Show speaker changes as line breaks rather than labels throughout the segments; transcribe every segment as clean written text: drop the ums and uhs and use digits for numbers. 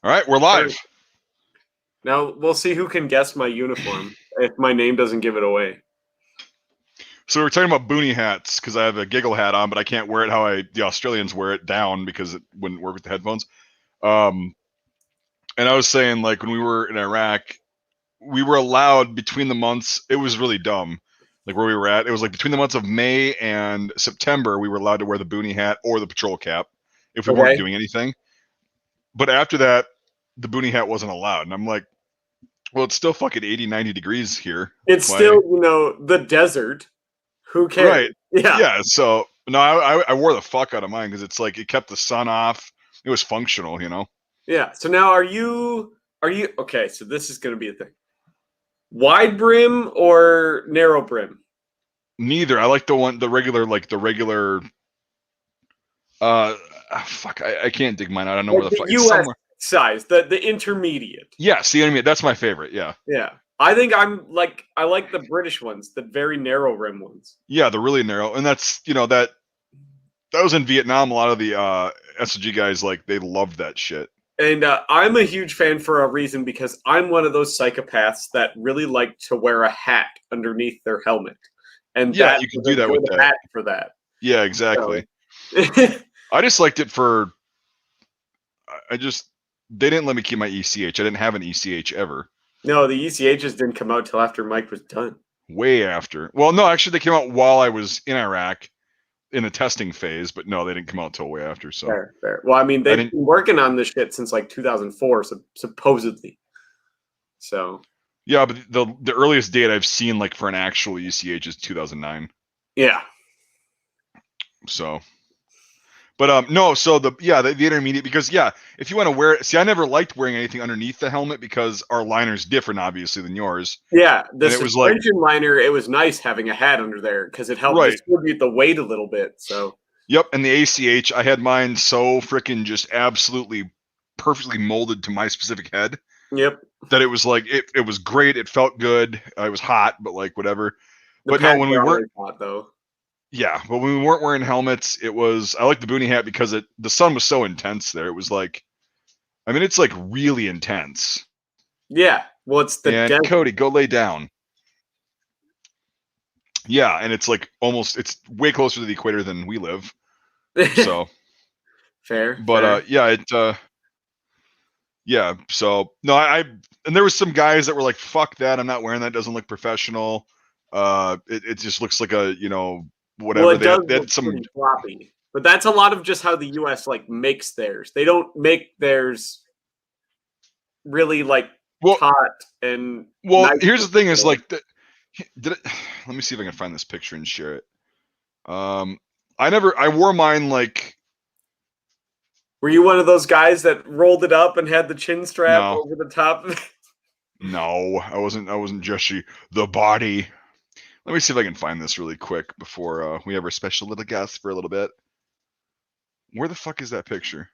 All right, we're live.
Now we'll see who can guess my uniform if my name doesn't give it away.
So we're talking about Boonie hats because I have a giggle hat on, but I can't wear it how the Australians wear it down because it wouldn't work with the headphones. And I was saying, like, when we were in Iraq, we were allowed between the months. It was really dumb, like where we were at. It was like between the months of May and September, we were allowed to wear the Boonie hat or the patrol cap if we weren't doing anything. But after that, the Boonie hat wasn't allowed. And I'm like, well, it's still fucking 80, 90 degrees here.
It's still, the desert. Who cares?
Right. Yeah. So no, I wore the fuck out of mine because it's like it kept the sun off. It was functional,
Yeah. So now are you okay? So this is going to be a thing. Wide brim or narrow brim?
Neither. I like the regular. Fuck. I can't dig mine out. I don't know where the fuck.
It's US size, the intermediate.
Yes, the intermediate. That's my favorite. Yeah.
Yeah. I think I like the British ones, the very narrow rim ones.
Yeah, the really narrow, and that's that was in Vietnam. A lot of the SG guys they loved that shit.
And I'm a huge fan for a reason because I'm one of those psychopaths that really like to wear a hat underneath their helmet. And
yeah, you can do that with that
hat for that.
Yeah, exactly.
So.
I just liked it for. They didn't let me keep my ECH. I didn't have an ECH ever.
No, the ECHs didn't come out till after Mike was done.
Way after. Well, no, actually, they came out while I was in Iraq in the testing phase, but no, they didn't come out till way after. So
fair. Well, I mean, they've been working on this shit since like 2004, supposedly. So
yeah, but the earliest date I've seen for an actual ECH is 2009.
Yeah.
So. But no, so the intermediate, because if you want to wear it, see, I never liked wearing anything underneath the helmet because our liner's different, obviously, than yours.
Yeah, the suspension liner, it was nice having a hat under there because it helped distribute the weight a little bit. So.
Yep, and the ACH, I had mine so freaking just absolutely perfectly molded to my specific head.
Yep.
That it was it was great. It felt good. It was hot, but whatever. But no, when we weren't
hot though.
Yeah, but when we weren't wearing helmets, I like the Boonie hat because the sun was so intense there. It was it's really intense.
Yeah, well, it's the
and Cody, go lay down. Yeah, and it's it's way closer to the equator than we live. So
fair.
But yeah. So no, and there was some guys that were like, "Fuck that! I'm not wearing that. It doesn't look professional. It just looks like a whatever."
Well, it does look pretty floppy, but that's a lot of just how the U.S. makes theirs. They don't make theirs really hot and.
Well, nice. Here's the thing: is let me see if I can find this picture and share it. I wore mine
Were you one of those guys that rolled it up and had the chin strap over the top?
No, I wasn't Jesse the body. Let me see if I can find this really quick before we have our special little guest for a little bit. Where the fuck is that picture?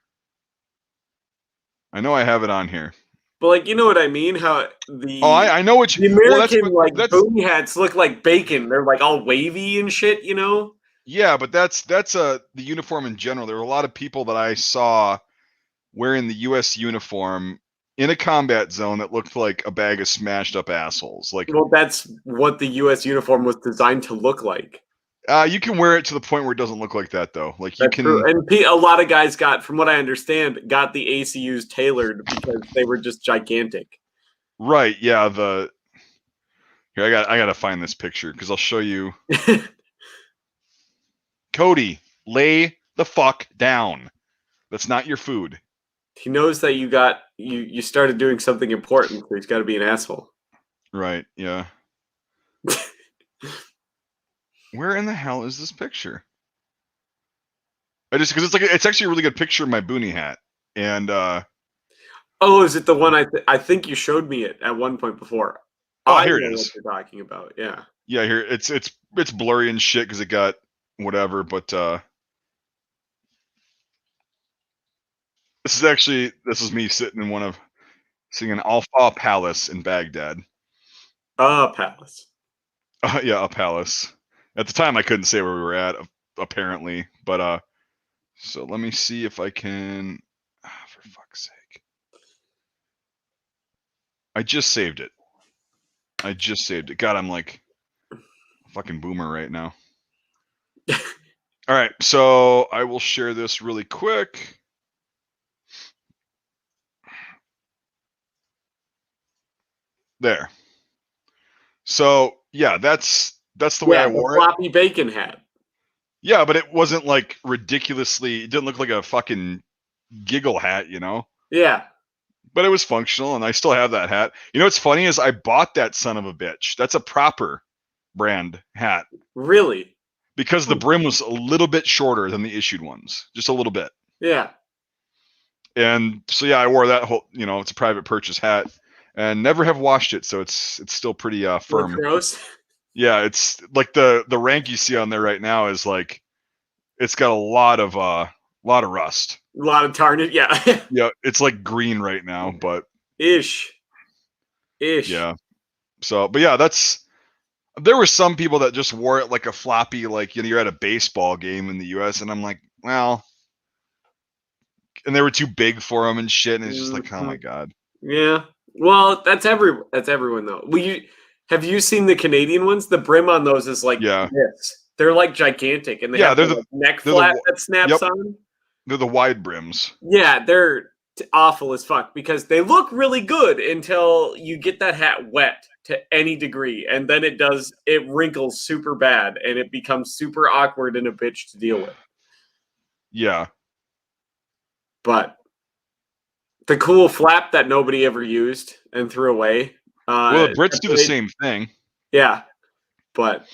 I know I have it on here.
But you know what I mean? How the
I know what
you the American Boonie hats look like bacon. They're all wavy and shit,
Yeah, but that's the uniform in general. There were a lot of people that I saw wearing the U.S. uniform in a combat zone that looked like a bag of smashed up assholes.
Well, that's what the U.S. uniform was designed to look like.
You can wear it to the point where it doesn't look like that, though. You can.
True. And a lot of guys from what I understand, got the ACUs tailored because they were just gigantic.
Right. Yeah. Here, I gotta find this picture because I'll show you. Cody, lay the fuck down. That's not your food.
He knows that you started doing something important, so he's got to be an asshole.
Right, yeah. Where in the hell is this picture? Because it's actually a really good picture of my Boonie hat. And
oh, is it the one I think you showed me it at one point before?
Oh, here it is.
What you're talking about, yeah.
Yeah, here it's blurry and shit because it got whatever, but this is me sitting in singing an Alpha Palace in Baghdad.
Palace.
Yeah, a palace. At the time, I couldn't say where we were at, apparently, but so let me see if I can. For fuck's sake. I just saved it. God, I'm like a fucking boomer right now. All right, so I will share this really quick. There. So yeah, that's the way I wore
the floppy bacon hat.
Yeah, but it wasn't like ridiculously. It didn't look like a fucking giggle hat, you know.
Yeah.
But it was functional, and I still have that hat. You know what's funny is I bought that son of a bitch. That's a proper brand hat.
Really?
Because the brim was a little bit shorter than the issued ones, just a little bit.
Yeah.
And so yeah, I wore that whole. You know, it's a private purchase hat, and never have washed it, so it's still pretty firm.
Gross.
Yeah, it's like the rank you see on there right now is like, it's got a lot of rust.
A lot of tarnish. Yeah.
Yeah, it's like green right now, but
Ish.
Yeah. So, but yeah, there were some people that just wore it like a floppy, like, you know, you're at a baseball game in the US, and I'm like, well, and they were too big for them and shit, and it's just like, oh my god.
Yeah. Well, that's everyone though. Have you seen the Canadian ones? The brim on those is like this. They're like gigantic, and they have the like neck flap that snaps on.
They're the wide brims.
Yeah, they're awful as fuck because they look really good until you get that hat wet to any degree, and then it wrinkles super bad, and it becomes super awkward and a bitch to deal with.
Yeah.
But the cool flap that nobody ever used and threw away.
Well, the Brits do the same thing.
Yeah, but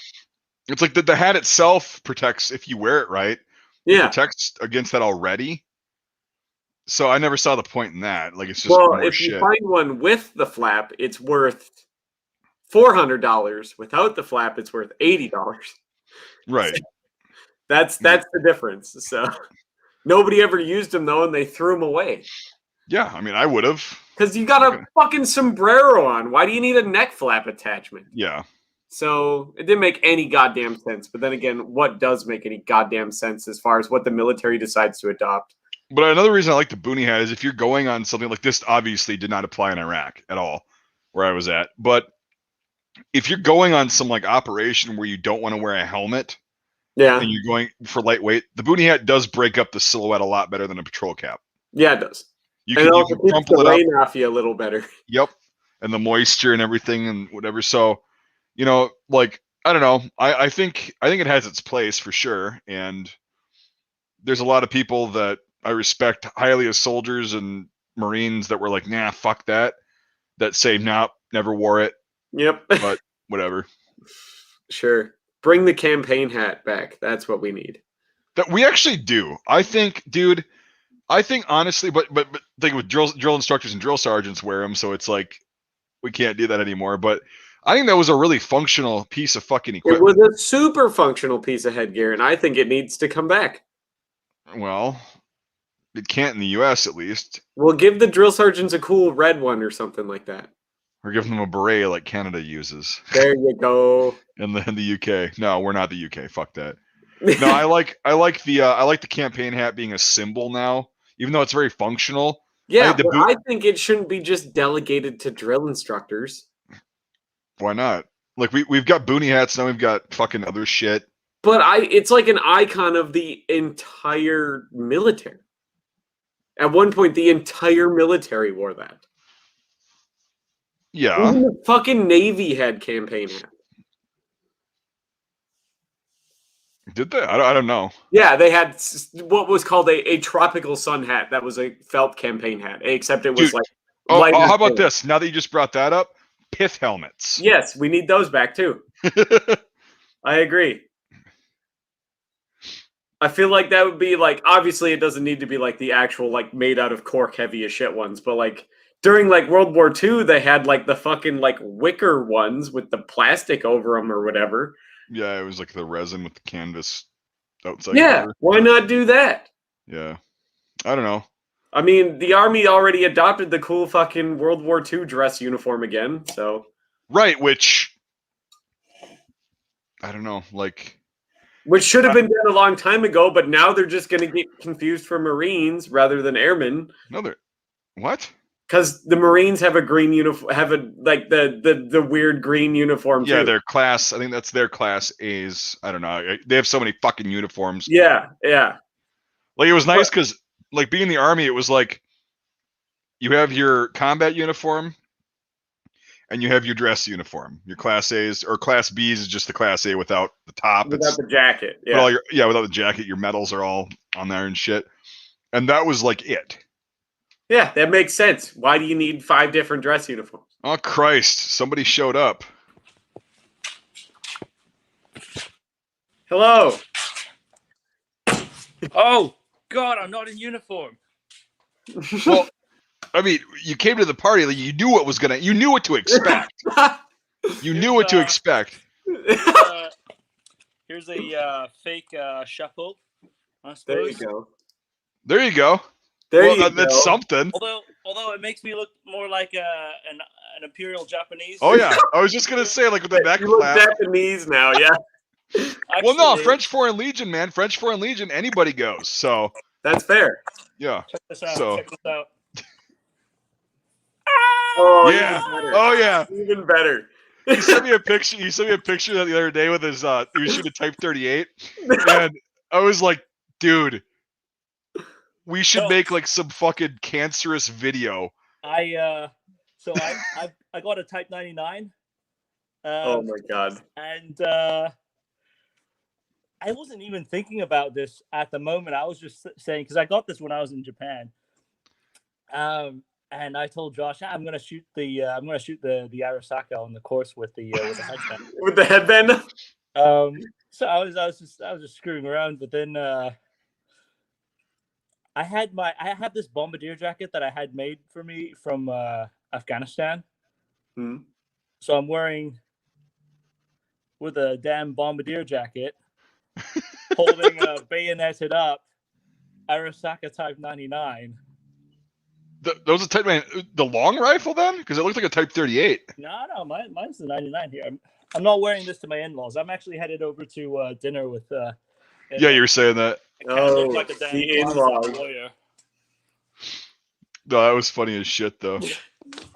it's like the hat itself protects if you wear it right.
Yeah,
it protects against that already. So I never saw the point in that. Like, it's just
if you find one with the flap, it's worth $400. Without the flap, it's worth $80.
Right.
So that's the difference. So nobody ever used them though, and they threw them away.
Yeah, I mean, I would have.
Because you got a fucking sombrero on. Why do you need a neck flap attachment?
Yeah.
So it didn't make any goddamn sense. But then again, what does make any goddamn sense as far as what the military decides to adopt?
But another reason I like the Boonie hat is if you're going on something like this, obviously did not apply in Iraq at all, where I was at. But if you're going on some like operation where you don't want to wear a helmet, and you're going for lightweight, the Boonie hat does break up the silhouette a lot better than a patrol cap.
Yeah, it does.
You can crumple
the rain off you a little better.
Yep, and the moisture and everything and whatever. So, you know, like, I don't know. I think it has its place for sure, and there's a lot of people that I respect highly as soldiers and Marines that were like, nah, fuck that. That say, nah, never wore it.
Yep.
But whatever.
Sure. Bring the campaign hat back. That's what we need.
That we actually do. I think, dude. I think honestly, but think with drill instructors and drill sergeants wear them, so it's like we can't do that anymore. But I think that was a really functional piece of fucking equipment.
It was a super functional piece of headgear, and I think it needs to come back.
Well, it can't in the U.S. at least.
We'll give the drill sergeants a cool red one or something like that.
Or give them a beret like Canada uses.
There you go.
In the UK. No, we're not the UK. Fuck that. No, I like the campaign hat being a symbol now, even though it's very functional.
Yeah, but I think it shouldn't be just delegated to drill instructors.
Why not? Like we've got Boonie hats now. We've got fucking other shit.
But it's like an icon of the entire military. At one point, the entire military wore that.
Yeah.
Even the fucking Navy had campaign hat.
Did they? I don't know.
Yeah, they had what was called a tropical sun hat. That was a felt campaign hat, except it was
how about this? Now that you just brought that up, pith helmets.
Yes, we need those back too. I agree. I feel like that would be like, obviously it doesn't need to be like the actual like made out of cork heavy as shit ones, but like during like World War II, they had like the fucking like wicker ones with the plastic over them or whatever.
Yeah, it was like the resin with the canvas outside.
Yeah, cover. Why not do that?
Yeah, I don't know.
I mean, the Army already adopted the cool fucking World War II dress uniform again, so.
Right, which, I don't know, like.
Which should have been done a long time ago, but now they're just going to get confused for Marines rather than airmen.
No, they're. What?
Because the Marines have a green uniform, have a like the weird green uniform
Yeah,
too.
their class. I think that's their class A's. I don't know. They have so many fucking uniforms.
Yeah.
Like it was nice because like being in the army, it was like you have your combat uniform and you have your dress uniform. Your class A's or class B's is just the class A without the top.
Without the jacket.
But all your without the jacket, your medals are all on there and shit. And that was like it.
Yeah, that makes sense. Why do you need 5 different dress uniforms?
Oh Christ! Somebody showed up.
Hello.
Oh God, I'm not in uniform.
Well, I mean, you came to the party. Like, you knew what was gonna. You knew what to expect. You knew what to expect.
Here's a fake shuffle. I suppose.
There you go.
There you go.
There
well,
you
that's
go.
something.
Although it makes me look more like an imperial Japanese.
Oh yeah, I was just gonna say like with the neck
You look
flap.
Japanese now, yeah.
Actually,
Well, no, French Foreign Legion, man. French Foreign Legion, anybody goes. So
That's fair.
yeah.
Check this out.
So.
Check this out.
Oh
Yeah.
Even better.
Oh yeah.
Even better.
He sent me a picture. He sent me a picture the other day with his. He was shooting a Type 38, and I was like, dude, we should make like some fucking cancerous video.
I got a Type 99.
Oh my god.
And I wasn't even thinking about this at the moment. I was just saying because I got this when I was in Japan. And I told Josh, I'm gonna shoot the Arasaka on the course with the headband.
With the headband.
So I was just screwing around, but then I have this bombardier jacket that I had made for me from Afghanistan. So I'm wearing with a damn bombardier jacket, holding a bayoneted up Arasaka Type 99.
Those are Type 9. The long rifle then? Because it looked like a Type 38.
No, mine's the 99 here. I'm not wearing this to my in-laws. I'm actually headed over to dinner with.
Yeah, you were saying that.
Oh,
like a damn
the in-laws.
No, that was funny as shit though.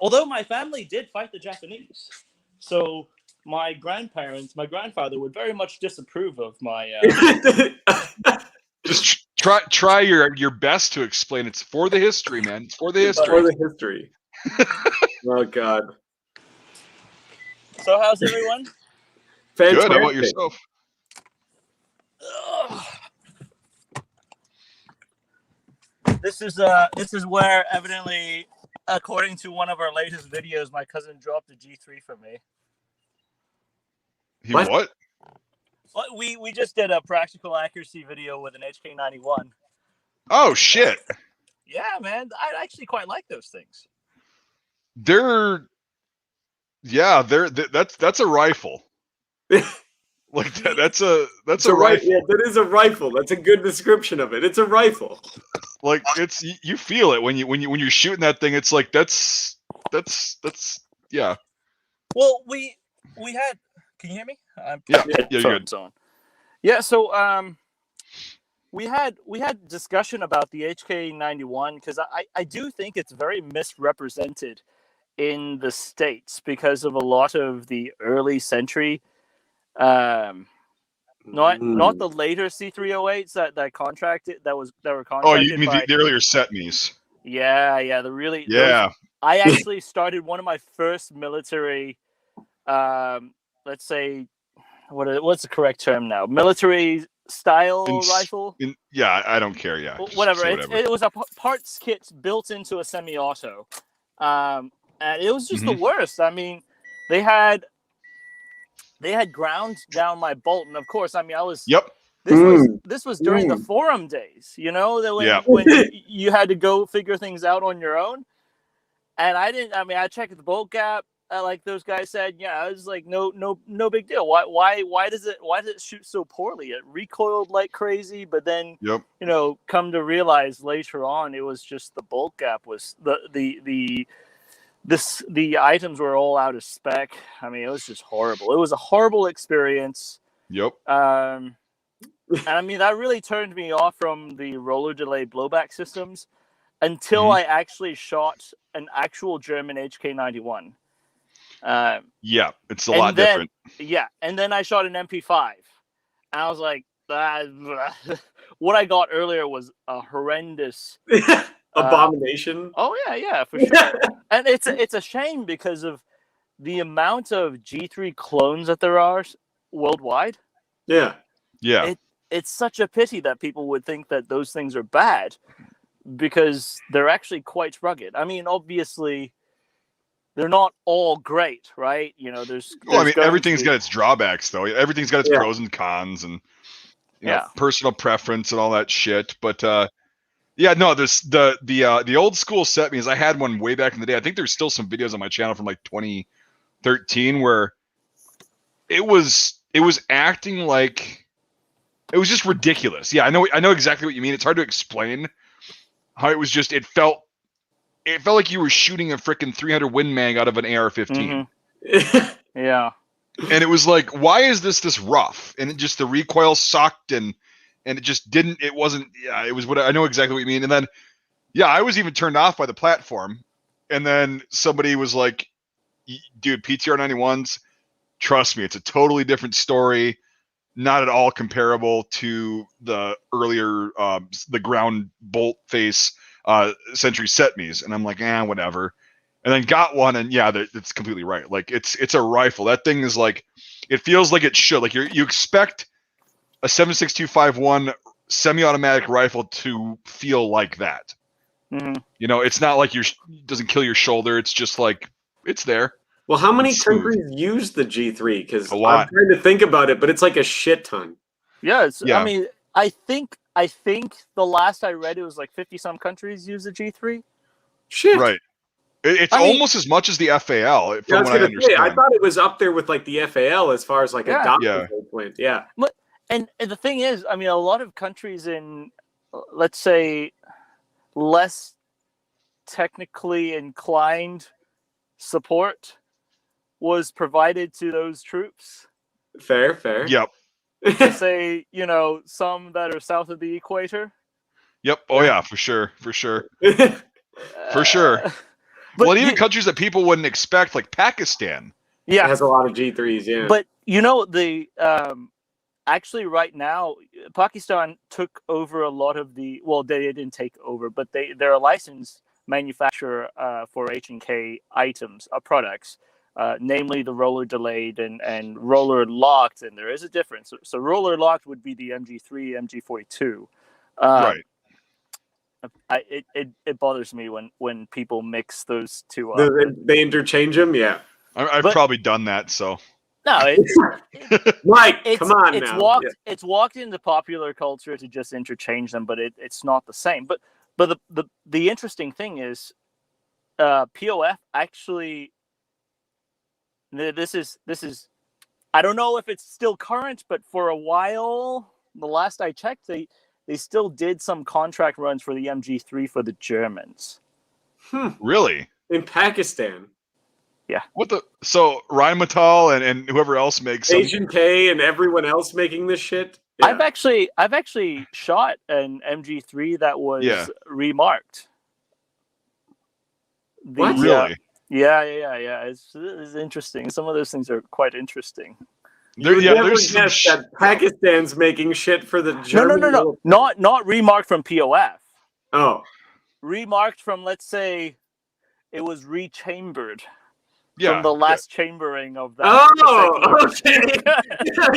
Although my family did fight the Japanese, so my grandfather would very much disapprove of my.
Just try your best to explain. It's for the history, man. It's for the history.
For the history. Oh god.
So how's everyone?
Fantastic.
Good. How about yourself?
This is where evidently, according to one of our latest videos, my cousin dropped a G3 for me.
He what?
We just did a practical accuracy video with an HK91.
Oh shit!
Yeah, man, I actually quite like those things.
That's a rifle. Like that's a rifle.
Yeah, that is a rifle. That's a good description of it. It's a rifle.
Like it's you feel it when you're shooting that thing. It's like that's yeah.
Well, we had. Can you hear me?
Yeah, you're good.
Yeah, so we had discussion about the HK91 because I do think it's very misrepresented in the States because of a lot of the early century, not the later C308s that were contracted.
Oh, you mean the earlier Setmes?
Yeah,
Yeah.
I actually started one of my first military, let's say, what's the correct term now? Military style rifle?
Yeah, I don't care. Yeah,
whatever. It was a parts kit built into a semi-auto, and it was just the worst. I mean, they had ground down my bolt, and of course, I mean, I was.
Yep.
This was during the forum days, you know, that when you had to go figure things out on your own, and I checked the bolt gap. Like those guys said, yeah, I was like, no big deal. Why does it shoot so poorly? It recoiled like crazy, but then come to realize later on, it was just the bolt gap was the items were all out of spec. I mean, it was just horrible. It was a horrible experience.
Yep.
And I mean, that really turned me off from the roller delay blowback systems. until I actually shot an actual German HK91.
Yeah, it's a lot different.
Yeah, and then I shot an MP5, and I was like, what I got earlier was a horrendous
abomination.
Oh yeah, for sure. And it's a shame because of the amount of G3 clones that there are worldwide.
Yeah.
It's such a pity that people would think that those things are bad because they're actually quite rugged. I mean, obviously, they're not all great, right? You know, there's
everything's got its drawbacks, though. Everything's got its pros and cons, and you know, personal preference and all that shit. But the old school set means I had one way back in the day. I think there's still some videos on my channel from like 2013 where it was acting like it was just ridiculous. Yeah, I know exactly what you mean. It's hard to explain how it was just. It felt like you were shooting a freaking 300 Win Mag out of an AR-15.
Yeah.
And it was like, why is this rough? And it just, the recoil sucked and it just didn't, it wasn't, it was what I know exactly what you mean. And then, I was even turned off by the platform. And then somebody was like, dude, PTR 91s, trust me, it's a totally different story. Not at all comparable to the earlier, the ground bolt face Century set me's. And I'm like, whatever. And then got one, and it's completely right. Like it's a rifle. That thing is like, it feels like it should. Like you expect a 7.6251 semi-automatic rifle to feel like that. Mm-hmm. You know, it's not like it doesn't kill your shoulder. It's just like it's there.
Well, how many countries use the G3? Because I'm trying to think about it, but it's like a shit ton.
Yeah. I mean, I think the last I read, it was like 50 some countries use the G3.
Shit.
Right. It's almost as much as the FAL, from what I understand.
I thought it was up there with like the FAL as far as like a doctor point. Yeah.
But and the thing is, I mean, a lot of countries in, let's say, less technically inclined support was provided to those troops.
Fair.
Yep.
To say, you know, some that are south of the equator.
Yep. Oh yeah, for sure. For sure. Well, even countries that people wouldn't expect, like Pakistan.
Yeah. It has a lot of G3s, yeah.
But you know, the actually right now, Pakistan took over a lot of the, well, they didn't take over, but they're a licensed manufacturer for H&K items, products. Namely the roller delayed and roller locked, and there is a difference. So roller locked would be the MG3, MG42.
Right.
It bothers me when people mix those two up.
They interchange them, yeah.
I've probably done that, so.
No,
Mike, come on now.
It's walked into popular culture to just interchange them, but it's not the same. But the interesting thing is, POF actually. This is I don't know if it's still current, but for a while, the last I checked, they still did some contract runs for the MG3 for the Germans.
Really?
In Pakistan?
Yeah.
So Rheinmetall and whoever else makes
H&K and everyone else making this shit? Yeah.
I've actually shot an MG3 that was remarked.
What? Really?
Yeah. It's interesting. Some of those things are quite interesting.
There's that Pakistan's making shit for the German.
No. Not remarked from POF.
Oh.
Remarked from, let's say, it was rechambered. From the last chambering of that.
Oh, okay.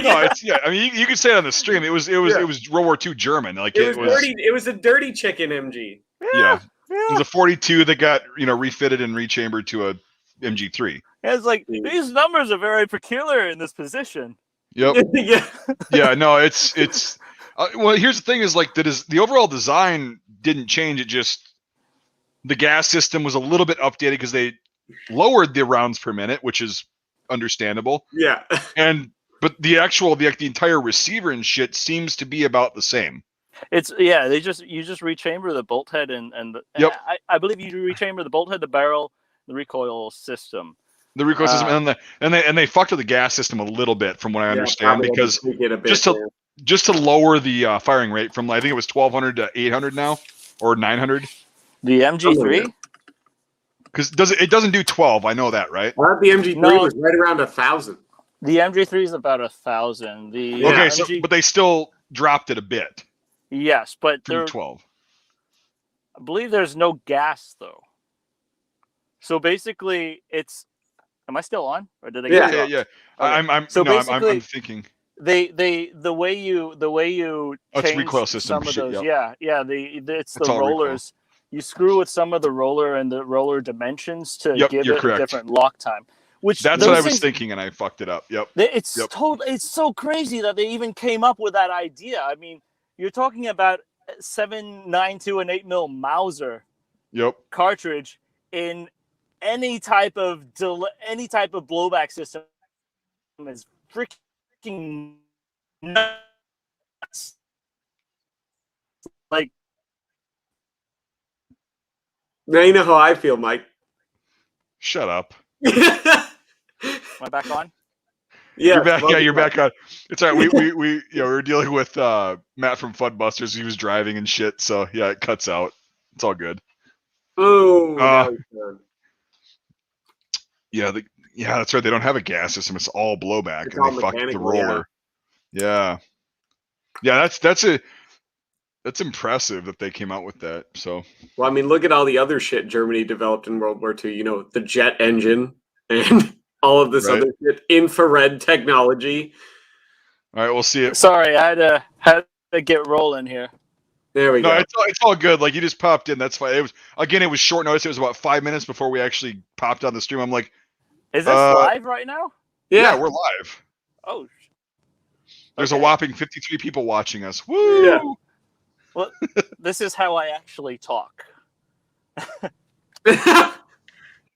No, I mean, you could say it on the stream. It was World War II German. Like
it was dirty. It was a dirty chicken MG.
Yeah. It was a 42 that got refitted and rechambered to a MG3.
Yeah, it's like these numbers are very peculiar in this position.
Yep. Yeah. No, it's. Well, here's the thing: is like the overall design didn't change. It just the gas system was a little bit updated because they lowered the rounds per minute, which is understandable.
Yeah.
But the entire receiver and shit seems to be about the same.
It's you just rechamber the bolt head and I believe you rechamber the bolt head, the barrel, the recoil system.
The recoil system and they fucked with the gas system a little bit from what I understand because just to lower the firing rate from I think it was 1200 to 800 now or 900.
The MG3?
Because it doesn't do 12. I know that, right?
I thought the MG3 was right around 1,000.
The MG3 is about 1,000.
Okay, but they still dropped it a bit.
Yes, but
they're 12.
I believe there's no gas though. So basically, it's. Am I still on, or did I?
Yeah.
Okay.
I'm thinking.
The way you change
recoil system
some of those.
Yep.
It's the rollers. Recoil. You screw with some of the roller and the roller dimensions to give it a different lock time.
That's what I was thinking, and I fucked it up. Yep.
It's so crazy that they even came up with that idea. I mean, you're talking about 7.92 and 8mm Mauser.
Yep.
Cartridge in any type of blowback system is freaking nuts. Like,
now you know how I feel, Mike.
Shut up.
Am I back on?
Yeah,
you're back. You're back on. It's all right. We we're dealing with Matt from Funbusters. He was driving and shit, so yeah, it cuts out. It's all good.
Oh,
yeah, that's right. They don't have a gas system. It's all blowback, and they fucked the roller. Yeah. That's impressive that they came out with that. So,
well, I mean, look at all the other shit Germany developed in World War II. You know, the jet engine and all of this other shit, infrared technology.
All right, we'll see it.
Sorry, I had to get rolling here.
There we go.
No, it's all good. Like, you just popped in. That's fine. It was short notice. It was about 5 minutes before we actually popped on the stream. I'm like,
is this live right now?
Yeah, we're live.
Oh,
there's a whopping 53 people watching us. Woo!
Yeah.
Well, this is how I actually talk.
Yeah.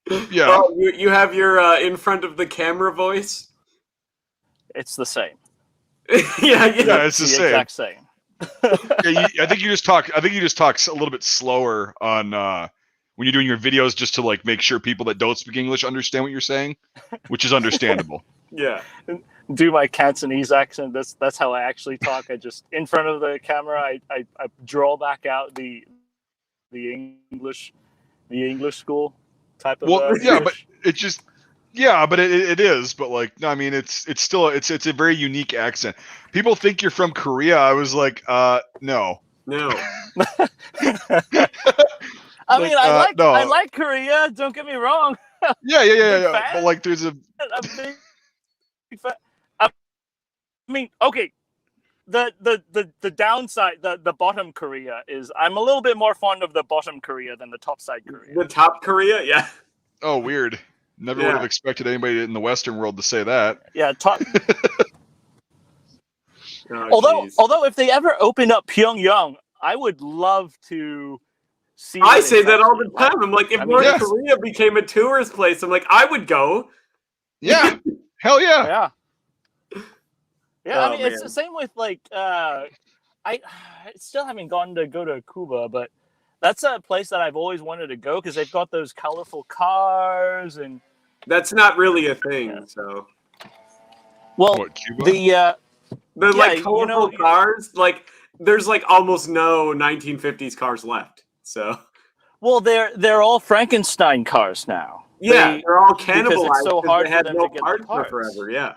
Oh, you have your in front of the camera voice.
It's the same.
Yeah,
it's the same.
Exact same.
I think you just talk a little bit slower on when you're doing your videos, just to like make sure people that don't speak English understand what you're saying, which is understandable.
Yeah.
Do my Cantonese accent. That's how I actually talk. I just in front of the camera, I draw back out the English school type of.
Yeah, but it just. Yeah, but it is. But like, no, I mean, it's still it's a very unique accent. People think you're from Korea. I was like, no.
I mean, I like Korea. Don't get me wrong.
Yeah. But like, there's a.
I mean, okay. The downside, the bottom Korea is I'm a little bit more fond of the bottom Korea than the top side Korea.
The top Korea, yeah.
Oh, weird. Never would have expected anybody in the Western world to say that.
Yeah, top. Although if they ever open up Pyongyang, I would love to see.
I say that all the time. I'm like, if North Korea became a tourist place, I'm like, I would go.
Yeah. Hell yeah.
Yeah, I mean, it's the same with like I still haven't gotten to go to Cuba, but that's a place that I've always wanted to go because they've got those colorful cars and.
That's not really a thing, so.
Well,
what, Cuba?
The like colorful cars, like there's like almost no 1950s cars left. So.
Well, they're all Frankenstein cars now.
Yeah, they're all cannibalized
because it's so hard
they had
for them
no
to get
parts
the parts
for forever. Yeah.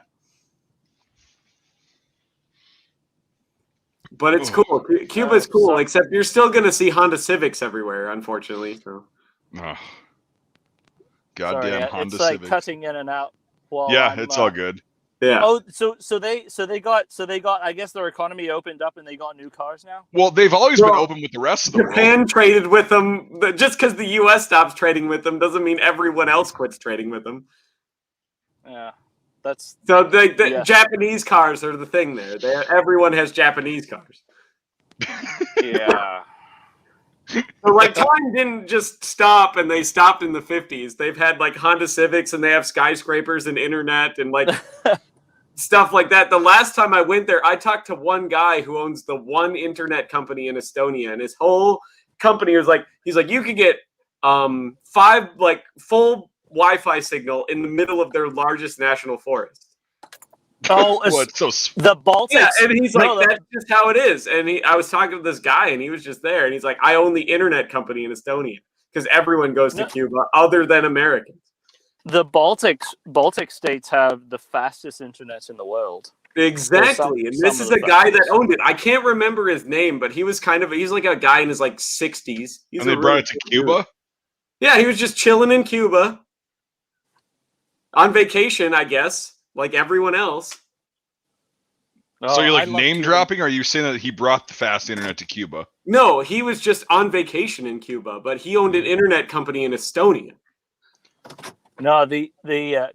But it's cool. Cuba's cool, except you're still gonna see Honda Civics everywhere, unfortunately. So.
Oh. Goddamn Honda
it's like
Civics.
Cutting in and out.
It's all good.
Yeah.
Oh, so they got. I guess their economy opened up and they got new cars now.
Well, they've always been open with the rest of the world.
Japan traded with them. Just because the U.S. stops trading with them doesn't mean everyone else quits trading with them.
Yeah, that's
so the Japanese cars are the thing there. Everyone has Japanese cars.
Yeah.
So like time didn't just stop and they stopped in the 50s. They've had like Honda Civics and they have skyscrapers and internet and like stuff like that. The last time I went there, I talked to one guy who owns the one internet company in Estonia, and his whole company was like, he's like, you could get 5 like full Wi-Fi signal in the middle of their largest national forest.
Oh,
What? So
the Baltics.
Yeah, and he's like, that's just how it is. And I was talking to this guy, and he was just there, and he's like, I own the internet company in Estonia because everyone goes to Cuba other than Americans.
The Baltic states have the fastest internet in the world.
Exactly, and this is a guy that owned it. I can't remember his name, but he was he's like a guy in his like 60s.
And they brought it to Cuba?
Yeah, he was just chilling in Cuba on vacation, I guess, like everyone else.
So you're like name dropping, or are you saying that he brought the fast internet to Cuba?
No, he was just on vacation in Cuba, but he owned an internet company in Estonia.
No, the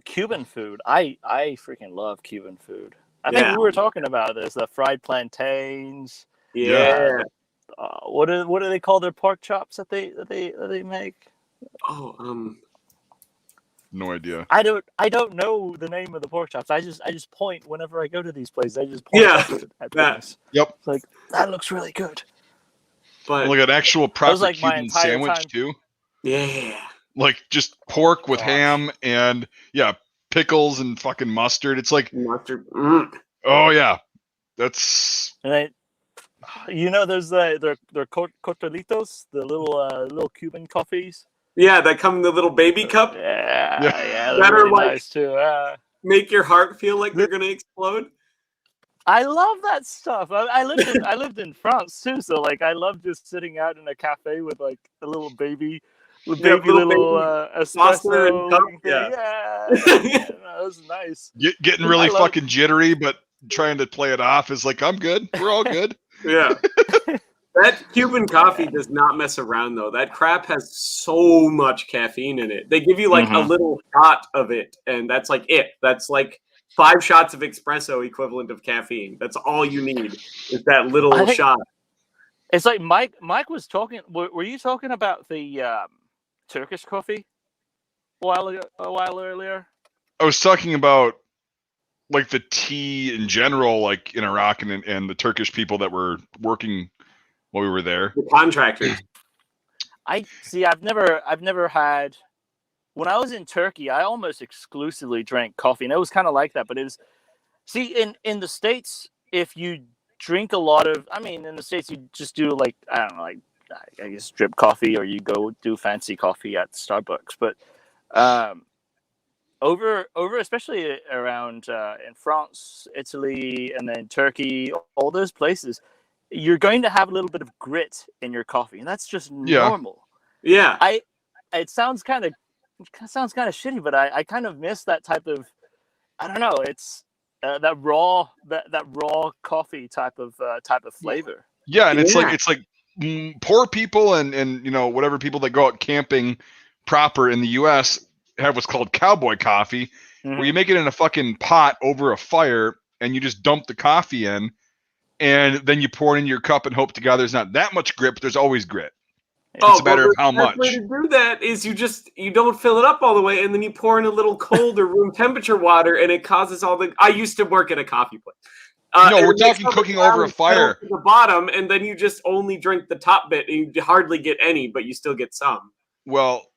Cuban food. I freaking love Cuban food. I think we were talking about this. The fried plantains.
Yeah.
What do they call their pork chops that they make?
Oh,
no idea.
I don't know the name of the pork chops. I just point whenever I go to these places. I just point at this.
Yep.
It's like, that looks really good.
But
like an actual proper Cuban sandwich too.
Yeah.
Like just pork with ham and pickles and fucking mustard. It's like
mustard.
Oh yeah, that's.
And there's they're cortalitos, the little Cuban coffees.
Yeah, that come in the little baby cup.
Yeah,
that
really
are like
nice too.
Make your heart feel like they're gonna explode.
I love that stuff. I lived in France too, so like I love just sitting out in a cafe with like a little baby. Little espresso
thing.
That was nice.
Getting really fucking jittery, but trying to play it off is like, I'm good. We're all good.
Yeah. That Cuban coffee does not mess around though. That crap has so much caffeine in it. They give you like a little shot of it, and that's like it. That's like 5 shots of espresso equivalent of caffeine. That's all you need is that little shot.
It's like Mike was talking. Were you talking about the Turkish coffee a while earlier?
I was talking about like the tea in general, like in Iraq and the Turkish people that were working while we were there.
The contractors.
I see. I've never had. When I was in Turkey, I almost exclusively drank coffee, and it was kind of like that. But it was, in the States, if you drink a lot of, in the States you just do like, I don't know, like I guess drip coffee, or you go do fancy coffee at Starbucks. But over especially around in France, Italy, and then Turkey, all those places, you're going to have a little bit of grit in your coffee, and that's just normal.
Yeah.
It sounds kind of shitty, but I kind of miss that type of, I don't know, it's that raw coffee type of flavor.
Yeah, and it's like poor people and whatever people that go out camping proper in the US have what's called cowboy coffee, where you make it in a fucking pot over a fire and you just dump the coffee in, and then you pour it in your cup and hope to God there's not that much grit, but there's always grit. It's a matter of how much.
The way to do that is you don't fill it up all the way, and then you pour in a little cold or room temperature water, and it causes all the. I used to work at a coffee place.
No, we're talking cooking over a fire.
To the bottom, and then you just only drink the top bit, and you hardly get any, but you still get some.
Well,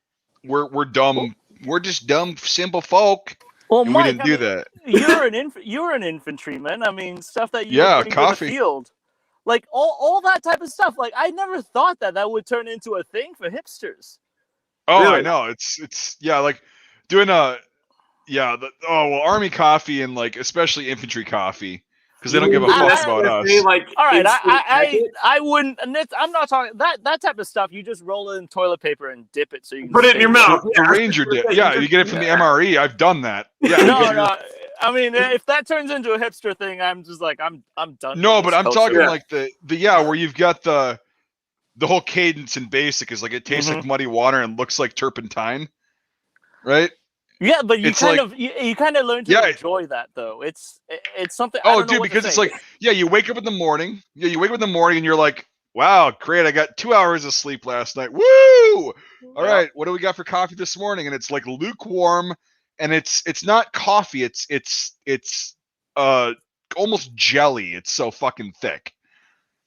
we're dumb. We're just dumb, simple folk.
Well,
and
Mike,
we didn't do that.
You're an infantryman. Stuff that you bring
coffee.
To the field. Like all that type of stuff. Like I never thought that would turn into a thing for hipsters.
Oh, really? I know. It's like doing army coffie and like especially infantry coffee, because they don't give a fuck about us.
All right, I wouldn't. I'm not talking that type of stuff. You just roll it in toilet paper and dip it so you can
put it in your mouth.
The Ranger dip. Yeah, you get it from the MRE. I've done that. Yeah.
No. If that turns into a hipster thing, I'm just like I'm done.
No, but I'm talking like the where you've got the whole cadence and basic is like it tastes like muddy water and looks like turpentine, right?
Yeah, but you kind of learn to enjoy that though. It's something.
Oh, dude, because it's like you wake up in the morning. Yeah, you wake up in the morning and you're like, wow, great! I got 2 hours of sleep last night. Woo! All right, what do we got for coffee this morning? And it's like lukewarm. And it's not coffee. It's almost jelly. It's so fucking thick.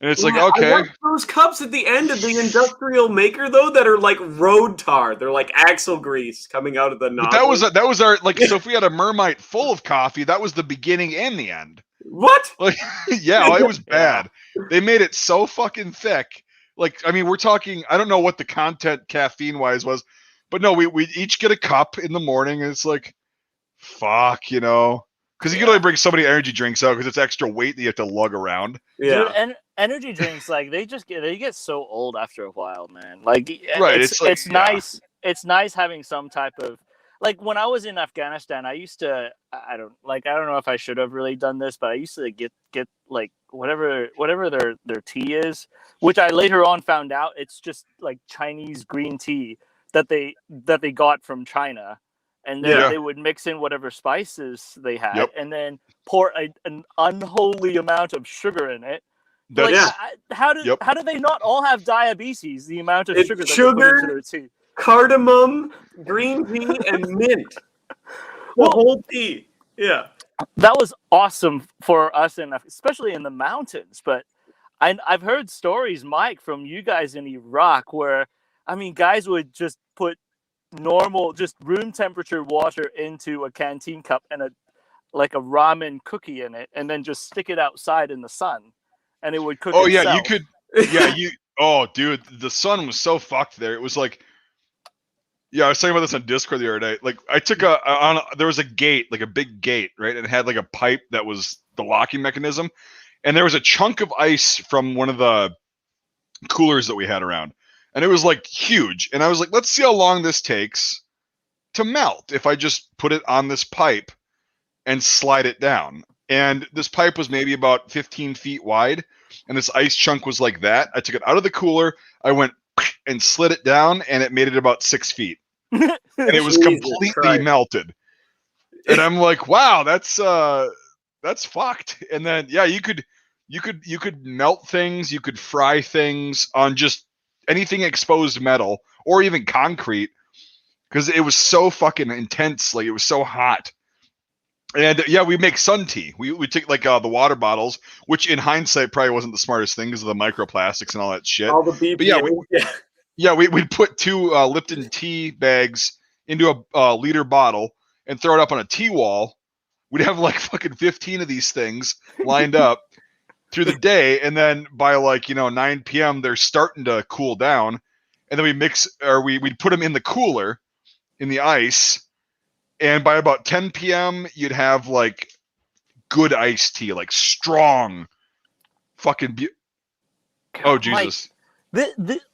And it's like, okay.
I want those cups at the end of the industrial maker though that are like road tar. They're like axle grease coming out of the nozzle.
But that was our like. So if we had a Mermite full of coffee, that was the beginning and the end.
What?
Like, yeah, it was bad. They made it so fucking thick. Like, I mean, we're talking. I don't know what the content caffeine wise was, but no, we each get a cup in the morning, and it's like, fuck, you know, because you can only bring so many energy drinks out because it's extra weight that you have to lug around.
Yeah, dude, and energy drinks like they get so old after a while, man. Like,
right,
it's nice. It's nice having some type of, like, when I was in Afghanistan, I used to, I don't know if I should have really done this, but I used to get like whatever their tea is, which I later on found out it's just like Chinese green tea that they got from China. And then they would mix in whatever spices they had, and then pour an unholy amount of sugar in it. Like, how do they not all have diabetes? The amount of sugar that they put into their tea.
Cardamom, green tea, and mint. The whole tea. Yeah.
That was awesome for us, especially in the mountains. But I've heard stories, Mike, from you guys in Iraq where, I mean, guys would just put normal, just room temperature water into a canteen cup and a ramen cookie in it, and then just stick it outside in the sun, and it would cook itself.
Yeah, you could. Yeah, oh, dude, the sun was so fucked there. It was like, yeah, I was talking about this on Discord the other day. Like, I took there was a gate, like a big gate, right, and it had like a pipe that was the locking mechanism, and there was a chunk of ice from one of the coolers that we had around. And it was like huge. And I was like, let's see how long this takes to melt if I just put it on this pipe and slide it down. And this pipe was maybe about 15 feet wide. And this ice chunk was like that. I took it out of the cooler. I went and slid it down, and it made it about 6 feet. And it was completely melted. And I'm like, wow, that's fucked. And then, yeah, you could melt things. You could fry things on just anything exposed metal or even concrete, because it was so fucking intense. Like, it was so hot. And yeah, we make sun tea. We take like the water bottles, which in hindsight probably wasn't the smartest thing because of the microplastics and all that shit.
All the BPA.
We'd put 2 Lipton tea bags into a liter bottle and throw it up on a tea wall. We'd have like fucking 15 of these things lined up through the day, and then by 9 p.m. they're starting to cool down, and then we'd put them in the cooler in the ice, and by about 10 p.m. you'd have like good iced tea, like strong fucking oh Jesus.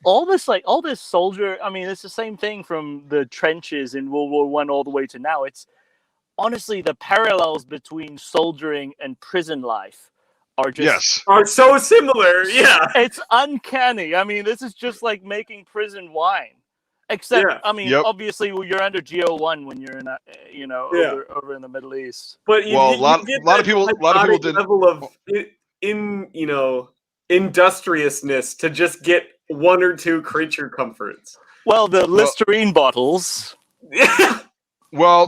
All this soldier, I mean, it's the same thing from the trenches in World War I all the way to now. It's honestly the parallels between soldiering and prison life are
so similar. Yeah,
it's uncanny. I mean, this is just like making prison wine, except I mean, obviously, you're under GO1 when you're in over in the Middle East.
But a lot of people did level of industriousness to just get 1 or 2 creature comforts.
Well, the Listerine bottles.
Well,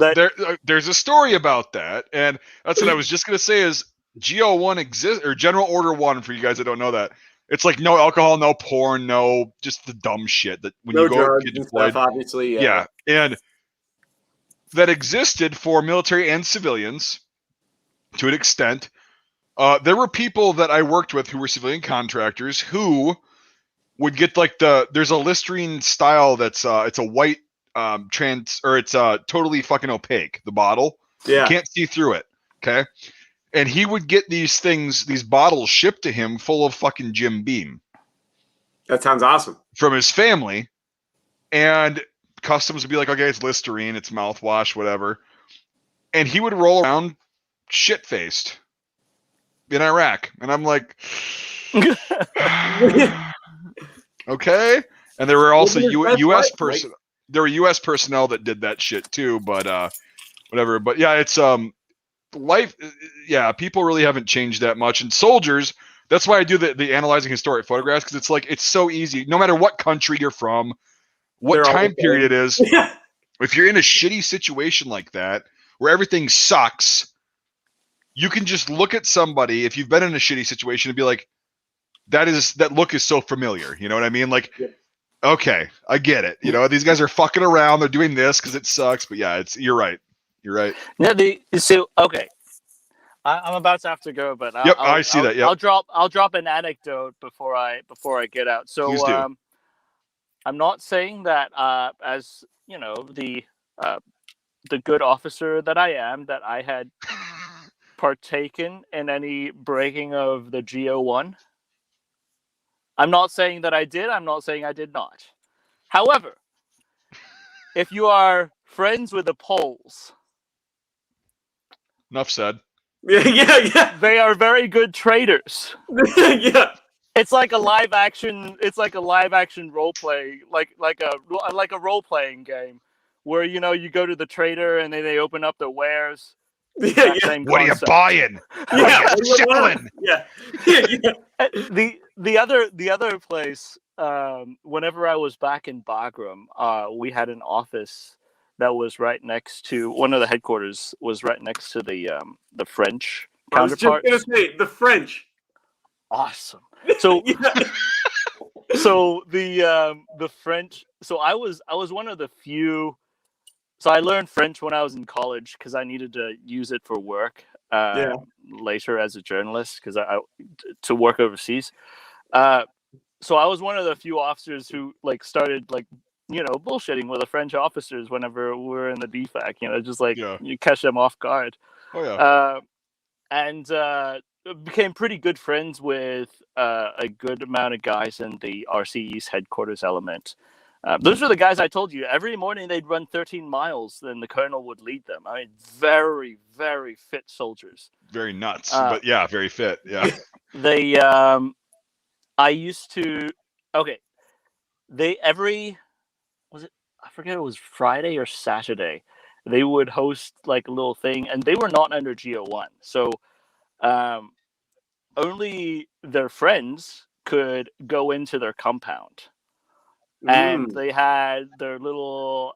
there's a story about that, and that's what I was just gonna say is GO1 exists, or General Order 1 for you guys that don't know that. It's like no alcohol, no porn, no just the dumb shit that when you go get deployed,
stuff, obviously,
yeah, and that existed for military and civilians to an extent. There were people that I worked with who were civilian contractors who would get like there's a Listerine style that's it's a white it's totally fucking opaque, the bottle.
Yeah.
You can't see through it. Okay. And he would get these bottles shipped to him full of fucking Jim Beam.
That sounds awesome.
From his family. And customs would be like, okay, it's Listerine, it's mouthwash, whatever. And he would roll around shit-faced in Iraq. And I'm like, okay. And there were also U.S. personnel. There were U.S. personnel that did that shit too, but whatever. But yeah, it's life. Yeah, people really haven't changed that much. And soldiers, that's why I do the analyzing historic photographs, because it's like it's so easy. No matter what country you're from, what time period it is, if you're in a shitty situation like that where everything sucks, you can just look at somebody if you've been in a shitty situation and be like, that look is so familiar. You know what I mean? Like, okay, I get it. You know, these guys are fucking around. They're doing this because it sucks. But yeah, you're right. You're right.
Yeah. Okay. I'm about to have to go, but
I see that. Yep.
I'll drop an anecdote before I get out. So
Please do.
I'm not saying that as you know the good officer that I am, that I had partaken in any breaking of the GO1. I'm not saying that I did. I'm not saying I did not. However, if you are friends with the Poles,
enough said.
Yeah.
They are very good traders.
Yeah.
It's like a live action role play, like a role playing game where you go to the trader and they open up the wares.
Yeah.
What are you buying? What are you selling?
Yeah.
The other place, whenever I was back in Bagram, we had an office that was right next to one of the headquarters was right next to the French counterpart.
I was just gonna say the French.
Awesome. So so the French. So I was one of the few. So I learned French when I was in college because I needed to use it for work later as a journalist because I to work overseas. So I was one of the few officers who started bullshitting with the French officers whenever we were in the DFAC. Just you catch them off guard.
Oh yeah.
And became pretty good friends with a good amount of guys in the RCE's headquarters element. Those are the guys I told you. Every morning they'd run 13 miles, then the colonel would lead them. I mean, very, very fit soldiers.
Very nuts, but yeah, very fit. Yeah.
They, I used to. Okay, I forget it was Friday or Saturday. They would host a little thing, and they were not under GO1, so only their friends could go into their compound. And they had their little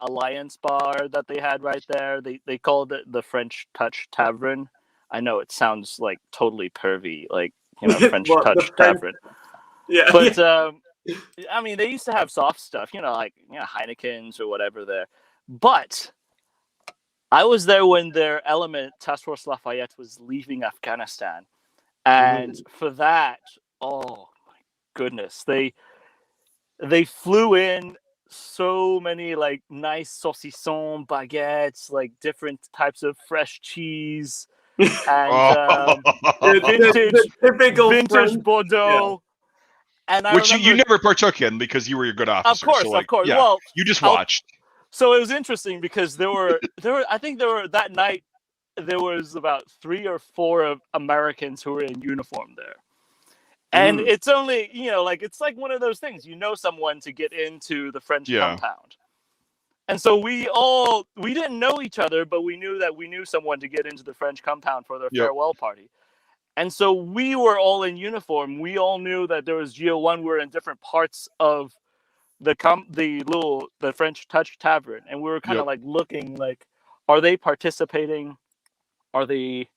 Alliance bar that they had right there. They called it the French Touch Tavern. I know it sounds totally pervy, French Touch Tavern.
Yeah.
But I mean, they used to have soft stuff, Heineken's or whatever there. But I was there when their element, Task Force Lafayette, was leaving Afghanistan. And for that, oh my goodness, they flew in so many nice saucisson baguettes, different types of fresh cheese, and vintage Bordeaux.
Yeah. And which you never partook in because you were a good officer.
Of course.
Yeah,
well,
you just watched.
So it was interesting because there were I think there were that night there was about 3 or 4 of Americans who were in uniform there. And it's only, it's like one of those things, someone to get into the French compound. And so we didn't know each other, but we knew that we knew someone to get into the French compound for their farewell party. And so we were all in uniform. We all knew that there was GO1. We were in different parts of the French Touch Tavern. And we were kind of looking are they participating? Are they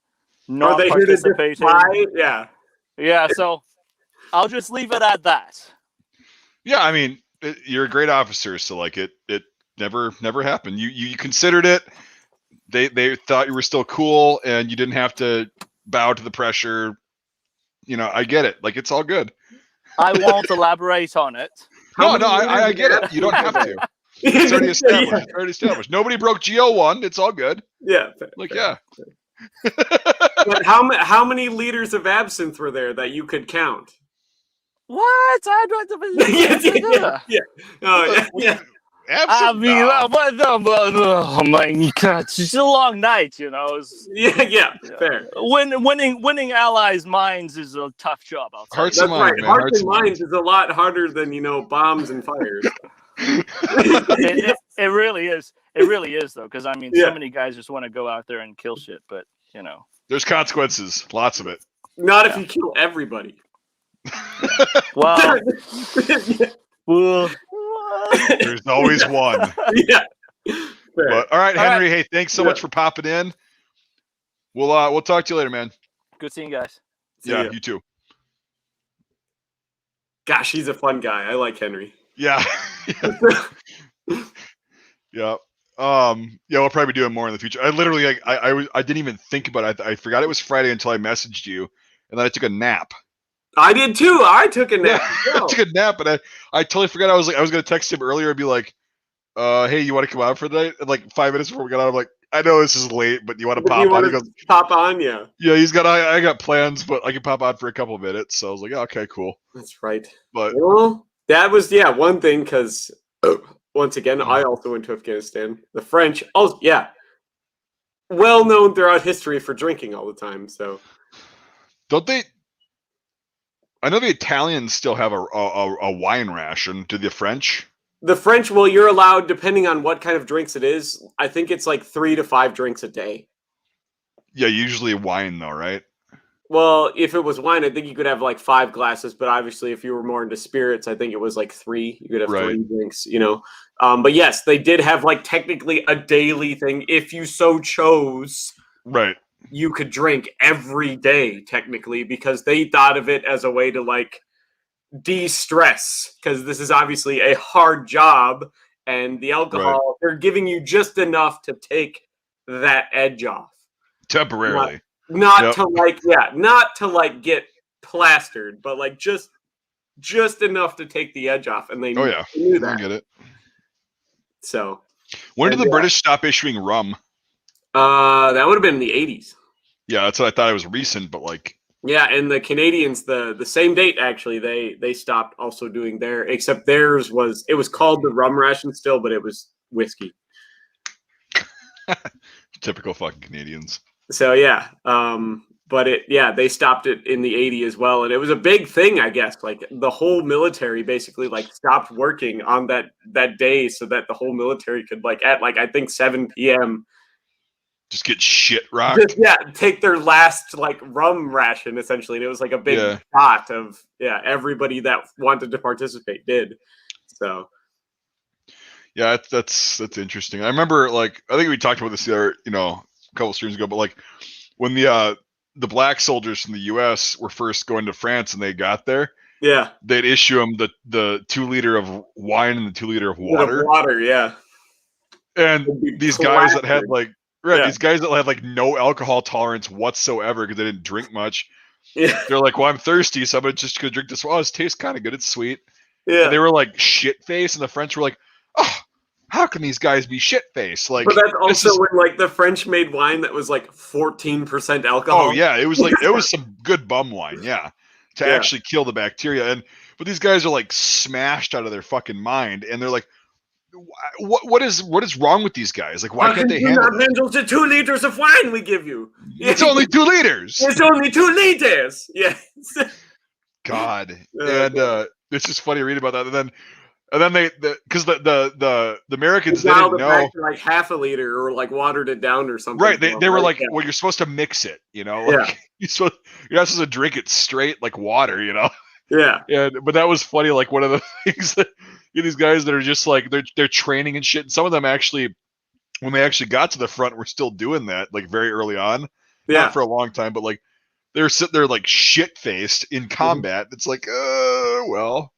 not participating?
Yeah.
Yeah, so I'll just leave it at that.
Yeah, I mean, you're a great officer, so it never happened. You considered it. They thought you were still cool, and you didn't have to bow to the pressure. I get it. It's all good.
I won't elaborate on it.
No, I get it. You don't have to. It's already established. It's already established. Nobody broke GO1. It's all good.
Yeah.
Yeah.
But how many liters of absinthe were there that you could count?
What?
Yeah. Oh, yeah.
I mean, oh my God, it's a long night,
Yeah, fair.
Winning allies' minds is a tough job. I'll tell you.
That's right. Hearts and minds is a lot harder than bombs and fires.
It really is. It really is, though, because so many guys just want to go out there and kill shit, but
there's consequences, lots of it.
Not if you kill everybody.
Well,
there's always one.
Yeah.
But, all right, Henry. Hey, thanks so much for popping in. We'll talk to you later, man.
Good seeing you guys.
See you too.
Gosh, he's a fun guy. I like Henry.
Yeah. Yeah. We'll probably be doing more in the future. I literally, I didn't even think about it. I forgot it was Friday until I messaged you, and then I took a nap.
I did too. I took a nap.
I took a nap, and I totally forgot. I was gonna text him earlier and be like, hey, you want to come out for the night? And like 5 minutes before we got out, I'm like, I know this is late, but you want to pop on? He goes,
pop on, yeah.
Yeah, I got plans, but I can pop on for a couple of minutes. So I was like, yeah, okay, cool.
That's right.
But
well, that was one thing because once again, I also went to Afghanistan. The French, well known throughout history for drinking all the time. So
don't they? I know the Italians still have a wine ration. Do the French?
The French, well, you're allowed, depending on what kind of drinks it is, I think it's like 3 to 5 drinks a day.
Yeah, usually wine though, right?
Well, if it was wine, I think you could have like 5 glasses, but obviously if you were more into spirits, I think it was like 3. You could have 3 drinks, But yes, they did have like technically a daily thing. If you so chose,
right,
you could drink every day technically, because they thought of it as a way to like de-stress, because this is obviously a hard job, and the alcohol, they're giving you just enough to take that edge off
temporarily,
not to like get plastered, but like just enough to take the edge off. And they knew that.
I get it.
So
when did the British stop issuing rum?
That would have been in the 80s.
Yeah, that's what I thought. It was recent, but like,
yeah, and the Canadians, the same date actually, they stopped also doing their, except theirs was, it was called the rum ration still, but it was whiskey.
Typical fucking Canadians.
So but they stopped it in the 80s as well, and it was a big thing, I guess. Like the whole military basically like stopped working on that day, so that the whole military could like at like I think 7 p.m.
just get shit rocked.
Take their last like rum ration essentially, and it was like a big shot of everybody that wanted to participate did. So
yeah, that's interesting. I remember like I think we talked about this the other a couple of streams ago, but like when the black soldiers from the U.S. were first going to France and they got there, they'd issue them the 2 liter of wine and the 2 liter of water. And these guys that had like. Right, these guys that had like no alcohol tolerance whatsoever because they didn't drink much. Yeah, they're like, "Well, I'm thirsty, so I'm just gonna drink this. Oh, it tastes kind of good. It's sweet." Yeah, and they were like shit faced, and the French were like, "Oh, how can these guys be shit faced?" Like,
but that's also when like the French made wine that was like 14% alcohol.
Oh yeah, it was like it was some good bum wine, to actually kill the bacteria. But these guys are like smashed out of their fucking mind, and they're like. What is wrong with these guys? Like, why can't they handle
the 2 liters of wine we give you?
It's only 2 liters.
It's only 2 liters. Yes.
God, and it's just funny to read about that. And then they because the Americans they didn't know
like half a liter or like watered it down or something.
Right? They were like, well, you're supposed to mix it. Like, you're not supposed to drink it straight like water. Yeah. But that was funny. Like one of the things that. These guys that are just like they're training and shit. And some of them actually, when they actually got to the front, were still doing that like very early on. Not for a long time, but like they're sitting there like shit faced in combat. It's like, well,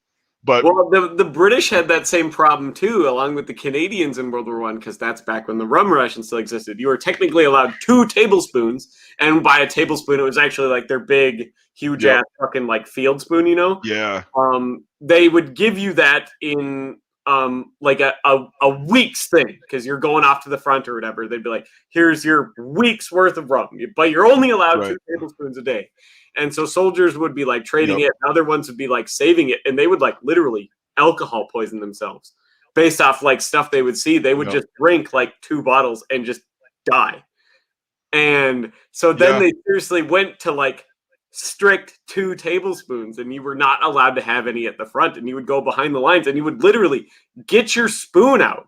but
the British had that same problem too, along with the Canadians in World War I, because that's back when the rum ration still existed. You were technically allowed 2 tablespoons, and by a tablespoon, it was actually like their big, huge ass fucking like field spoon,
Yeah.
They would give you that in like a week's thing, because you're going off to the front or whatever. They'd be like, here's your week's worth of rum, but you're only allowed 2 tablespoons a day. And so soldiers would be like trading it, and other ones would be like saving it, and they would like literally alcohol poison themselves based off like stuff they would see. They would just drink like 2 bottles and just die. And so then they seriously went to like strict 2 tablespoons, and you were not allowed to have any at the front, and you would go behind the lines and you would literally get your spoon out,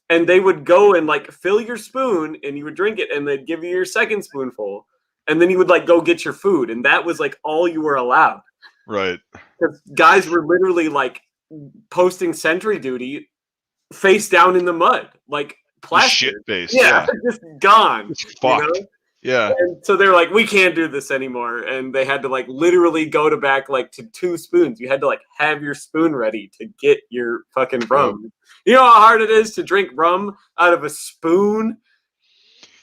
and they would go and like fill your spoon and you would drink it, and they'd give you your second spoonful, and then you would like go get your food, and that was like all you were allowed.
Right.
Guys were literally like posting sentry duty face down in the mud, like plastic.
Shit face.
Yeah. Just gone.
It's fucked. Yeah.
And so they're like, we can't do this anymore. And they had to like literally go to back like to 2 spoons. You had to like have your spoon ready to get your fucking rum. Yep. You know how hard it is to drink rum out of a spoon?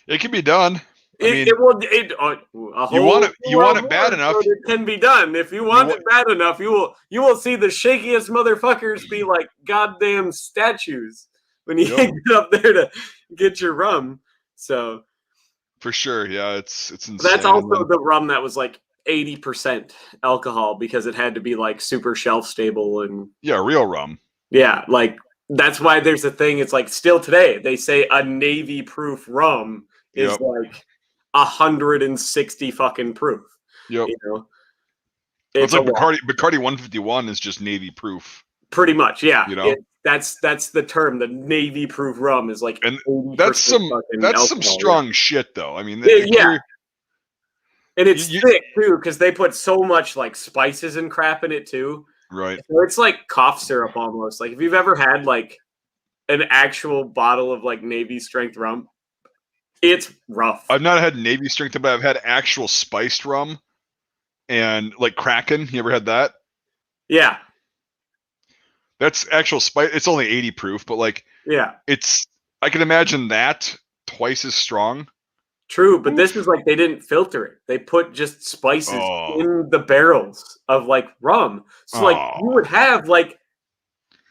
It can be done.
You want
it bad enough.
It can be done. If you want it bad enough, you will see the shakiest motherfuckers be like goddamn statues when you get up there to get your rum. So
for sure, yeah, it's insane.
That's also the rum that was like 80% alcohol because it had to be like super shelf stable and
real rum.
Yeah, like that's why there's a thing. It's like still today they say a Navy proof rum is like 160 fucking proof.
Yep.
You know,
it's like Bacardi 151 is just Navy proof.
Pretty much, yeah.
You know,
that's the term. The Navy proof rum is like,
and that's some strong shit though. I mean,
and it's thick too because they put so much like spices and crap in it too.
Right.
So it's like cough syrup almost. Like if you've ever had like an actual bottle of like Navy strength rum, it's rough.
I've not had Navy strength, but I've had actual spiced rum and like Kraken. You ever had that?
Yeah.
That's actual spice. It's only 80 proof, but like, I can imagine that twice as strong.
True, but this is like they didn't filter it. They put just spices in the barrels of like rum. So like you would have like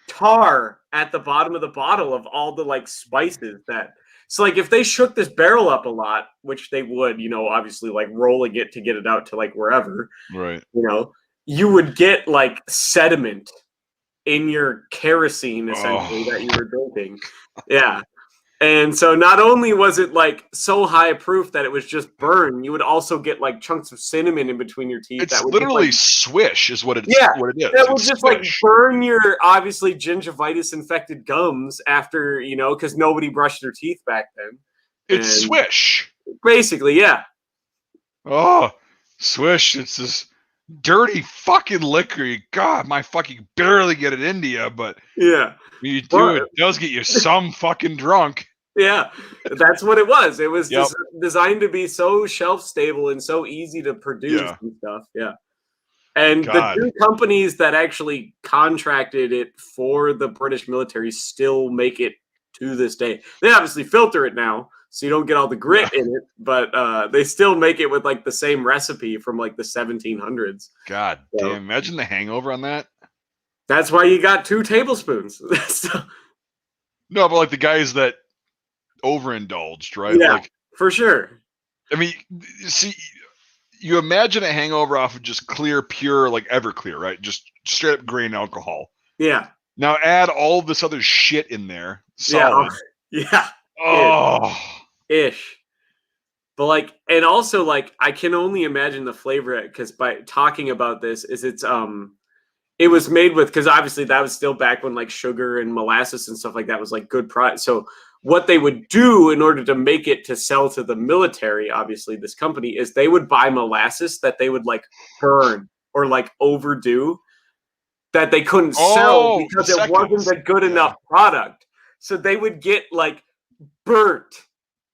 tar at the bottom of the bottle of all the like spices that. So like if they shook this barrel up a lot, which they would, you know, obviously like rolling it to get it out to like wherever.
Right.
You know, you would get like sediment in your kerosene essentially that you were drinking. Yeah. And so not only was it like so high proof that it was just burn, you would also get like chunks of cinnamon in between your teeth.
It's literally swish is what it is. What it is.
That will just like burn your obviously gingivitis infected gums after, you know, because nobody brushed their teeth back then.
It's swish.
Basically, yeah.
Oh, swish. It's this dirty fucking liquor. God, my fucking barely get it into you, but when you do, it does get you some fucking drunk.
Yeah, that's what it was. It was designed to be so shelf stable and so easy to produce and stuff. Yeah. And the 2 companies that actually contracted it for the British military still make it to this day. They obviously filter it now, so you don't get all the grit in it, but they still make it with like the same recipe from like the 1700s.
God damn! Imagine the hangover on that.
That's why you got 2 tablespoons.
No, but like the guys that overindulged, right?
Yeah,
like,
for sure.
I mean, see, you imagine a hangover off of just clear, pure, like Everclear, right? Just straight up grain alcohol.
Yeah.
Now add all this other shit in there. Solid.
Yeah. Ish. But like, and also like, I can only imagine the flavor because by talking about this is it was made with, because obviously that was still back when like sugar and molasses and stuff like that was like good product. So what they would do in order to make it to sell to the military, obviously this company, is they would buy molasses that they would like burn or like overdo that they couldn't sell because it wasn't a good enough product. So they would get like burnt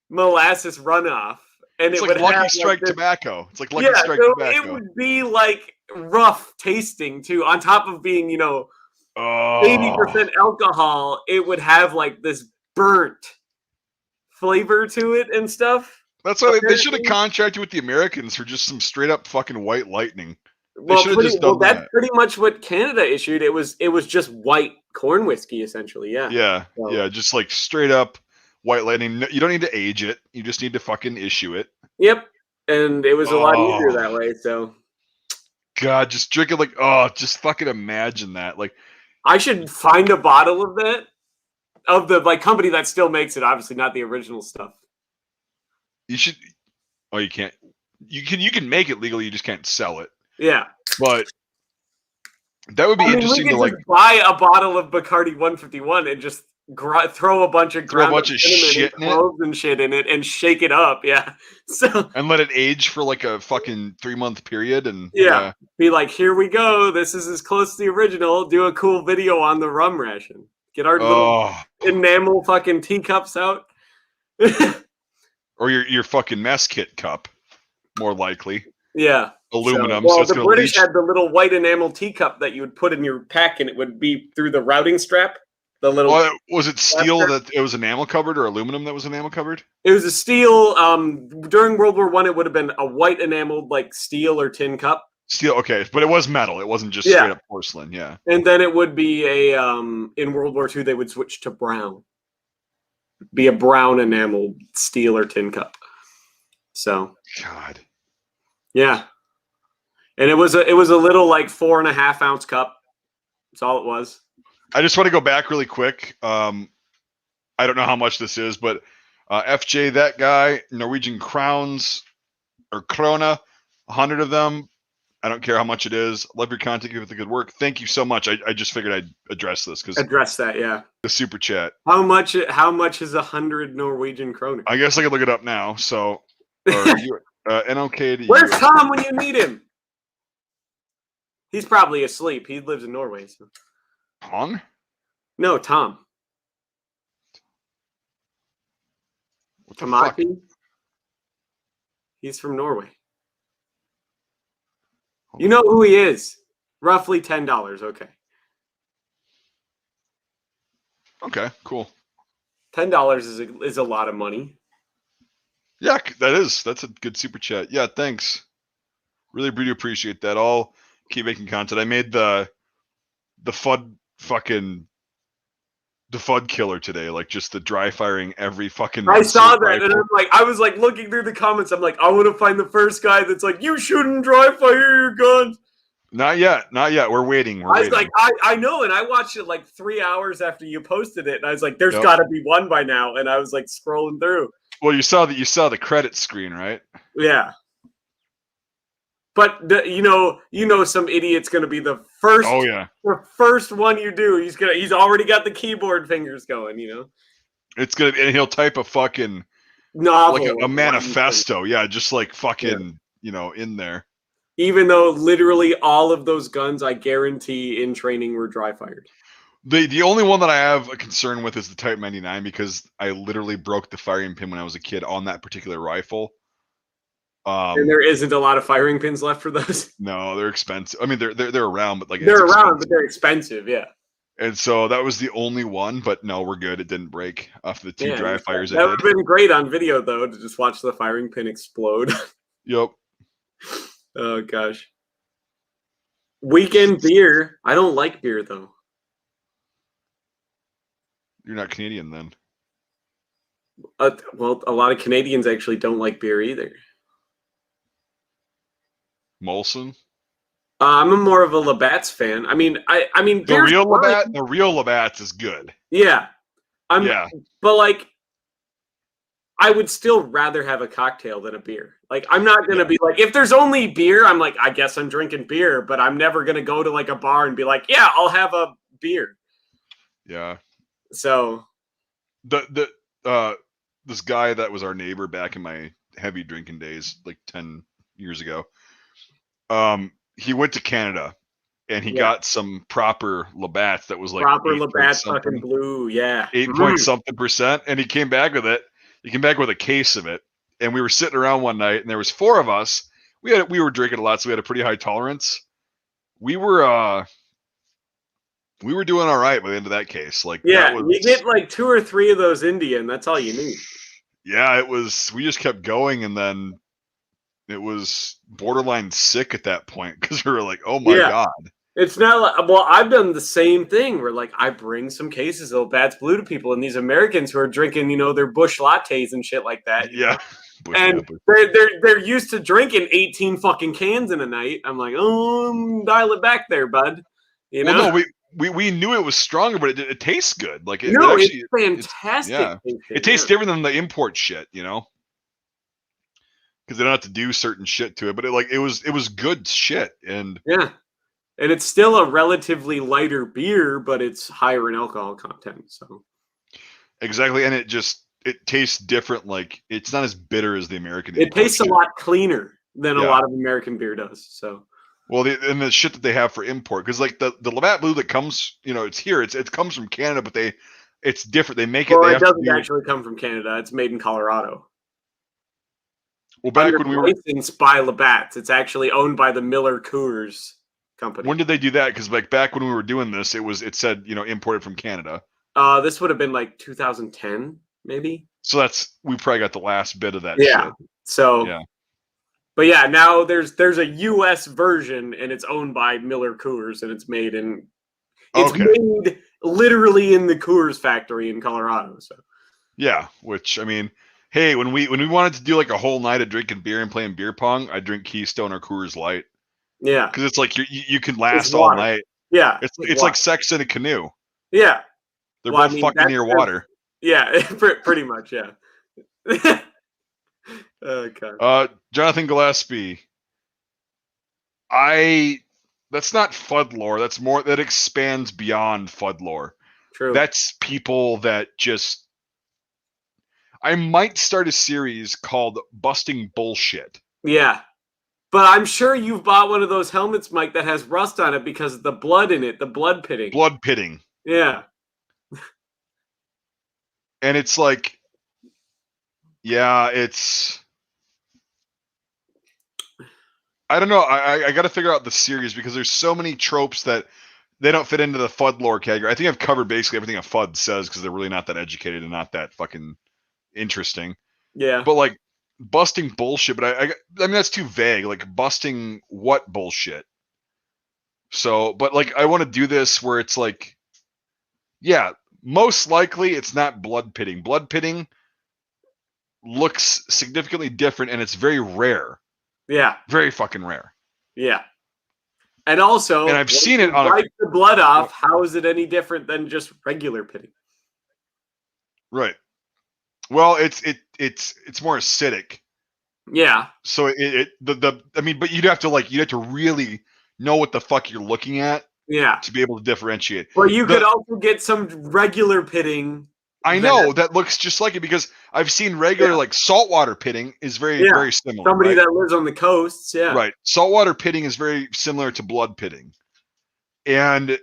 molasses runoff. And
it's
it
like
would
Lucky
have
Strike
like
tobacco. It's like Lucky Strike tobacco.
It would be like rough tasting too. On top of being, you know, 80% alcohol, it would have like this burnt flavor to it and stuff.
That's why they should have contracted with the Americans for just some straight up fucking white lightning.
That's pretty much what Canada issued. It was just white corn whiskey essentially. Yeah.
Yeah. Just like straight up white lightning. You don't need to age it. You just need to fucking issue it.
Yep. And it was a lot easier that way. So.
God, just drink it like, just fucking imagine that. Like,
I should find a bottle of that, of the like company that still makes it. Obviously, not the original stuff.
You should. Oh, you can't. You can make it legally. You just can't sell it.
Yeah,
but that would be interesting to like
buy a bottle of Bacardi 151 and just throw a bunch of
shit
and shit in it and shake it up. Yeah. So
and let it age for like a fucking 3-month period and
be like, here we go. This is as close to the original. Do a cool video on the rum ration. Get our little enamel fucking teacups out.
or your fucking mess kit cup, more likely.
Yeah.
Aluminum.
So,
So it's
the
gonna
British
leach.
had the little white enamel teacup that you would put in your pack, and it would be through the routing strap. The little.
Well, was it steel that it was enamel covered, or aluminum that was enamel covered?
It was a steel. During World War I, it would have been a white enameled like steel or tin cup.
Steel, okay, but it was metal. It wasn't just straight up porcelain. Yeah.
And then it would be a in World War II they would switch to brown. Be a brown enameled steel or tin cup. So.
God.
Yeah. And it was a little like 4.5 ounce cup. That's all it was.
I just want to go back really quick. I don't know how much this is, but FJ, that guy, Norwegian crowns or krona, 100 of them. I don't care how much it is. Love your content. Give it the good work. Thank you so much. I just figured I'd address this because
yeah.
The super chat.
How much is 100 Norwegian kroner?
I guess I could look it up now. So, NOK to
Where's Tom when you need him? He's probably asleep. He lives in Norway. So.
Hong?
No, Tom.
What the fuck?
He's from Norway. You know who he is. Roughly $10. Okay.
Okay, cool.
$10 is a lot of money.
Yeah, that's a good super chat. Yeah, thanks. Really appreciate that. I'll keep making content. I made the FUD killer today, like just the dry firing every fucking.
I saw that, and I was like looking through the comments. I'm like, I want to find the first guy that's like, you shouldn't dry fire your guns.
Not yet. We're waiting.
I was like, I know, and I watched it like 3 hours after you posted it, and I was like, there's got to be one by now, and I was like scrolling through.
Well, you saw the credit screen, right?
Yeah. But you know, some idiot's gonna be the first.
Oh yeah.
The first one you do, he's already got the keyboard fingers going. You know.
It's gonna, and he'll type a fucking
novel,
like a manifesto. Yeah, just like fucking, in there.
Even though literally all of those guns, I guarantee, in training were dry fired.
The only one that I have a concern with is the Type 99 because I literally broke the firing pin when I was a kid on that particular rifle.
And there isn't a lot of firing pins left for those.
No, they're expensive. I mean, they're around, but
they're around, but they're expensive. Yeah.
And so that was the only one, but no, we're good. It didn't break after the two dry fires.
That would have been great on video though, to just watch the firing pin explode.
Yep.
Oh gosh. Weekend beer. I don't like beer though.
You're not Canadian then.
Well, a lot of Canadians actually don't like beer either.
Molson.
I'm more of a Labatt's fan. I mean,
the real Labatt. The real Labatt's is good.
Yeah. But like, I would still rather have a cocktail than a beer. Like, I'm not gonna be like, if there's only beer, I'm like, I guess I'm drinking beer. But I'm never gonna go to like a bar and be like, yeah, I'll have a beer.
Yeah.
So.
This guy that was our neighbor back in my heavy drinking days, like 10 years ago. He went to Canada and he got some proper Labatt's that was like
proper Labatt fucking blue,
8 something %, and he came back with it. He came back with a case of it, and we were sitting around one night, and there was 4 of us. We were drinking a lot, so we had a pretty high tolerance. We were doing all right by the end of that case. Like,
you get like 2 or 3 of those Indian. That's all you need.
Yeah, it was. We just kept going, and then it was borderline sick at that point because we were like, "Oh my god!"
It's not like, well, I've done the same thing where like I bring some cases of Labatt's Blue to people, and these Americans who are drinking, their Busch lattes and shit like that.
Yeah,
and they're used to drinking 18 fucking cans in a night. I'm like, dial it back there, bud.
Well, no, we knew it was stronger, but it tastes good. Like
it's fantastic.
It tastes different than the import shit, because they don't have to do certain shit to it. But it was good shit, and
and it's still a relatively lighter beer, but it's higher in alcohol content. So
exactly, and it tastes different. Like it's not as bitter as the American.
It tastes a lot cleaner than a lot of American beer does. So.
Well, and the shit that they have for import, because like the Labatt Blue that comes, it's here. It comes from Canada, but it's different. They make it.
Well, it doesn't actually come from Canada. It's made in Colorado.
Well, back
under
when we were
licensed by Labatt's. It's actually owned by the Miller Coors company.
When did they do that? Because like back when we were doing this, it said imported from Canada.
This would have been like 2010, maybe.
So we probably got the last bit of that
yeah.
shit.
So
yeah.
But yeah, now there's a US version and it's owned by Miller Coors and it's made made literally in the Coors factory in Colorado. So
yeah, which I mean, hey, when we wanted to do like a whole night of drinking beer and playing beer pong, I drink Keystone or Coors Light.
Yeah,
because it's like you can last all night.
Yeah,
it's like sex in a canoe.
Yeah,
they're both fucking near water.
Yeah, pretty much. Yeah.
Okay. Jonathan Gillespie. That's not FUD lore. That's more that expands beyond FUD lore.
True.
That's people that just. I might start a series called Busting Bullshit.
Yeah. But I'm sure you've bought one of those helmets, Mike, that has rust on it because of the blood in it, the blood pitting.
Blood pitting.
Yeah.
And it's like, yeah, it's. I don't know. I got to figure out the series because there's so many tropes that they don't fit into the FUD lore category. I think I've covered basically everything a FUD says because they're really not that educated and not that fucking interesting.
Yeah.
But like busting bullshit, but I mean that's too vague. Like busting what bullshit? So, but like I want to do this where it's like, yeah, most likely it's not blood pitting. Blood pitting looks significantly different and it's very rare.
Yeah.
Very fucking rare.
Yeah. And also,
and I've seen it on
wipe the blood off. How is it any different than just regular pitting?
Right. Well, it's more acidic.
Yeah.
So I mean, but you'd have to really know what the fuck you're looking at.
Yeah.
To be able to differentiate.
Well, you could also get some regular pitting.
I know that looks just like it because I've seen regular like saltwater pitting is very similar.
Somebody that lives on the coasts, yeah.
Right. Saltwater pitting is very similar to blood pitting. And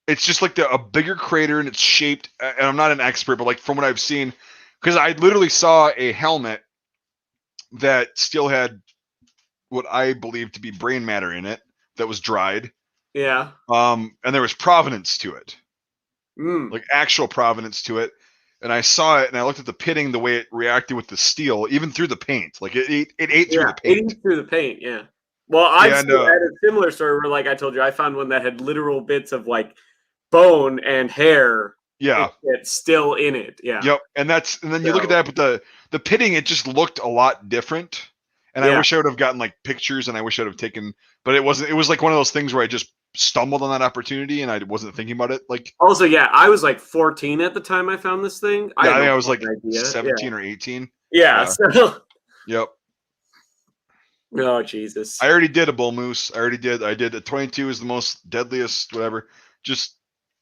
it's just like a bigger crater and it's shaped, and I'm not an expert, but like from what I've seen, because I literally saw a helmet that still had what I believe to be brain matter in it that was dried.
Yeah.
And there was provenance to it.
Like
actual provenance to it. And I saw it and I looked at the pitting, the way it reacted with the steel, even through the paint. Like it ate through the paint.
It ate through the paint, yeah. Well, I've had a similar story where, like I told you, I found one that had literal bits of like bone and hair.
Yeah.
It's still in it. Yeah.
Yep. And then you look at that, but the pitting, it just looked a lot different. And I wish I would have gotten like pictures and I wish I would have taken, but it wasn't, it was like one of those things where I just stumbled on that opportunity and I wasn't thinking about it. Like,
also, yeah, I was like 14 at the time I found this thing.
I think I was like 17 or 18.
Yeah. So.
Yep.
Oh, Jesus.
I already did a bull moose. I did a 22 is the most deadliest, whatever. Just,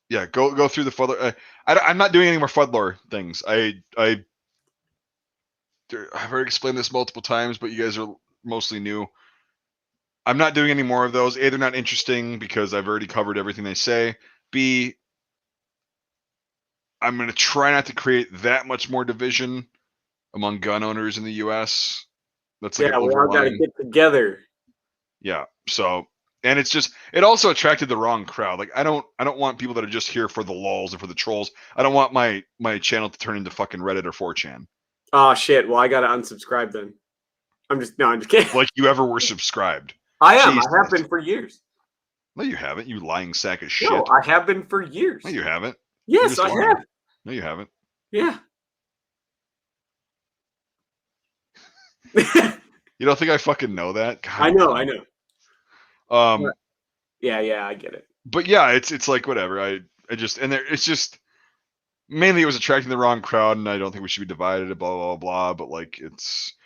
yeah, go through the FUD. I'm not doing any more FUD lore things. I've already explained this multiple times, but you guys are mostly new. I'm not doing any more of those. A, they're not interesting because I've already covered everything they say. B, I'm going to try not to create that much more division among gun owners in the U.S. That's like
we all got to get together.
Yeah. So, and it also attracted the wrong crowd. Like I don't want people that are just here for the lulz and for the trolls. I don't want my channel to turn into fucking Reddit or 4chan.
Oh shit. Well, I got to unsubscribe then. I'm just kidding.
Like you ever were subscribed.
I am. Jesus. I have been for years.
No, you haven't. You lying sack of shit.
No, I have been for years.
No, you haven't.
Yes, I have.
No, you haven't.
Yeah.
You don't think I fucking know that? God,
I know. Yeah, I get it.
But yeah, it's like whatever. It's just mainly it was attracting the wrong crowd, and I don't think we should be divided. Blah blah blah. But like and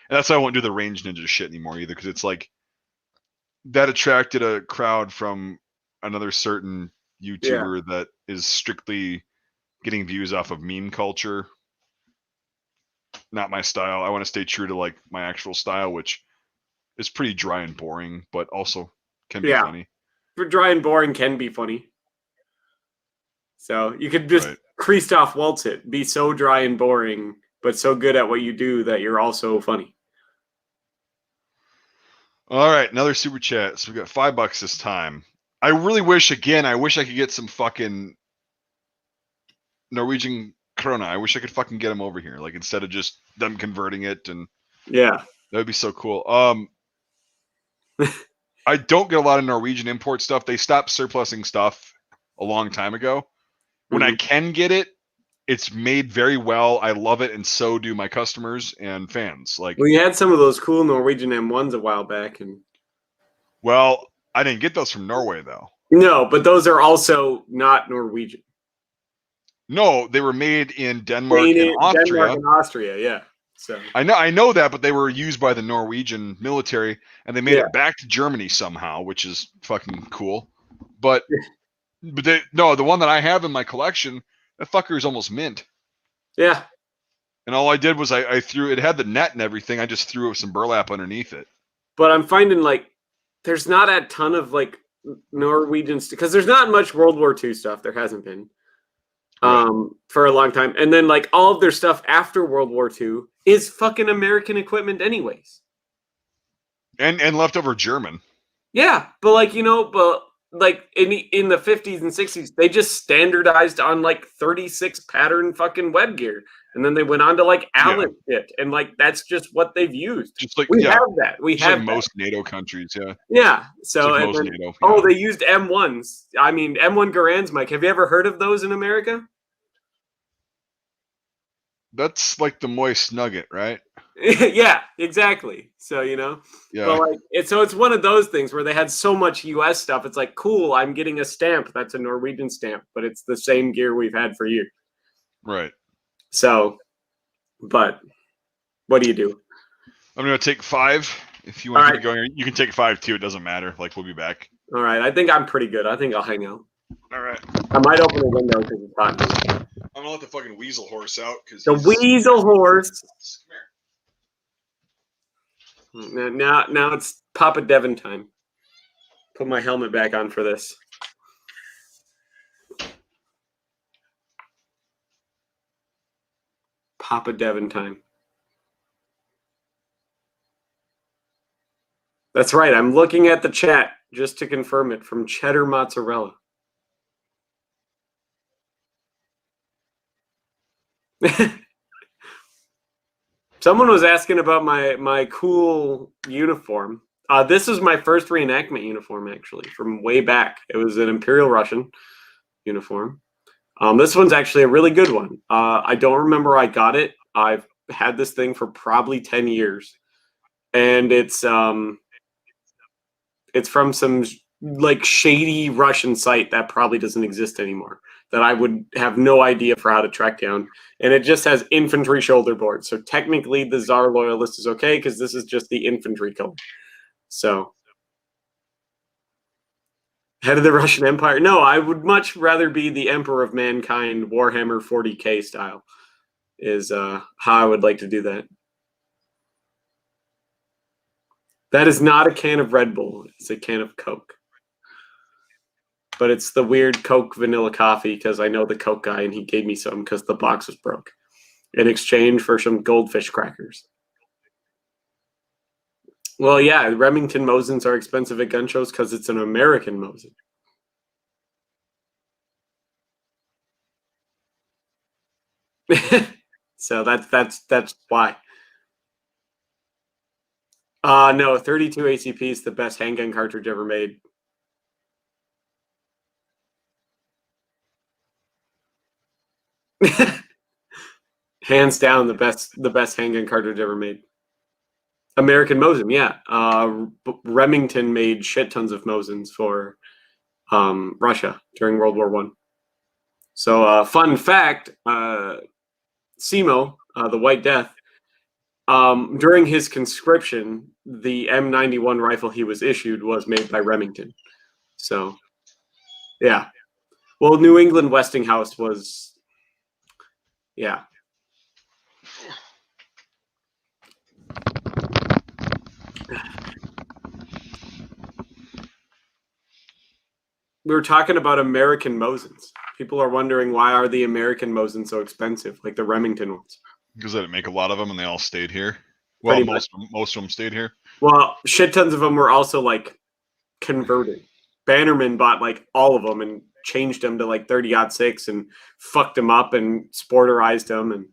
that's why I won't do the range ninja shit anymore either, because it's like that attracted a crowd from another certain YouTuber that is strictly getting views off of meme culture. Not my style. I want to stay true to like my actual style, which is pretty dry and boring, but also can be funny.
For dry and boring can be funny. So you could just Christoph Waltz it, be so dry and boring, but so good at what you do that you're also funny.
All right, another super chat. So we got $5 this time. I really wish I could get some fucking Norwegian krona. I wish I could fucking get them over here, like instead of just them converting it, and
yeah,
that would be so cool. I don't get a lot of Norwegian import stuff. They stopped surplusing stuff a long time ago. When I can get it, it's made very well. I love it, and so do my customers and fans. Like,
we had some of those cool Norwegian M1s a while back, and
well, I didn't get those from Norway though.
no, but those are also not Norwegian.
No, they were made in Denmark and Austria.
Denmark and Austria, yeah. So
I know that, but they were used by the Norwegian military, and they made it back to Germany somehow, which is fucking cool. But the one that I have in my collection, that fucker is almost mint.
Yeah.
And all I did was I threw it had the net and everything. I just threw some burlap underneath it.
But I'm finding like there's not a ton of like Norwegians because there's not much World War II stuff. There hasn't been. For a long time. And then like all of their stuff after World War II is fucking American equipment anyways.
And leftover German.
Yeah, but like, but like in the 50s and 60s, they just standardized on like 36 pattern fucking web gear. And then they went on to like Allen shit. And like that's just what they've used.
Just like
we have that. We have
like most NATO countries, yeah.
Yeah. So
like
and then,
NATO,
oh, they used M1s. I mean M1 Garands, Mike. Have you ever heard of those in America?
That's like the moist nugget, right?
Yeah, exactly. So
yeah.
But like it's one of those things where they had so much US stuff. It's like, cool, I'm getting a stamp that's a Norwegian stamp, but it's the same gear we've had for years.
Right.
So, but what do you do?
I'm gonna take 5. If you want to keep going, you can take 5 too. It doesn't matter. Like, we'll be back.
All right. I think I'm pretty good. I think I'll hang out.
All right.
I might open the window because it's hot.
I'm gonna let the fucking weasel horse out because
the weasel horse. Now it's Papa Devon time. Put my helmet back on for this. Papa Devon time. That's right. I'm looking at the chat just to confirm it from Cheddar Mozzarella. Someone was asking about my cool uniform. This is my first reenactment uniform, actually, from way back. It was an Imperial Russian uniform. This one's actually a really good one. I don't remember I got it. I've had this thing for probably 10 years. And it's from some like shady Russian site that probably doesn't exist anymore, that I would have no idea for how to track down. And it just has infantry shoulder board. So technically the Tsar Loyalist is okay because this is just the infantry color. So head of the Russian Empire. No, I would much rather be the Emperor of Mankind, Warhammer 40K style is how I would like to do that. That is not a can of Red Bull. It's a can of Coke. But it's the weird Coke vanilla coffee because I know the Coke guy and he gave me some because the box was broke in exchange for some goldfish crackers. Well, yeah, Remington Mosins are expensive at gun shows because it's an American Mosin. So that's why. No, 32 ACP is the best handgun cartridge ever made. Hands down, the best handgun cartridge ever made. American Mosin, yeah. Remington made shit tons of Mosins for Russia during World War I. So, fun fact: Camo, the White Death, during his conscription, the M91 rifle he was issued was made by Remington. So, yeah. Well, New England Westinghouse was, yeah. We were talking about American Mosins. People are wondering why are the American Mosins so expensive, like the Remington ones.
Because I didn't make a lot of them and they all stayed here. Well, most of them stayed here.
Well, shit tons of them were also like converted. Bannerman bought like all of them and changed them to like 30-06 and fucked them up and sporterized them and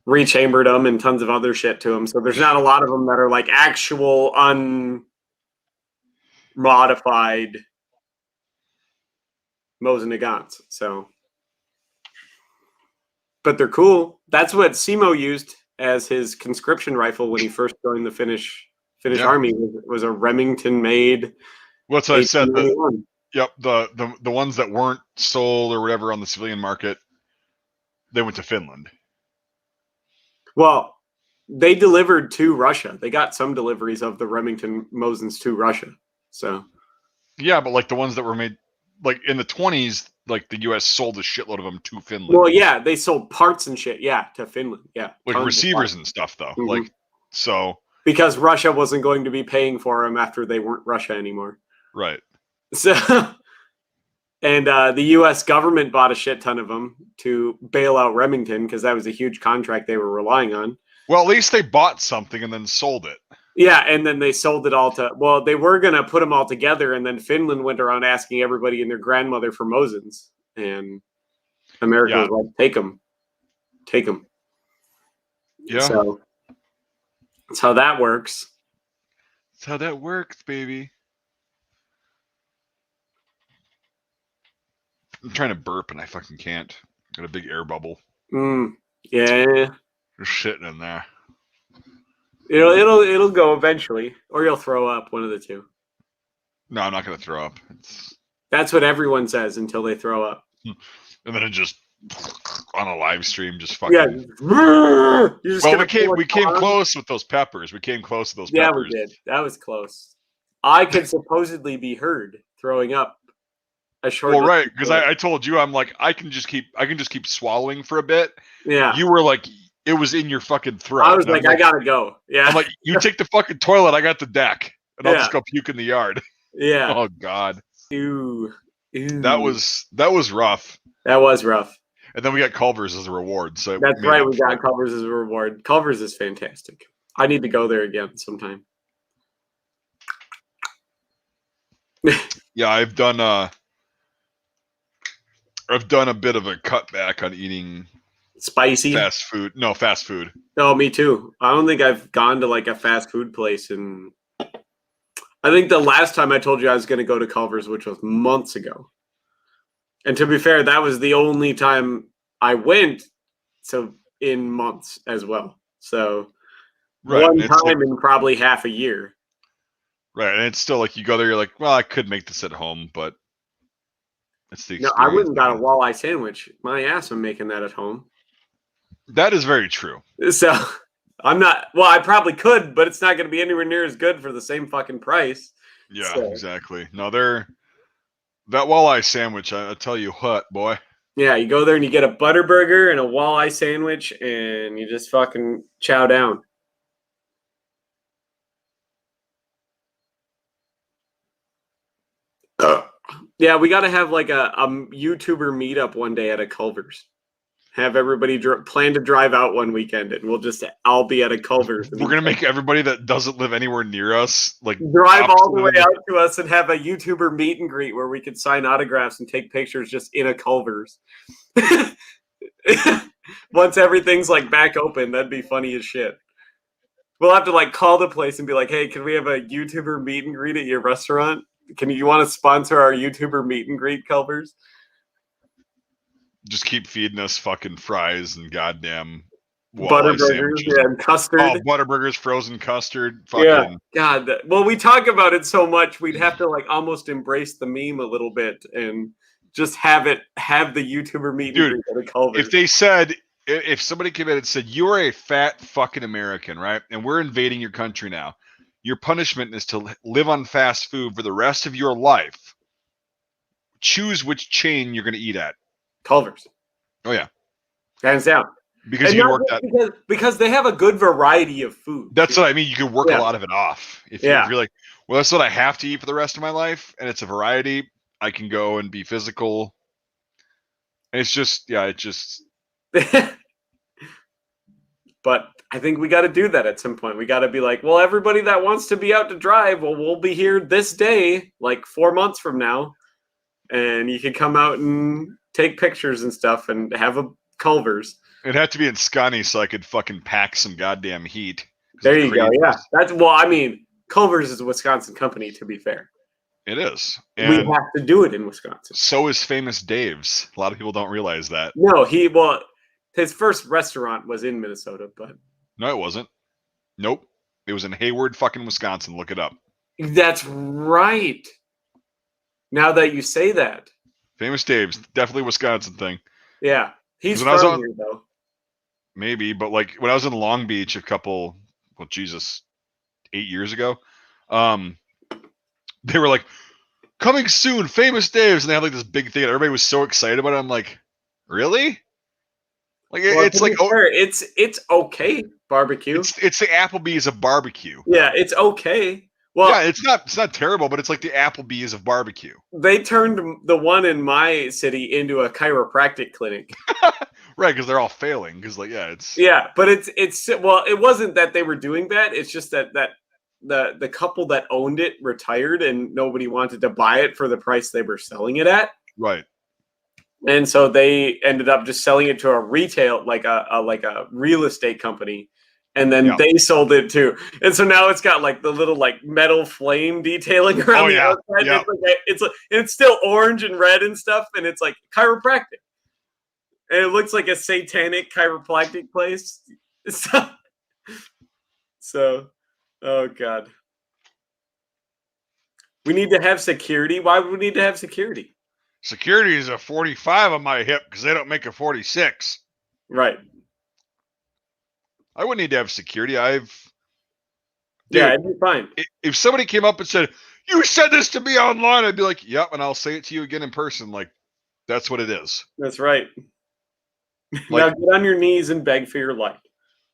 rechambered them and tons of other shit to them. So there's not a lot of them that are like actual unmodified Mosin Nagants. So, but they're cool. That's what Camo used as his conscription rifle when he first joined the Finnish army. Was a Remington made.
What's I said? Yep, the ones that weren't sold or whatever on the civilian market, they went to Finland.
Well, they delivered to Russia. They got some deliveries of the Remington Mosins to Russia. So,
yeah, but like the ones that were made like in the 20s, like the U.S. sold a shitload of them to Finland.
Well, yeah, they sold parts and shit, to Finland,
like receivers and stuff, though. Mm-hmm. Like so
because Russia wasn't going to be paying for them after they weren't Russia anymore,
right?
So. And the U.S. government bought a shit ton of them to bail out Remington because that was a huge contract they were relying on.
Well, at least they bought something and then sold it.
Yeah, and then they sold it all to... Well, they were going to put them all together, and then Finland went around asking everybody and their grandmother for Mosins. And America was like, take them. Take them.
Yeah.
So that's how that works.
That's how that works, baby. I'm trying to burp and I fucking can't. Got a big air bubble.
Yeah.
Just shitting in there.
It'll go eventually, or you'll throw up. One of the two.
No, I'm not gonna throw up.
That's what everyone says until they throw up.
And then it just on a live stream, just fucking.
Yeah.
Well, we came close with those peppers. We came close with those peppers.
Yeah, we did. That was close. I could supposedly be heard throwing up.
Well, right, because I told you I'm like I can just keep swallowing for a bit.
Yeah.
You were like it was in your fucking throat.
I was like I gotta go. Yeah.
I'm like you take the fucking toilet. I got the deck, and I'll just go puke in the yard.
Yeah.
Oh God.
Ew.
That was rough.
That was rough.
And then we got Culver's as a reward. So
that's right. We got Culver's as a reward. Culver's is fantastic. I need to go there again sometime.
Yeah, I've done a bit of a cutback on eating
spicy
fast food. No, fast food.
No, me too. I don't think I've gone to like a fast food place and I think the last time I told you I was going to go to Culver's, which was months ago. And to be fair, that was the only time I went. So in months as well. So one time in probably half a year.
Right. And it's still like you go there, you're like, well, I could make this at home, but it's the experience.
No, I wouldn't got a walleye sandwich. My ass, I'm making that at home.
That is very true.
So I'm not, well, I probably could, but it's not going to be anywhere near as good for the same fucking price.
Yeah, so. Exactly. No, that walleye sandwich, I tell you what, boy.
Yeah, you go there and you get a butter burger and a walleye sandwich and you just fucking chow down. Yeah, we got to have like a YouTuber meetup one day at a Culver's. Have everybody plan to drive out one weekend, and we'll just all be at a Culver's.
We're gonna make everybody that doesn't live anywhere near us like
drive all the way out to us and have a YouTuber meet and greet where we could sign autographs and take pictures just in a Culver's. Once everything's like back open, that'd be funny as shit. We'll have to like call the place and be like, "Hey, can we have a YouTuber meet and greet at your restaurant? You want to sponsor our YouTuber meet and greet, Culver's?"
Just keep feeding us fucking fries and goddamn
Butterburgers and custard.
Oh, Butterburgers, frozen custard. Fucking.
Yeah, God. Well, we talk about it so much, we'd have to like almost embrace the meme a little bit and just have the YouTuber meet and greet at a Culver's.
If somebody came in and said, "You are a fat fucking American, right? And we're invading your country now. Your punishment is to live on fast food for the rest of your life. Choose which chain you're going to eat at."
Culver's.
Oh yeah,
hands down.
Because you work
because they have a good variety of food.
That's what I mean. You can work a lot of it off. If you're like, well, that's what I have to eat for the rest of my life, and it's a variety. I can go and be physical. And it's just,
But I think we got to do that at some point. We got to be like, well, everybody that wants to be out to drive, well, we'll be here this day, like 4 months from now, and you can come out and take pictures and stuff and have a Culver's.
It'd have to be in Scunny so I could fucking pack some goddamn heat.
There you go. Yeah, I mean, Culver's is a Wisconsin company, to be fair.
It is.
And we have to do it in Wisconsin.
So is Famous Dave's. A lot of people don't realize that.
No, his first restaurant was in Minnesota, but
no, it wasn't. Nope. It was in Hayward, fucking Wisconsin. Look it up.
That's right. Now that you say that.
Famous Dave's, definitely a Wisconsin thing.
Yeah. He's from here, though.
Maybe, but like when I was in Long Beach 8 years ago, they were like, coming soon, Famous Dave's, and they had like this big thing, and everybody was so excited about it. I'm like, really? Like it's like
it's okay barbecue.
It's the Applebee's of barbecue.
Yeah, it's okay. Well,
yeah, it's not terrible, but it's like the Applebee's of barbecue.
They turned the one in my city into a chiropractic clinic.
Right, because they're all failing. Because
but it's well, it wasn't that they were doing that. It's just that the couple that owned it retired and nobody wanted to buy it for the price they were selling it at.
Right.
And so they ended up just selling it to a retail, like a real estate company. And then they sold it too. And so now it's got like the little like metal flame detailing around the outside. Yeah. It's still orange and red and stuff. And it's like chiropractic. And it looks like a satanic chiropractic place. So oh God. We need to have security. Why would we need to have security?
Security is a 45 on my hip because they don't make a 46.
Right.
I wouldn't need to have security.
It'd be fine.
If somebody came up and said, "You said this to me online," I'd be like, "Yep," and I'll say it to you again in person. Like, that's what it is.
That's right. Now get on your knees and beg for your life.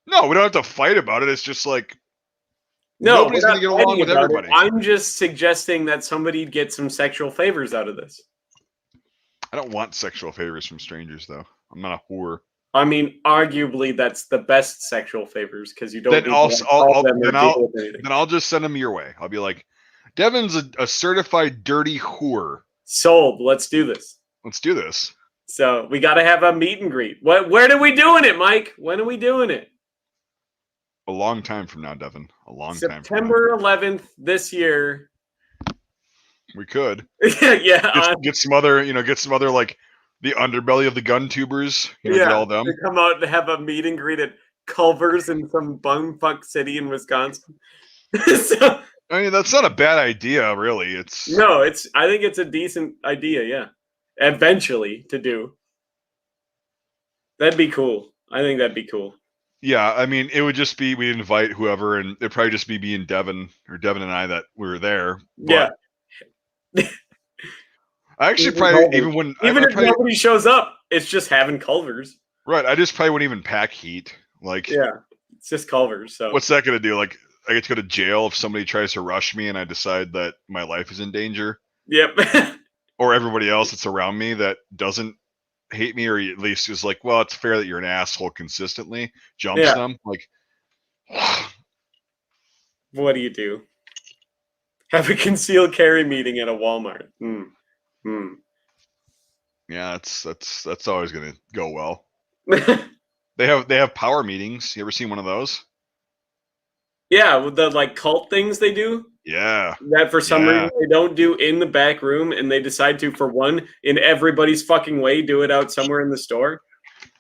No, we don't have to fight about it. It's just like nobody's going to get along with everybody.
I'm just suggesting that somebody get some sexual favors out of this.
I don't want sexual favors from strangers, though. I'm not a whore.
I mean, arguably, that's the best sexual favors because you don't.
Then I'll just send them your way. I'll be like, Devon's a certified dirty whore.
Sold. Let's do this.
Let's do this.
So we got to have a meet and greet. Where are we doing it, Mike? When are we doing it?
A long time from now, Devon. A long time.
September 11th this year.
We could.
Yeah.
Get some other like. The underbelly of the gun tubers, get all them.
To come out and have a meet and greet at Culver's in some bumfuck city in Wisconsin.
I mean, that's not a bad idea, really. I
think it's a decent idea, yeah. Eventually to do. That'd be cool. I think that'd be cool.
Yeah, I mean, it would just be we'd invite whoever, and it'd probably just be me and Devon and I that were there. But
yeah.
I actually probably
if nobody shows up, it's just having Culver's.
Right. I just probably wouldn't even pack heat. Like,
yeah, it's just Culver's. So
what's that going to do? Like, I get to go to jail if somebody tries to rush me and I decide that my life is in danger.
Yep.
Or everybody else that's around me that doesn't hate me, or at least is like, well, it's fair that you're an asshole consistently. Jumps them. Like,
what do? Have a concealed carry meeting at a Walmart.
Yeah, that's always gonna go well. They have power meetings. You ever seen one of those?
Yeah, with the like cult things they do.
Yeah.
That for some reason they don't do in the back room, and they decide to, for one, in everybody's fucking way, do it out somewhere in the store.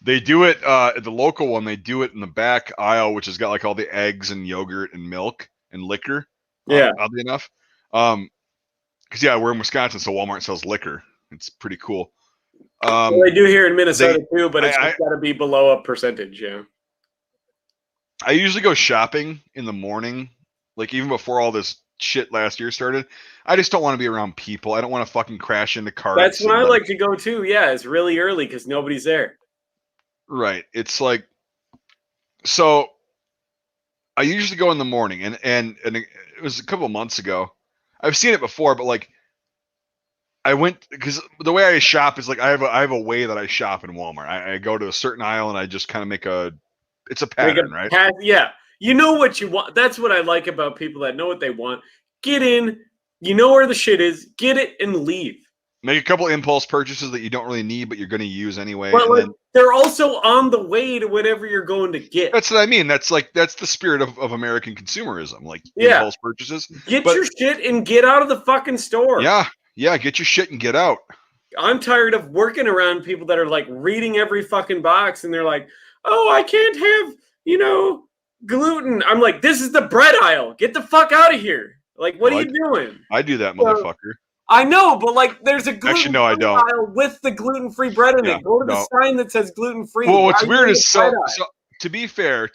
They do it at the local one. They do it in the back aisle, which has got like all the eggs and yogurt and milk and liquor.
Yeah.
Oddly enough. Because we're in Wisconsin, so Walmart sells liquor. It's pretty cool.
Well, they do here in Minnesota too, but it's got to be below a percentage. Yeah.
I usually go shopping in the morning, like even before all this shit last year started. I just don't want to be around people. I don't want to fucking crash into cars.
That's when I like to go too. Yeah, it's really early because nobody's there.
Right. It's like, so I usually go in the morning, and it was a couple of months ago. I've seen it before, but like I went because the way I shop is like I have a way that I shop in Walmart. I go to a certain aisle and I just kind of make a it's a pattern, right?
Yeah. You know what you want. That's what I like about people that know what they want. Get in, you know where the shit is, get it and leave.
Make a couple impulse purchases that you don't really need, but you're going to use anyway.
But
and
like,
then
they're also on the way to whatever you're going to get.
that's what I mean. That's the spirit of American consumerism, like impulse purchases.
Get your shit and get out of the fucking store.
Yeah, get your shit and get out.
I'm tired of working around people that are like reading every fucking box and they're like, oh, I can't have, gluten. I'm like, this is the bread aisle. Get the fuck out of here. Like, what are you doing?
I do that, motherfucker.
I know, but like, there's a gluten-free
I don't.
aisle with the gluten-free bread in it. Go to the sign that says gluten-free.
Well, what's weird is so to be fair,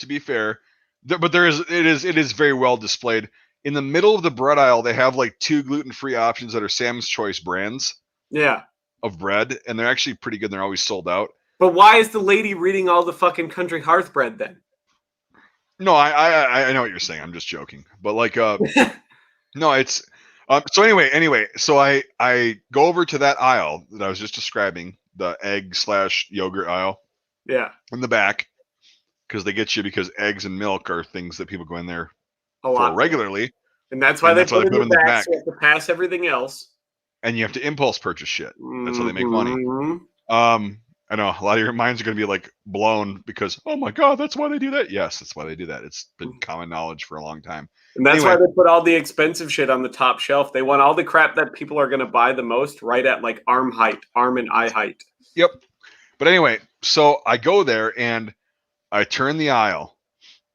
but it is very well displayed. In the middle of the bread aisle, they have like 2 gluten-free options that are Sam's Choice brands.
Yeah.
Of bread, and they're actually pretty good. And they're always sold out.
But why is the lady reading all the fucking Country Hearth bread then?
No, I know what you're saying. I'm just joking. But like, no, it's. So anyway, so I go over to that aisle that I was just describing, the egg/yogurt aisle.
Yeah.
In the back, because they get you because eggs and milk are things that people go in there
for
regularly.
And that's why they put them in the back. So you have to pass everything else.
And you have to impulse purchase shit. That's how they make money. I know a lot of your minds are going to be like blown because, oh my God, that's why they do that. Yes, that's why they do that. It's been common knowledge for a long time.
And that's why they put all the expensive shit on the top shelf. They want all the crap that people are going to buy the most right at like arm and eye height.
Yep. But anyway, so I go there and I turn the aisle.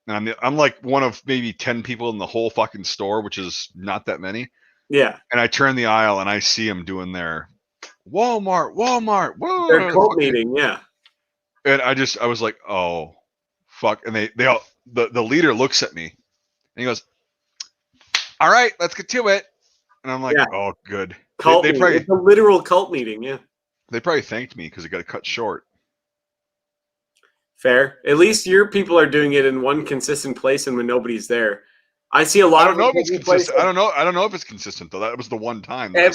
And I'm like one of maybe 10 people in the whole fucking store, which is not that many.
Yeah.
And I turn the aisle and I see them doing their Walmart. Whoa.
Their cult meeting, yeah.
And I was like, oh, fuck. And they all, the leader looks at me and he goes, all right, let's get to it. And I'm like, oh, good.
Cult meeting. It's a literal cult meeting, yeah.
They probably thanked me because it got cut short.
Fair. At least your people are doing it in one consistent place and when nobody's there. I see a lot of.
I don't know if it's consistent. I don't know if it's consistent though. That was the one time.
I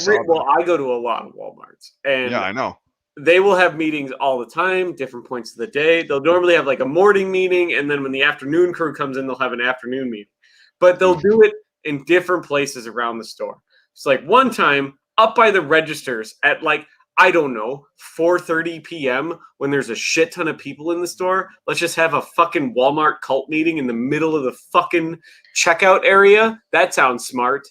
go to a lot of Walmarts, and
yeah, I know
they will have meetings all the time, different points of the day. They'll normally have like a morning meeting, and then when the afternoon crew comes in, they'll have an afternoon meeting. But they'll do it in different places around the store. It's like one time up by the registers at like, I don't know, 4:30 p.m. when there's a shit ton of people in the store. Let's just have a fucking Walmart cult meeting in the middle of the fucking checkout area. That sounds smart.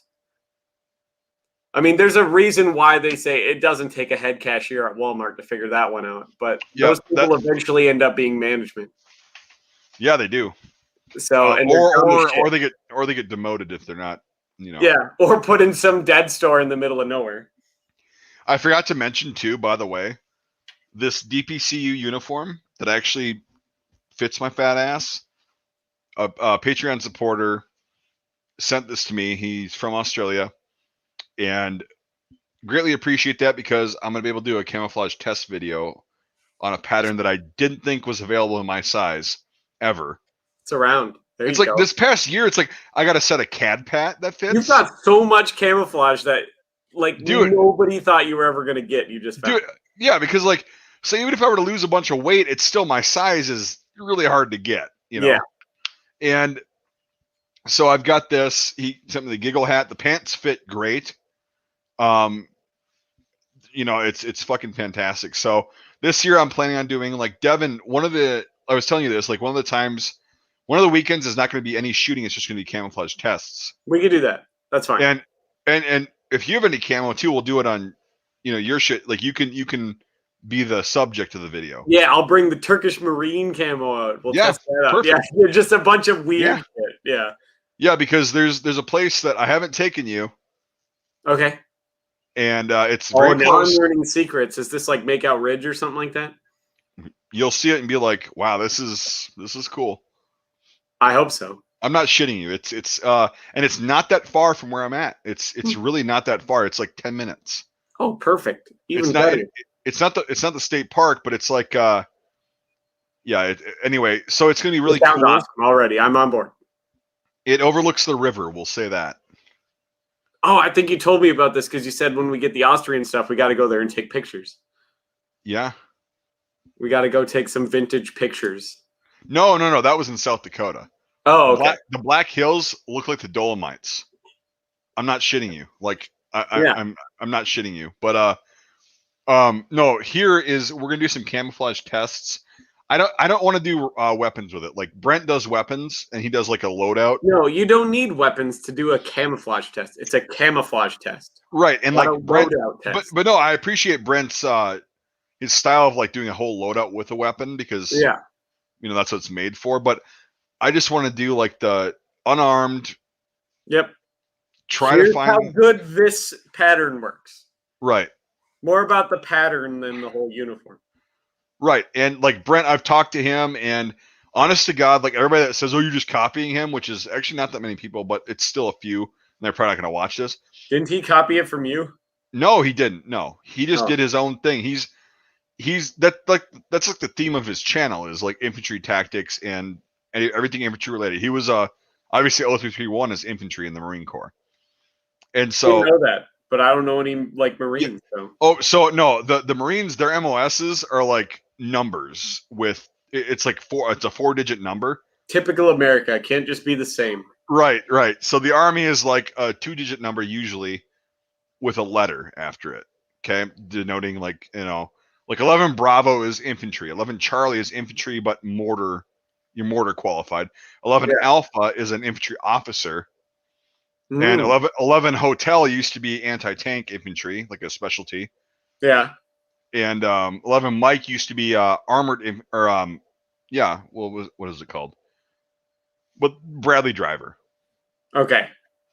I mean, there's a reason why they say it doesn't take a head cashier at Walmart to figure that one out. But those people eventually end up being management.
Yeah, they do.
So
or they get demoted if they're not,
Yeah, or put in some dead store in the middle of nowhere.
I forgot to mention too, by the way, this DPCU uniform that actually fits my fat ass. A Patreon supporter sent this to me. He's from Australia, and greatly appreciate that because I'm gonna be able to do a camouflage test video on a pattern that I didn't think was available in my size ever.
It's around.
It's like this past year. It's like I got a set of CAD pat that fits.
You've got so much camouflage that. Like, nobody thought you were ever going to get. You just found.
Yeah, because, like, so even if I were to lose a bunch of weight, it's still my size is really hard to get, Yeah. And so I've got this. He sent me the giggle hat. The pants fit great. It's fucking fantastic. So this year I'm planning on doing, like, Devon, I was telling you this, like, one of the weekends is not going to be any shooting. It's just going to be camouflage tests.
We could do that. That's fine.
And if you have any camo too, we'll do it on, your shit. Like you can be the subject of the video.
Yeah, I'll bring the Turkish Marine camo out. We'll test that out. Perfect. Yeah, just a bunch of weird shit. Yeah.
Yeah, because there's a place that I haven't taken you.
Okay.
And it's very close.
I'm learning secrets. Is this like Makeout Ridge or something like that?
You'll see it and be like, wow, this is cool.
I hope so.
I'm not shitting you. It's and it's not that far from where I'm at. It's really not that far. It's like 10 minutes.
Oh, perfect.
Even better. It's not the state park, but it's like anyway, so it's going to be really cool.
Awesome already. I'm on board.
It overlooks the river, we'll say that.
Oh, I think you told me about this because you said when we get the Austrian stuff, we got to go there and take pictures.
Yeah.
We got to go take some vintage pictures.
No, that was in South Dakota.
Oh, okay.
The Black Hills look like the Dolomites. I'm not shitting you. Like I'm not shitting you. But no, here is we're gonna do some camouflage tests. I don't want to do weapons with it. Like Brent does weapons and he does like a loadout.
No, you don't need weapons to do a camouflage test. It's a camouflage test.
Right. And like Brent,
test.
but no, I appreciate Brent's his style of like doing a whole loadout with a weapon because that's what it's made for. But I just want to do like the unarmed.
Yep.
Here's to find
how good this pattern works.
Right.
More about the pattern than the whole uniform.
Right. And like Brent, I've talked to him, and honest to God, like everybody that says, "Oh, you're just copying him," which is actually not that many people, but it's still a few, and they're probably not going to watch this.
Didn't he copy it from you?
No, he didn't. No, he just did his own thing. That's like the theme of his channel is like infantry tactics and everything infantry related. He was obviously 0331 is infantry in the Marine Corps, and so
I know that, but I don't know any like Marines.
Yeah. So. So no, the Marines, their MOSs are like numbers with it's like it's a 4-digit number.
Typical America, can't just be the same.
Right. So the Army is like a 2-digit number usually with a letter after it. Okay, denoting like like 11 Bravo is infantry, 11 Charlie is infantry, but you're mortar qualified. 11 Alpha is an infantry officer. And 11 Hotel used to be anti-tank infantry, like a specialty.
Yeah.
And 11 Mike used to be armored what is it called? But Bradley driver.
Okay.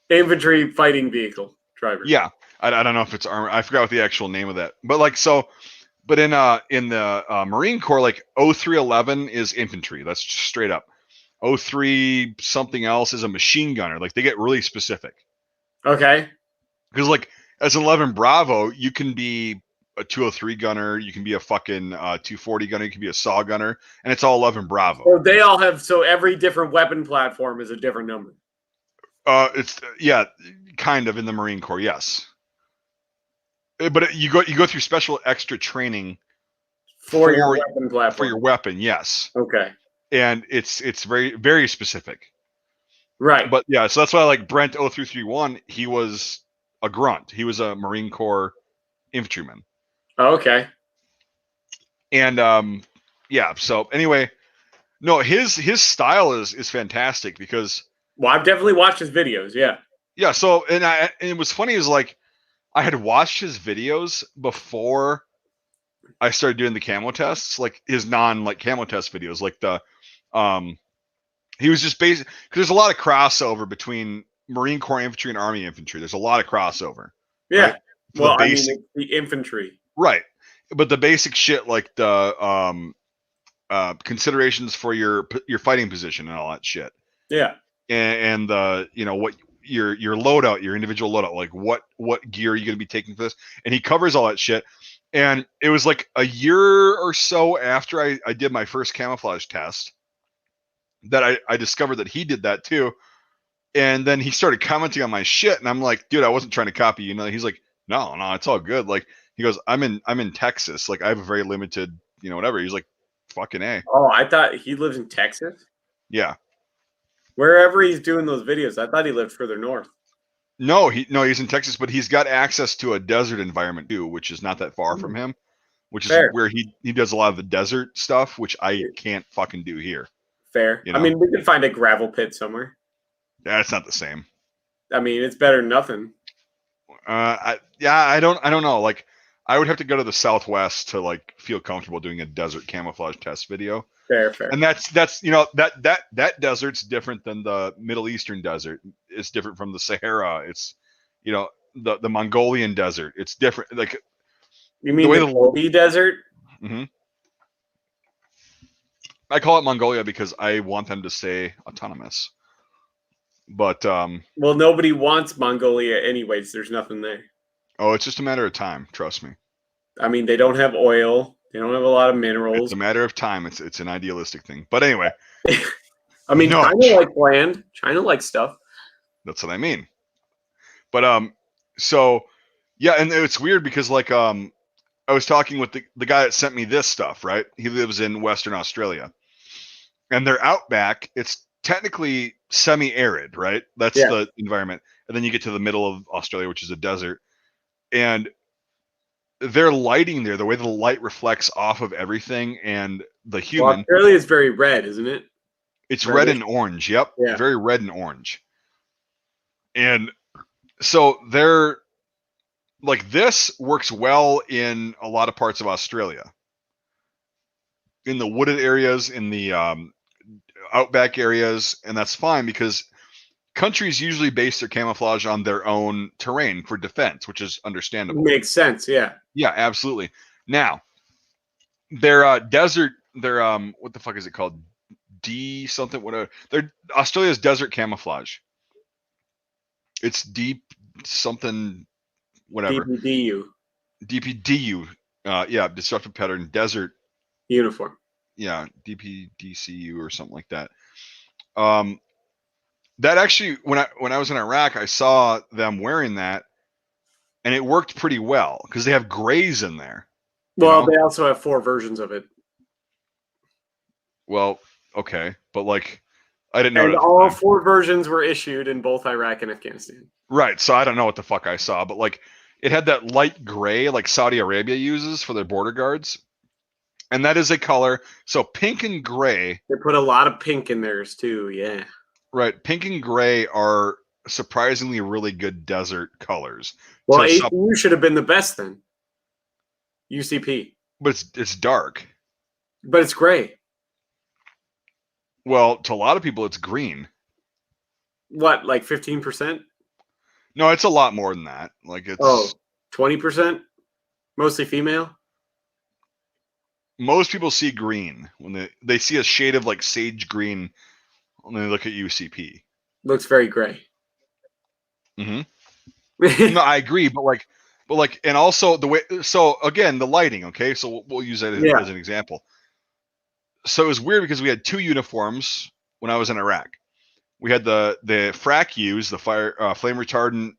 Infantry fighting vehicle driver.
Yeah. I don't know if it's armor. I forgot what the actual name of that. But like so, but in the Marine Corps, like 0311 is infantry. That's just straight up. 03 something else is a machine gunner. Like they get really specific.
Okay.
Because like as an 11 Bravo, you can be a 203 gunner, you can be a fucking 240 gunner, you can be a saw gunner, and it's all 11 Bravo.
So they all have every different weapon platform is a different number.
It's kind of in the Marine Corps, yes. But you go through special extra training
for your weapon platform.
For your weapon, yes.
Okay.
And it's very, very specific.
Right.
But yeah, so that's why like Brent 0331, he was a grunt. He was a Marine Corps infantryman.
Oh, okay.
And so anyway, no, his style is fantastic because
I've definitely watched his videos, yeah.
Yeah, so and it was funny is like I had watched his videos before I started doing the camo tests, like his camo test videos, like the he was just basic because there's a lot of crossover between Marine Corps infantry and Army infantry. There's a lot of crossover.
Yeah.
Right?
Well, the infantry.
Right. But the basic shit like the considerations for your fighting position and all that shit.
Yeah.
And the what your loadout, your individual loadout, like what gear are you going to be taking for this? And he covers all that shit. And it was like a year or so after I did my first camouflage test that I discovered that he did that too. And then he started commenting on my shit, and I'm like, dude, I wasn't trying to copy you. He's like, no, it's all good. Like he goes, I'm in Texas. Like I have a very limited, whatever. He's like, fucking A.
Oh, I thought he lives in Texas.
Yeah.
Wherever he's doing those videos, I thought he lived further north.
No, he's in Texas, but he's got access to a desert environment too, which is not that far from him, which is where he does a lot of the desert stuff, which I can't fucking do here.
Fair. I mean, we could find a gravel pit somewhere.
That's not the same.
I mean, it's better than nothing.
I don't know. Like, I would have to go to the Southwest to like feel comfortable doing a desert camouflage test video.
Fair.
And that's that desert's different than the Middle Eastern desert. It's different from the Sahara. It's the Mongolian desert. It's different. Like,
you mean the Gobi Desert?
Mm-hmm. I call it Mongolia because I want them to stay autonomous. But
well, nobody wants Mongolia anyways. There's nothing there.
Oh, it's just a matter of time. Trust me.
I mean, they don't have oil. They don't have a lot of minerals.
It's a matter of time. It's an idealistic thing. But anyway.
I mean, China likes land. China likes stuff.
That's what I mean. But so yeah, and it's weird because like I was talking with the guy that sent me this stuff, right? He lives in Western Australia. and they're outback. It's technically semi-arid, right? That's the environment. And then you get to the middle of Australia, which is a desert. And their lighting there, the way the light reflects off of everything and the human.
Well, Australia is very red, isn't it?
It's red and orange. Yep.
Yeah.
Very red and orange. And so they're like, this works well in a lot of parts of Australia. In the wooded areas, in the outback areas, and that's fine because countries usually base their camouflage on their own terrain for defense, which is understandable.
Makes sense, yeah.
Yeah, absolutely. Now, their desert, their what the fuck is it called? D something, whatever. They're Australia's desert camouflage. It's deep something, whatever. DPDU. Yeah, disruptive pattern desert
uniform.
Yeah, DPDCU or something like that. That actually, when I was in Iraq, I saw them wearing that, and it worked pretty well because they have grays in there.
Well, they also have 4 versions of it.
Well, okay, but like, I didn't know.
And all 4 versions were issued in both Iraq and Afghanistan.
Right, so I don't know what the fuck I saw, but like, it had that light gray like Saudi Arabia uses for their border guards. And that is a color. So pink and gray.
They put a lot of pink in theirs too, yeah.
Right. Pink and gray are surprisingly really good desert colors.
Well, ACU should have been the best then. UCP.
But it's dark.
But it's gray.
Well, to a lot of people, it's green.
What, like 15%?
No, it's a lot more than that. Like it's
20%? Mostly female?
Most people see green when they see a shade of like sage green when they look at UCP.
Looks very gray.
Mm-hmm. No, I agree, but like, and also the way. So again, the lighting. Okay, so we'll use that as an example. So it was weird because we had 2 uniforms when I was in Iraq. We had the FRAC U's, the flame retardant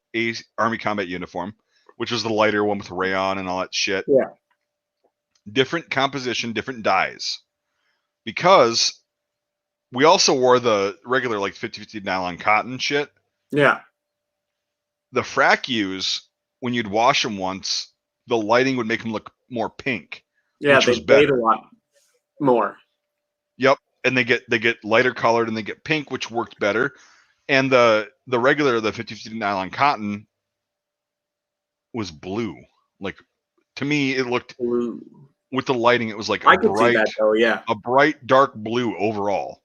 Army combat uniform, which was the lighter one with rayon and all that shit.
Yeah.
Different composition, different dyes. Because we also wore the regular like 50-50 nylon cotton shit.
Yeah.
The FRAC U's, when you'd wash them once, the lighting would make them look more pink.
Yeah, they fade a lot more.
Yep. And they get lighter colored and they get pink, which worked better. And the regular, the 50-50 nylon cotton was blue. Like, to me, it looked blue. With the lighting, it was like
I could see that, though, yeah.
A bright dark blue overall.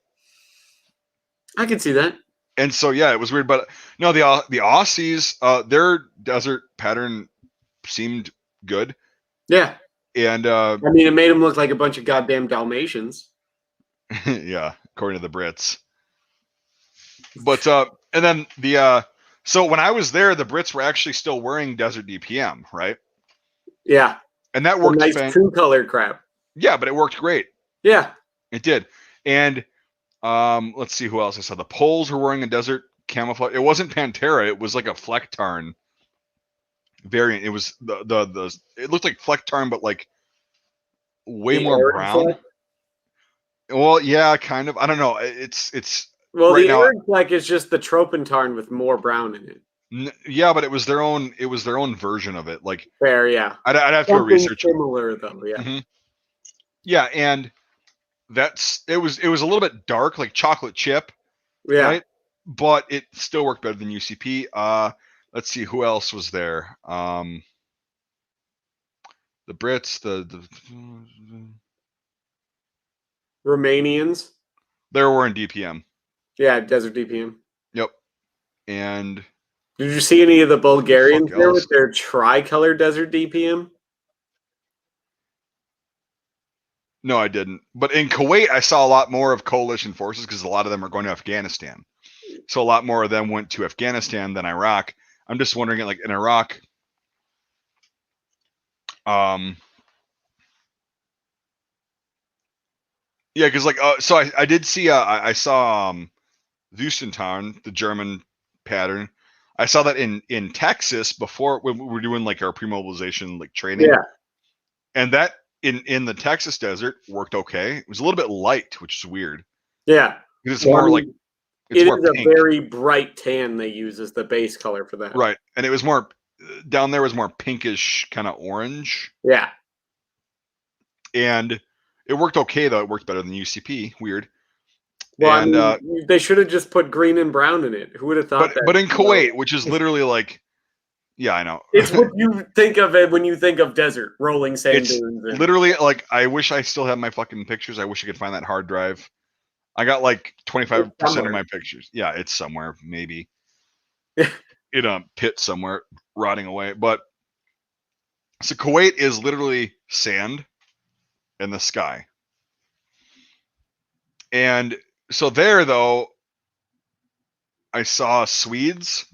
I can see that.
And so yeah, it was weird, but no, the Aussies, their desert pattern seemed good.
Yeah.
And
I mean, it made them look like a bunch of goddamn Dalmatians.
Yeah, according to the Brits. But and then so when I was there, the Brits were actually still wearing desert DPM, right?
Yeah.
And that worked.
Nice true color crap.
Yeah, but it worked great.
Yeah.
It did. And let's see who else I saw. The Poles were wearing a desert camouflage. It wasn't Pantera. It was like a Flecktarn variant. It was the it looked like Flecktarn, but like way more brown. Well, yeah, kind of. I don't know. It's
well, right the Arid Fleck is just the Tropentarn with more brown in it.
Yeah, but it was their own version of it. Like
fair, yeah.
I'd have to go research.
Similar though, yeah.
Mm-hmm. Yeah, and it was a little bit dark, like chocolate chip.
Yeah.
Right? But it still worked better than UCP. Let's see who else was there. The Brits, the
Romanians.
They were wearing DPM.
Yeah, desert DPM.
Yep. And
did you see any of the Bulgarians there with their tricolor desert DPM?
No, I didn't. But in Kuwait, I saw a lot more of coalition forces because a lot of them are going to Afghanistan. So a lot more of them went to Afghanistan than Iraq. I'm just wondering, like in Iraq, yeah, because like, so I did see, I saw Wüstentarn, the German pattern. I saw that in Texas before when we were doing like our pre-mobilization like training.
Yeah.
And that in the Texas desert worked okay. It was a little bit light, which is weird.
Yeah.
It's more like it's more
is
pink.
A very bright tan they use as the base color for that.
Right. And it was more down there was more pinkish kind of orange.
Yeah.
And it worked okay though. It worked better than UCP. Weird.
Well,
And
I mean, they should have just put green and brown in it. Who would have thought that?
But in Kuwait, which is literally like, yeah, I know.
It's what you think of it when you think of desert, rolling sand dunes.
It's literally like, I wish I still had my fucking pictures. I wish I could find that hard drive. I got like 25% of my pictures. Yeah, it's somewhere, maybe in a pit somewhere, rotting away. But so Kuwait is literally sand in the sky. And so there, though, I saw Swedes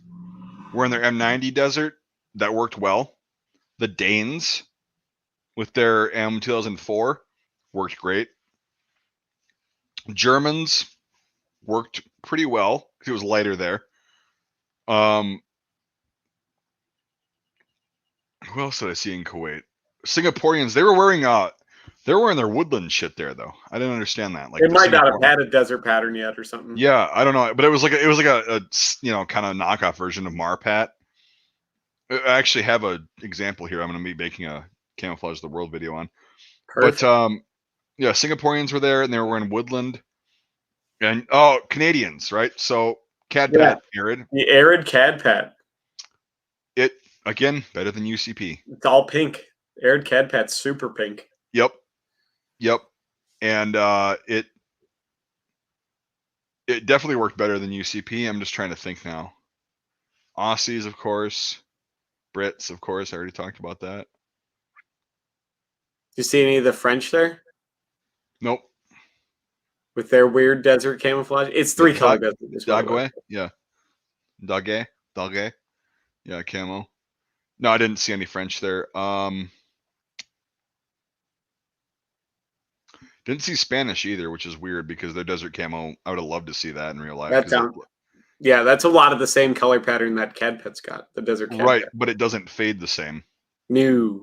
were in their M90 desert. That worked well. The Danes with their M2004 worked great. Germans worked pretty well because it was lighter there. Who else did I see in Kuwait? Singaporeans, they were wearing their woodland shit there though. I didn't understand that. Like
it might not have had a desert pattern yet or something.
Yeah, I don't know, but it was like a kind of knockoff version of Marpat. I actually have an example here. I'm going to be making a Camouflage the World video on. Perfect. But yeah, Singaporeans were there and they were wearing woodland. And Canadians, right? So Cadpat, Arid.
The Arid Cadpat.
It again better than UCP.
It's all pink. Arid Cadpat's super pink.
Yep. And it definitely worked better than UCP. I'm just trying to think now. Aussies, of course. Brits, of course. I already talked about that.
You see any of the French there?
Nope.
With their weird desert camouflage. It's 3-color desert.
Dagwe, yeah. Dagwe. Yeah, camo. No, I didn't see any French there. Didn't see Spanish either, which is weird because their desert camo, I would have loved to see that in real life.
That's a lot of the same color pattern that Cadpat's got, the desert Cadpat.
Right, but it doesn't fade the same.
No.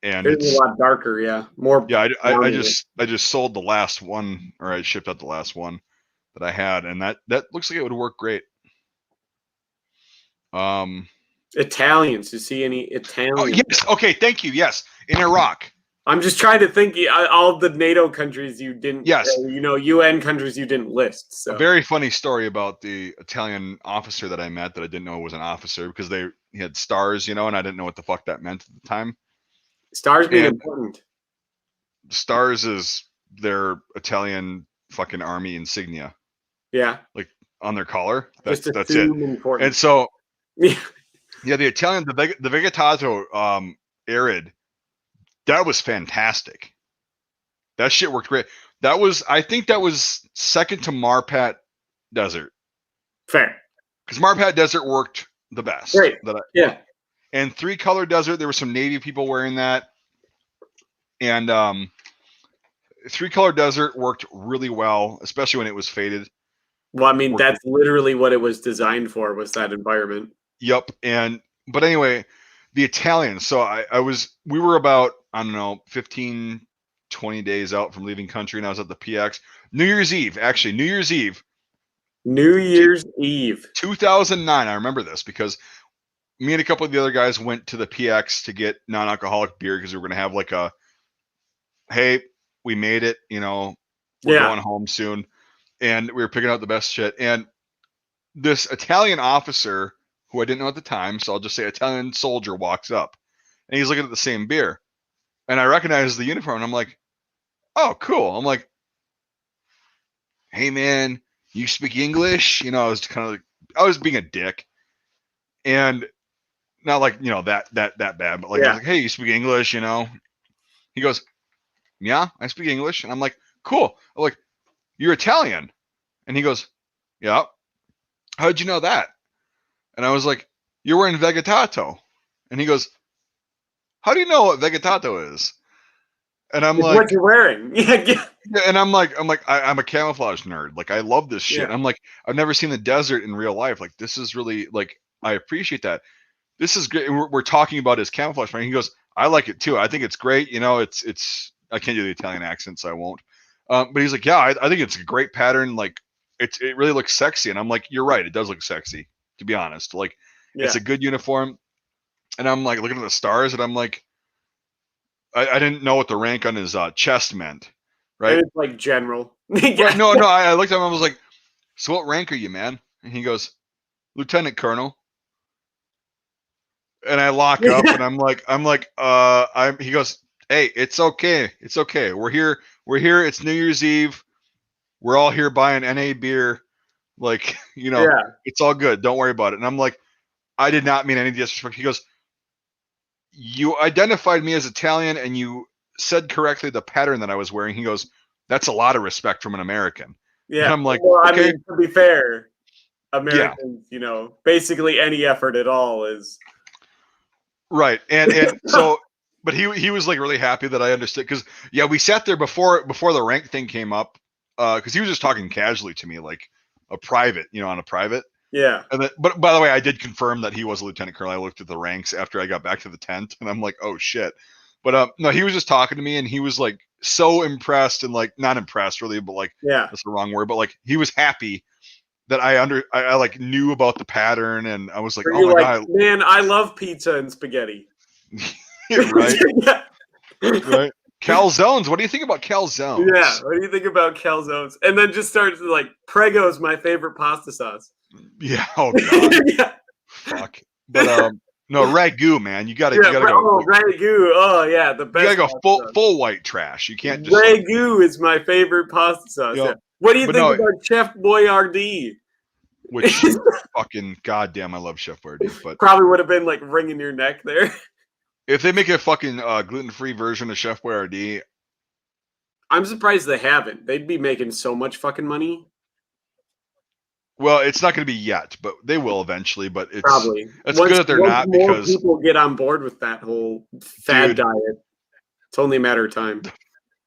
And
it's a lot darker, yeah. More.
Yeah, I just sold the last one, or I shipped out the last one that I had, and that looks like it would work great.
Italians. You see any Italians?
Oh, yes. Okay, thank you. Yes, in Iraq.
I'm just trying to think all the NATO countries you didn't.
Yes.
UN countries you didn't list. So.
A very funny story about the Italian officer that I met that I didn't know was an officer because he had stars, and I didn't know what the fuck that meant at the time.
Stars being important.
Stars is their Italian fucking army insignia.
Yeah.
Like on their collar. That's it.
Important.
And so the Italian, the Vegetato Arid, that was fantastic. That shit worked great. I think that was second to Marpat Desert.
Fair.
Because Marpat Desert worked the best.
Great. Yeah.
And 3-color desert, there were some Navy people wearing that. And 3-color desert worked really well, especially when it was faded.
Well, I mean, that's literally what it was designed for, was that environment.
Yep. But anyway, the Italians. So we were about, I don't know, 15, 20 days out from leaving country, and I was at the PX. New Year's Eve. 2009. I remember this because me and a couple of the other guys went to the PX to get non-alcoholic beer because we were going to have like hey, we made it, we're going home soon. And we were picking out the best shit. And this Italian officer, who I didn't know at the time, so I'll just say Italian soldier, walks up. And he's looking at the same beer. And I recognize the uniform, and I'm like, oh, cool. I'm like, hey, man, you speak English? I was I was being a dick. And not like, that bad, but like, I was like, hey, you speak English, He goes, yeah, I speak English. And I'm like, cool. I'm like, you're Italian. And he goes, yeah. How'd you know that? And I was like, you're wearing Vegetato. And he goes, how do you know what Vegetato is? And I'm like,
what you're wearing. Yeah.
And I'm like, I'm a camouflage nerd. Like, I love this shit. Yeah. I'm like, I've never seen the desert in real life. Like, this is really, like, I appreciate that. This is great. We're talking about his camouflage frame. He goes, I like it too. I think it's great. It's I can't do the Italian accent, so I won't. But he's like, yeah, I think it's a great pattern. Like, it really looks sexy. And I'm like, you're right. It does look sexy, to be honest. Like, it's a good uniform. And I'm like looking at the stars, and I'm like, I didn't know what the rank on his chest meant, right?
And it's like general.
Right? No. I looked at him. I was like, so what rank are you, man? And he goes, Lieutenant Colonel. And I lock up, and I'm like, he goes, hey, it's okay. It's okay. We're here. It's New Year's Eve. We're all here buying NA beer. Like, it's all good. Don't worry about it. And I'm like, I did not mean any disrespect. He goes, you identified me as Italian, and you said correctly the pattern that I was wearing. He goes, that's a lot of respect from an American.
Yeah.
And I'm like,
well,
okay.
I mean, to be fair, Americans, basically any effort at all is
right. And so, but he was like really happy that I understood, because we sat there before the rank thing came up, because he was just talking casually to me like a private, on a private.
Yeah.
And but by the way, I did confirm that he was a lieutenant colonel. I looked at the ranks after I got back to the tent, and I'm like, oh shit. But no, he was just talking to me, and he was like so impressed, and like not impressed really, but like that's the wrong word, but like he was happy that I like knew about the pattern, and I was like, oh my god,
man, I love pizza and spaghetti.
Right. Right. Calzones. What do you think about calzones?
Yeah, what do you think about calzones? And then just starts like Prego's my favorite pasta sauce.
Yeah. Oh god. Fuck. But no, ragu, man. You gotta go.
Oh, ragu. Oh yeah, the best.
You gotta go full white trash. You can't just.
Ragu is my favorite pasta sauce. Yeah. What do you think about Chef Boyardee?
Which fucking goddamn, I love Chef Boyardee, but
probably would have been like wringing your neck there.
If they make a fucking gluten-free version of Chef Boyardee,
I'm surprised they haven't. They'd be making so much fucking money.
Well, it's not going to be yet, but they will eventually. But it's
probably
it's good that they're not, because
people get on board with that whole fad diet. It's only a matter of time.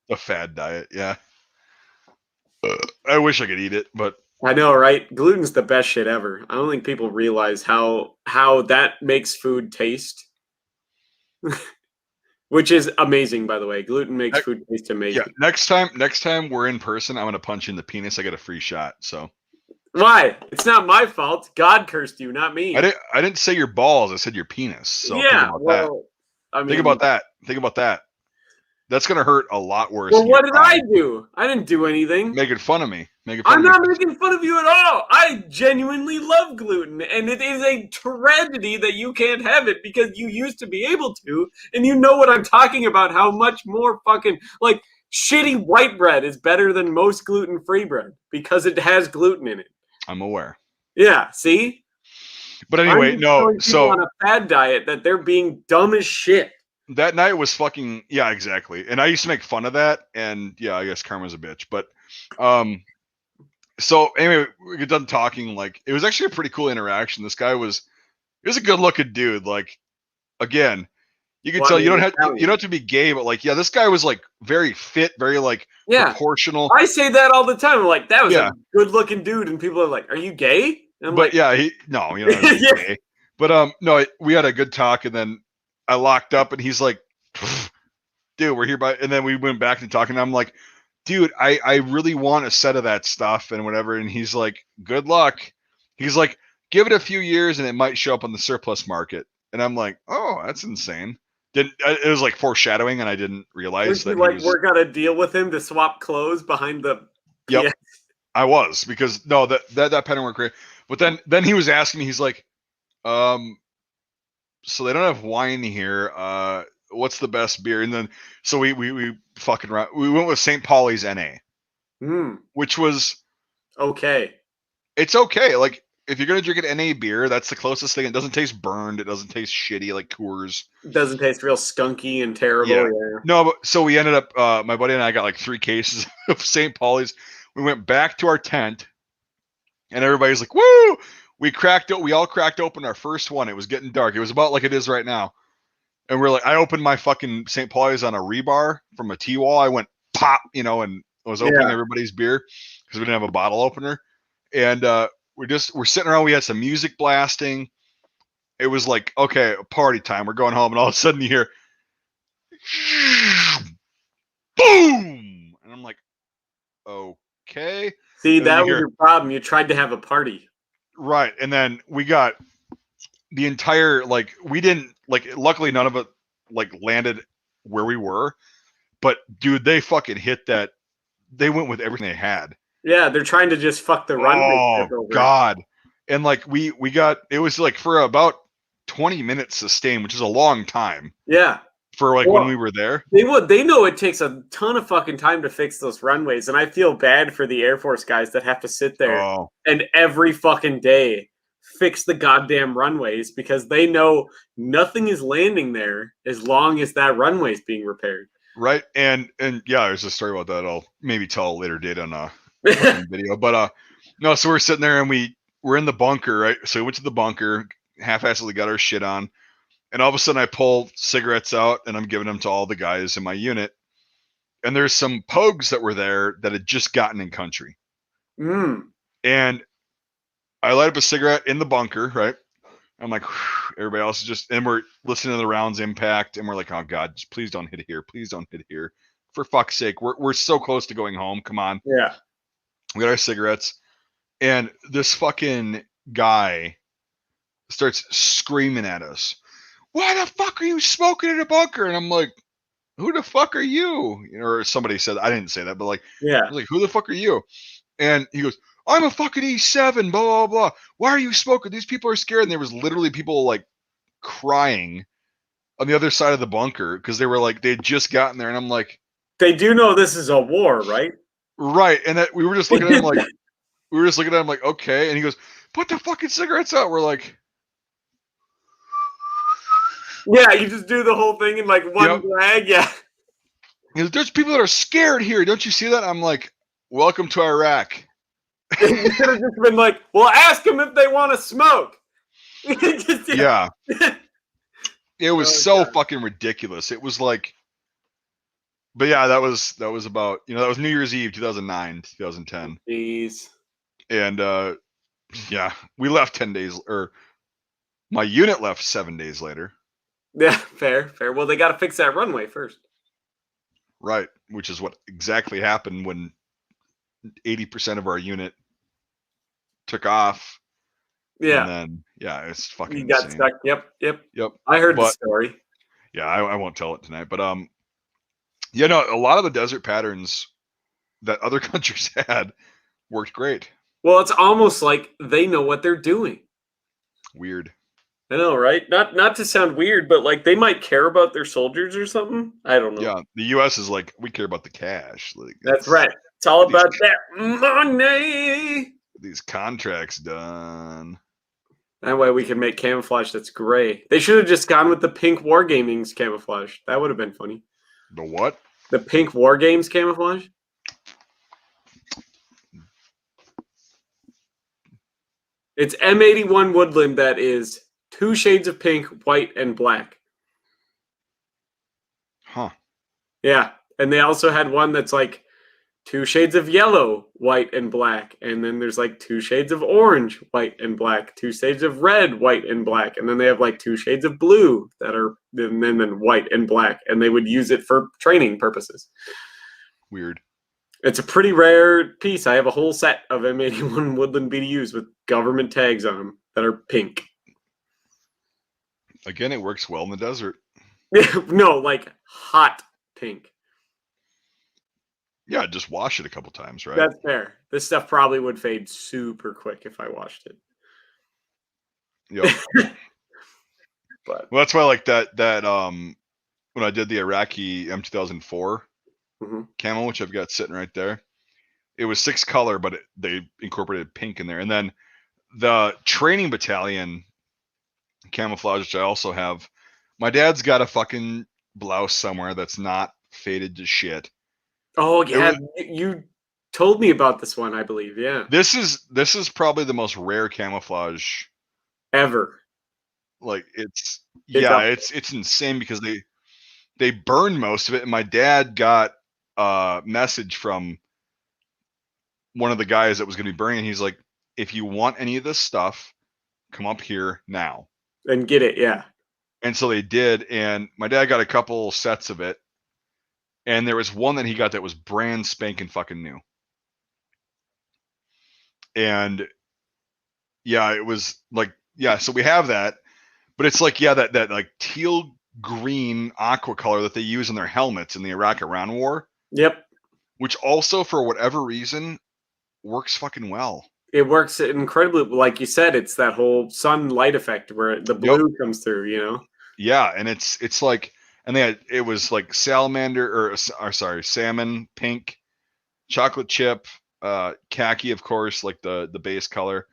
The fad diet, yeah. I wish I could eat it, but
I know, right? Gluten's the best shit ever. I don't think people realize how that makes food taste. Which is amazing, by the way. Gluten makes food taste amazing.
Yeah, next time we're in person, I'm gonna punch you in the penis. I get a free shot. So
why? It's not my fault. God cursed you, not me.
I didn't say your balls. I said your penis. So
yeah.
Think about that. Think about that. That's gonna hurt a lot worse.
Well, what did I do? I didn't do anything.
Making fun of me.
I'm not making fun of you at all. I genuinely love gluten, and it is a tragedy that you can't have it because you used to be able to, and you know what I'm talking about. How much more fucking like shitty white bread is better than most gluten-free bread because it has gluten in it.
I'm aware.
Yeah. See.
But anyway, no. So
on a fad diet that they're being dumb as shit.
That night was fucking exactly. And I used to make fun of that, and I guess karma's a bitch. But so anyway, we get done talking. Like, it was actually a pretty cool interaction. This guy was a good looking dude. Like, again, you can tell you don't have to be gay, but like, this guy was like very fit, very like proportional.
I say that all the time. I'm like, that was a good looking dude, and people are like, "Are you gay?" And I'm
gay. But no, we had a good talk, and then I locked up, and he's like, dude, we're here and then we went back to talking, and I'm like, dude, I really want a set of that stuff and whatever. And he's like, good luck. He's like, give it a few years and it might show up on the surplus market. And I'm like, oh, that's insane. It was like foreshadowing, and I didn't realize that.
Work out a deal with him to swap clothes behind the.
Yep, I was, because that pattern worked great. But then he was asking me, he's like, so they don't have wine here. What's the best beer? And then so we went with St. Pauli's NA, which was
okay.
It's okay. Like, if you're gonna drink an NA beer, that's the closest thing. It doesn't taste burned. It doesn't taste shitty like Coors.
It doesn't taste real skunky and terrible. Yeah.
No, but so we ended up. My buddy and I got like 3 cases of St. Pauli's. We went back to our tent, and everybody's like, "Woo!" We all cracked open our first one. It was getting dark. It was about like it is right now. And we're like, I opened my fucking St. Pauli's on a rebar from a T-wall. I went pop, and was opening everybody's beer because we didn't have a bottle opener. And we're sitting around. We had some music blasting. It was like, okay, party time. We're going home. And all of a sudden you hear, boom. And I'm like, okay.
See,
And then
that
you
was
hear,
your problem. You tried to have a party.
right, and then we got the entire, like, we didn't, like, luckily none of it, like, landed where we were, but dude, they fucking hit that. They went with everything they had.
Yeah, they're trying to just fuck the runway.
Oh God! And like we got, it was like for about 20 minutes sustained, which is a long time.
Yeah.
For like when we were there.
They know it takes a ton of fucking time to fix those runways, and I feel bad for the Air Force guys that have to sit there and every fucking day fix the goddamn runways because they know nothing is landing there as long as that runway is being repaired.
Right. And yeah, there's a story about that I'll maybe tell a later date on a video. But no, so we're sitting there and we're in the bunker, right? So we went to the bunker, half-assedly got our shit on, and all of a sudden I pull cigarettes out and I'm giving them to all the guys in my unit. And there's some pogues that were there that had just gotten in country. And I light up a cigarette in the bunker, right? I'm like, everybody else is just, and we're listening to the rounds impact, and we're like, oh God, just please don't hit it here. Please don't hit it here. For fuck's sake, we're so close to going home. Come on.
Yeah.
We got our cigarettes, and this fucking guy starts screaming at us. Why the fuck are you smoking in a bunker? And I'm like, who the fuck are you? Or somebody said, I didn't say that, but like,
yeah,
like, who the fuck are you? And he goes, I'm a fucking E7, blah, blah, blah. Why are you smoking? These people are scared. And there was literally people like crying on the other side of the bunker because they were like, they had just gotten there. And I'm like,
they do know this is a war, right?
Right. And that we were just looking at him like, okay. And he goes, put the fucking cigarettes out. We're like,
yeah, you just do the whole thing in like one drag. Yeah.
He goes, there's people that are scared here. Don't you see that? I'm like, welcome to Iraq.
You could have just been like, well, ask them if they want to smoke.
Yeah. It was fucking ridiculous. It was like, but yeah, that was about, that was New Year's Eve, 2009, 2010.
Jeez.
And yeah, we left 10 days, or my unit left 7 days later.
Yeah, fair. Well, they got to fix that runway first.
Right, which is what exactly happened when 80% of our unit took off.
Yeah.
And then, yeah, it's fucking
You got
insane.
stuck. Yep. I heard the story.
Yeah, I won't tell it tonight. But, a lot of the desert patterns that other countries had worked great.
Well, it's almost like they know what they're doing.
Weird.
I know, right? Not to sound weird, but like they might care about their soldiers or something. I don't know.
Yeah, the U.S. is like, we care about the cash. Like,
that's right. It's all about that money.
These contracts done.
That way we can make camouflage that's gray. They should have just gone with the pink Wargaming's camouflage. That would have been funny.
The what?
The pink Wargames camouflage. It's M81 Woodland that is 2 shades of pink, white, and black.
Huh.
Yeah. And they also had one that's like 2 shades of yellow, white, and black. And then there's like 2 shades of orange, white, and black. 2 shades of red, white, and black. And then they have like 2 shades of blue that are then white and black. And they would use it for training purposes.
Weird.
It's a pretty rare piece. I have a whole set of M81 Woodland BDUs with government tags on them that are pink.
Again, it works well in the desert.
No, like hot pink.
Yeah, just wash it a couple times, right?
That's fair. This stuff probably would fade super quick if I washed it.
Yep.
But
well, that's why I like that when I did the Iraqi M2004 camo, which I've got sitting right there, it was 6 color, but they incorporated pink in there. And then the training battalion camouflage, which I also have, my dad's got a fucking blouse somewhere that's not faded to shit.
Oh yeah, you told me about this one, I believe. Yeah.
This is probably the most rare camouflage
ever.
Like it's insane because they burned most of it, and my dad got a message from one of the guys that was going to be burning. He's like, if you want any of this stuff, come up here now
and get it. Yeah.
And so they did, and my dad got a couple sets of it. And there was one that he got that was brand spanking fucking new. And yeah, it was like, yeah, so we have that, but it's like, yeah, that like teal green aqua color that they use in their helmets in the Iraq-Iran war.
Yep.
Which also, for whatever reason, works fucking well.
It works incredibly, like you said, it's that whole sun light effect where the blue comes through, you know?
Yeah, and it's like, and it was like salamander, or sorry, salmon, pink, chocolate chip, khaki, of course, like the base color,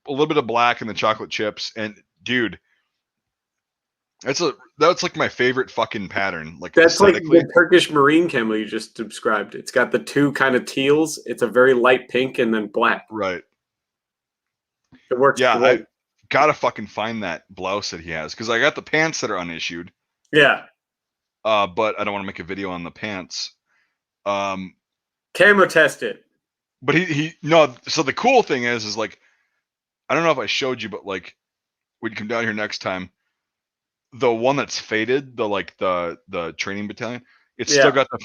a little bit of black in the chocolate chips, and dude, that's like my favorite fucking pattern. Like,
that's like
aesthetically.
the Turkish marine camo you just described. It's got the two kind of teals. It's a very light pink and then black.
Right.
It works.
Yeah,
great.
I gotta fucking find that blouse that he has, because I got the pants that are unissued.
Yeah.
But I don't want to make a video on the pants.
Camo test it.
But he no. So the cool thing is like, I don't know if I showed you, but like, when you come down here next time, the one that's faded, the training battalion, it's still got the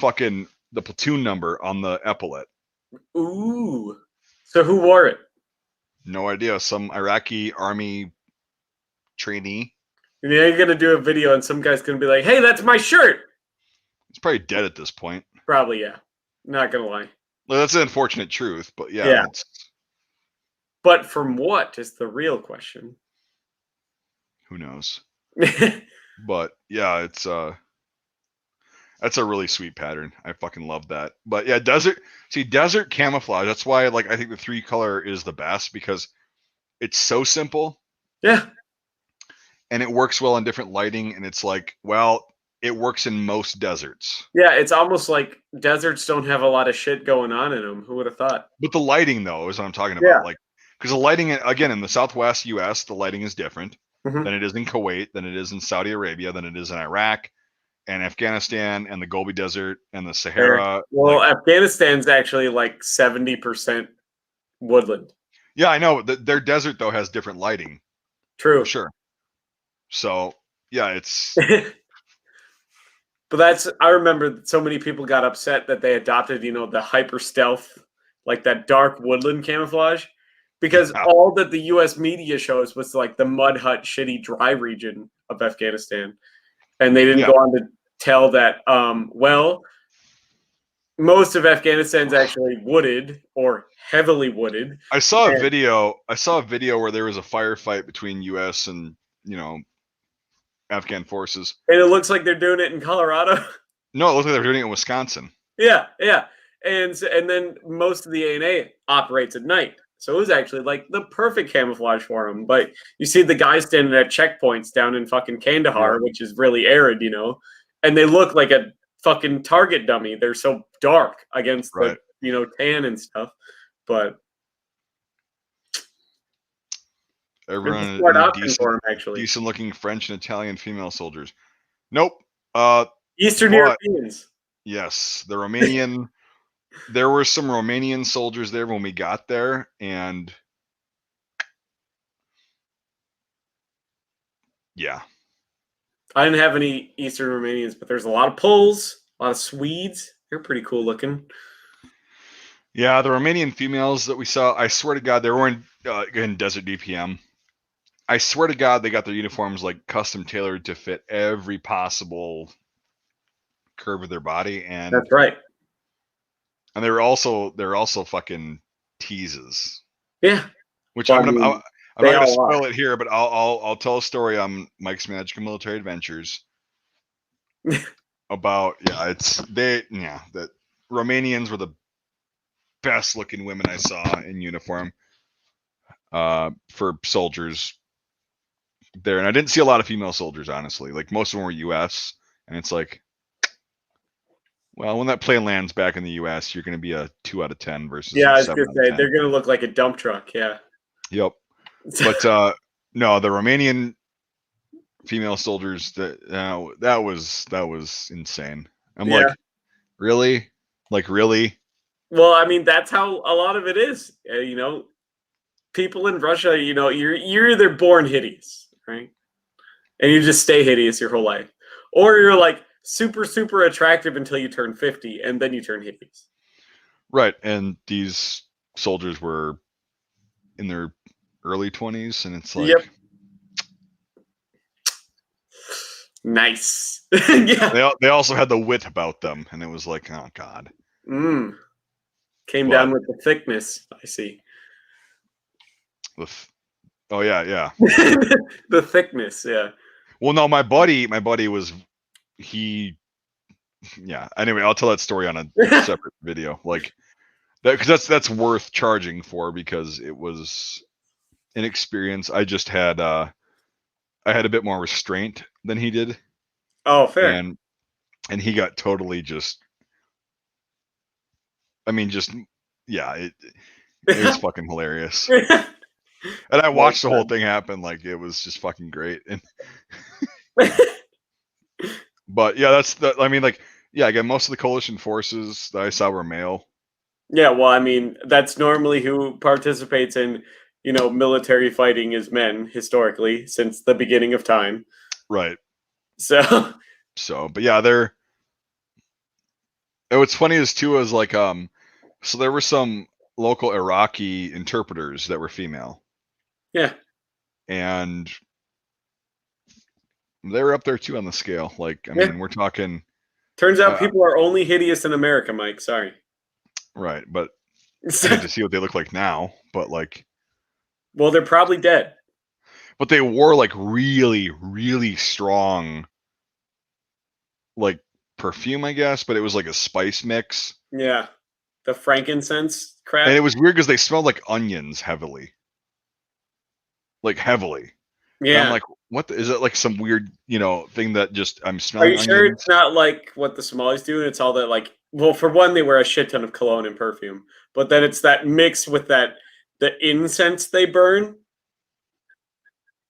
platoon number on the epaulet.
Ooh. So who wore it?
No idea. Some Iraqi army trainee.
And you're gonna do a video and some guy's gonna be like, "Hey, that's my shirt."
It's probably dead at this point.
Probably, yeah. Not gonna lie.
Well, that's an unfortunate truth, but yeah.
But from what is the real question?
Who knows? But yeah, it's that's a really sweet pattern. I fucking love that. But yeah, desert camouflage. That's why I think the 3-color is the best, because it's so simple.
Yeah.
And it works well in different lighting, and it's like, well, it works in most deserts.
Yeah, it's almost like deserts don't have a lot of shit going on in them. Who would have thought?
But the lighting, though, is what I'm talking about.
Yeah.
Like, because the lighting, again, in the Southwest U.S., the lighting is different than it is in Kuwait, than it is in Saudi Arabia, than it is in Iraq and Afghanistan and the Gobi Desert and the Sahara.
Well, Afghanistan's actually like 70% woodland.
Yeah, I know. Their desert, though, has different lighting.
True.
For sure. So, yeah, it's...
But I remember so many people got upset that they adopted, the hyper stealth, like that dark woodland camouflage, because all that the U.S. media shows was like the mud hut, shitty, dry region of Afghanistan. And they didn't go on to tell that, well, most of Afghanistan's actually wooded or heavily wooded.
I saw a video where there was a firefight between U.S. and, Afghan forces.
And it looks like they're doing it in Colorado.
No, it looks like they're doing it in Wisconsin.
Yeah. And then most of the A&A operates at night. So it was actually like the perfect camouflage for them. But you see the guys standing at checkpoints down in fucking Kandahar, which is really arid, and they look like a fucking target dummy. They're so dark against the, tan and stuff. But
everyone decent looking French and Italian female soldiers. Nope.
Eastern Europeans.
Yes, the Romanian. There were some Romanian soldiers there when we got there, and yeah.
I didn't have any Eastern Romanians, but there's a lot of Poles, a lot of Swedes. They're pretty cool looking.
Yeah, the Romanian females that we saw, I swear to God, they were in Desert DPM. I swear to God, they got their uniforms like custom tailored to fit every possible curve of their body, and
that's right.
And they're also fucking teases.
Yeah.
Which I'm not gonna spoil it here, but I'll tell a story on Mike's Magical Military Adventures about that Romanians were the best looking women I saw in uniform for soldiers there, and I didn't see a lot of female soldiers, honestly. Like, most of them were US, and it's like, well, when that plane lands back in the U.S., you're going to be a 2 out of 10 versus.
Yeah, I was going to say they're going to look like a dump truck. Yeah.
Yep. But no, the Romanian female soldiers, that was insane. I'm like, really? Like, really?
Well, I mean, that's how a lot of it is. People in Russia, you're either born hideous, right, and you just stay hideous your whole life, or you're like super, super attractive until you turn 50, and then you turn hideous.
Right, and these soldiers were in their early 20s, and it's like,
yep. Nice. Yeah.
They also had the wit about them, and it was like, oh god.
Came down with the thickness. I see.
Oh yeah.
The thickness, yeah.
Well, no, my buddy was yeah. Anyway, I'll tell that story on a separate video, like that, because that's worth charging for, because it was an experience. I just had I had a bit more restraint than he did.
Oh, fair.
And he got totally just. I mean, just yeah, it was fucking hilarious. And I watched the whole thing happen. Like, it was just fucking great. And but yeah, I mean, like, yeah, again, most of the coalition forces that I saw were male.
Yeah, well, I mean, that's normally who participates in, military fighting is men historically since the beginning of time.
Right.
So,
but yeah, and what's funny is too is like, so there were some local Iraqi interpreters that were female.
Yeah.
And they were up there too on the scale. Like, I mean, we're talking.
Turns out people are only hideous in America, Mike. Sorry.
Right, but I need to see what they look like now. But like,
well, they're probably dead.
But they wore like really, really strong, like, perfume, I guess. But it was like a spice mix.
Yeah, the frankincense crap.
And it was weird because they smelled like onions heavily. Like heavily.
Yeah.
And I'm like, what is it, like some weird, thing that just I'm smelling?
Are you sure it's not like what the Somalis do? And it's all that, like, well, for one, they wear a shit ton of cologne and perfume, but then it's that mix with the incense they burn,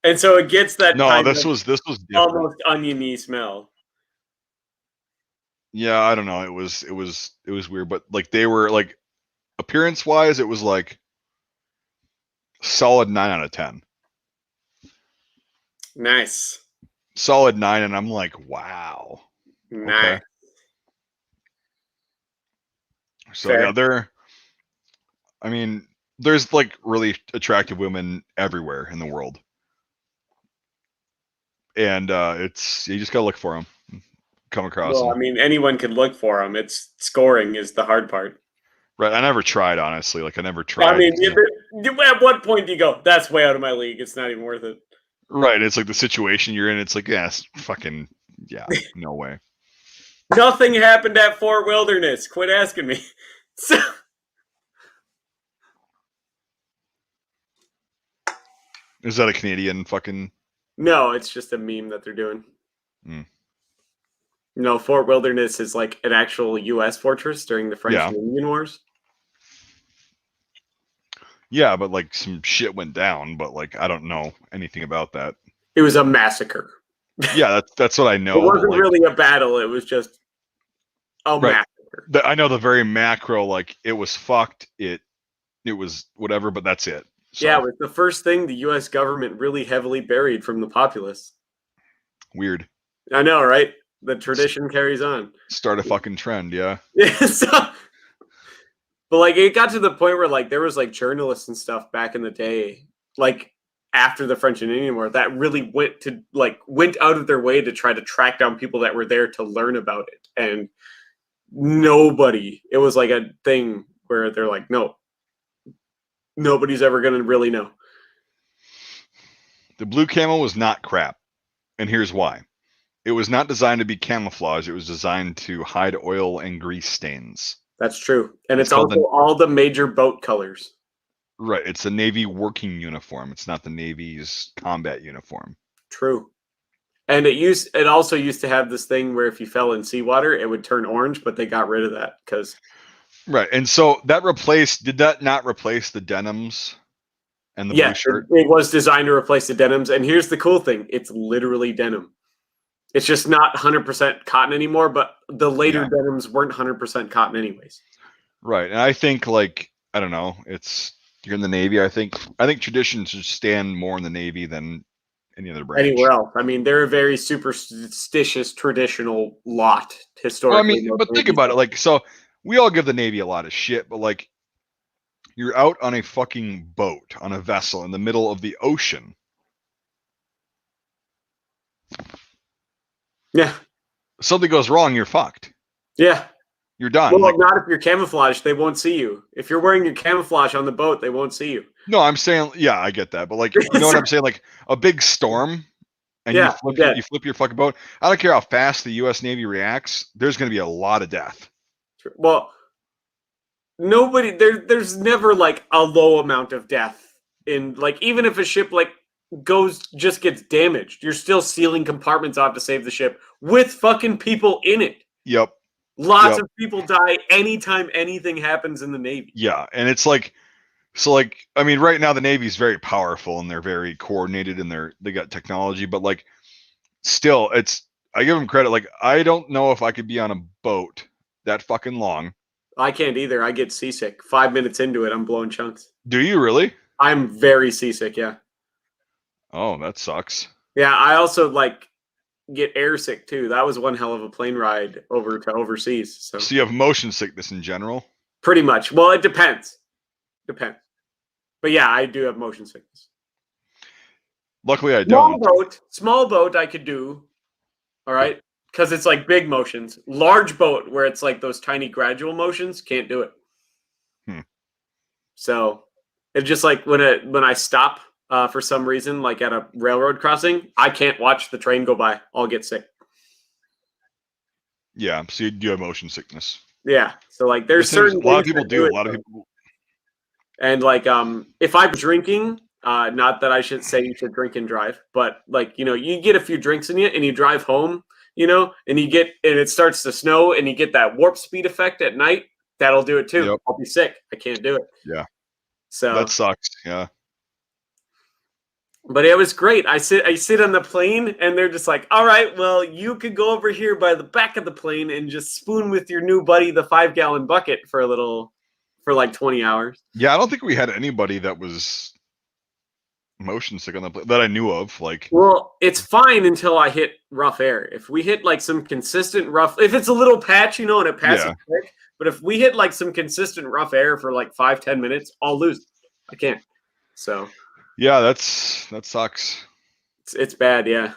and so it gets that.
No, this was different.
Almost oniony smell.
Yeah, I don't know. It was weird, but like they were like appearance wise, it was like solid 9 out of 10.
Nice.
Solid 9, and I'm like, wow.
Nice.
Okay. So fair. Yeah, there's like really attractive women everywhere in the world. And you just gotta look for them. Come across them.
I mean, anyone can look for them. It's scoring is the hard part.
Right. I never tried, honestly. Like, I never tried.
I mean, at what point do you go, that's way out of my league, it's not even worth it?
Right. It's like the situation you're in. It's like, yes, fucking, yeah, no way.
Nothing happened at Fort Wilderness. Quit asking me.
Is that a Canadian fucking?
No, it's just a meme that they're doing.
Mm.
No, Fort Wilderness is like an actual U.S. fortress during the French and Indian Wars.
Yeah, but like some shit went down, but like I don't know anything about that.
It was a massacre.
Yeah, that's what I know.
It wasn't really a battle. It was just a massacre.
I know the very macro, like it was fucked. It was whatever, but that's it. So.
Yeah, it was the first thing the U.S. government really heavily buried from the populace.
Weird.
I know, right? The tradition carries on.
Start a fucking trend, yeah.
But like it got to the point where like there was like journalists and stuff back in the day, like after the French and Indian War, that really went out of their way to try to track down people that were there to learn about it. And it was like a thing where they're like, no, nobody's ever going to really know.
The blue camo was not crap. And here's why. It was not designed to be camouflage. It was designed to hide oil and grease stains.
That's true. And it's also all the major boat colors.
Right. It's a Navy working uniform. It's not the Navy's combat uniform.
True. And it also used to have this thing where if you fell in seawater, it would turn orange, but they got rid of that because.
Right. And so did that not replace the denims and the blue shirt?
It was designed to replace the denims. And here's the cool thing. It's literally denim. It's just not 100% cotton anymore, but the later denims weren't 100% cotton anyways.
Right. And I think, like, I don't know, you're in the Navy. I think tradition should stand more in the Navy than any other branch.
Anywhere else. I mean, they're a very superstitious, traditional lot, historically.
Well, I mean, but think about it. Like, so we all give the Navy a lot of shit, but like, You're out on a fucking boat, on a vessel in the middle of the ocean.
Yeah.
Something goes wrong, you're fucked.
Yeah.
You're done.
Well, not if you're camouflaged. They won't see you. If you're wearing your camouflage on the boat, they won't see you.
No, I'm saying, yeah, I get that. But like, you know what I'm saying? Like a big storm and you flip your fucking boat. I don't care how fast the U.S. Navy reacts. There's going to be a lot of death.
Well, there's never like a low amount of death in like, even if a ship like just gets damaged, you're still sealing compartments off to save the ship with fucking people in it.
Yep.
Lots of people die anytime anything happens in the Navy.
Yeah, and it's like, so like, I mean, right now the Navy's very powerful and they're very coordinated and they got technology, but like, still, I give them credit. Like, I don't know if I could be on a boat that fucking long.
I can't either. I get seasick. 5 minutes into it, I'm blowing chunks.
Do you really?
I'm very seasick, yeah.
Oh, that sucks.
Yeah, I also like get airsick too. That was one hell of a plane ride over to overseas. So
you have motion sickness in general?
Pretty much. Well, it depends. But yeah, I do have motion sickness.
Luckily, I don't.
Small boat I could do. All right. Because it's like big motions. Large boat where it's like those tiny gradual motions, can't do it. So it's just like when I stop for some reason, like at a railroad crossing, I can't watch the train go by. I'll get sick.
Yeah, so you do have motion sickness.
Yeah. So like there's certain
a lot of people do. A lot of people.
And like if I'm drinking, not that I should say you should drink and drive, but like, you know, you get a few drinks in you and you drive home, you know, and it starts to snow and you get that warp speed effect at night, that'll do it too. Yep. I'll be sick. I can't do it.
Yeah.
So
that sucks. Yeah.
But it was great. I sit on the plane and they're just like, all right, well, you could go over here by the back of the plane and just spoon with your new buddy the 5-gallon bucket for like 20 hours.
Yeah, I don't think we had anybody that was motion sick on the plane that I knew of. Like,
well, it's fine until I hit rough air. If we hit like some consistent if it's a little patch, you know, and it passes quick, but if we hit like some consistent rough air for like 5-10 minutes, I'll lose it. I can't. So
yeah, that sucks.
It's bad, yeah.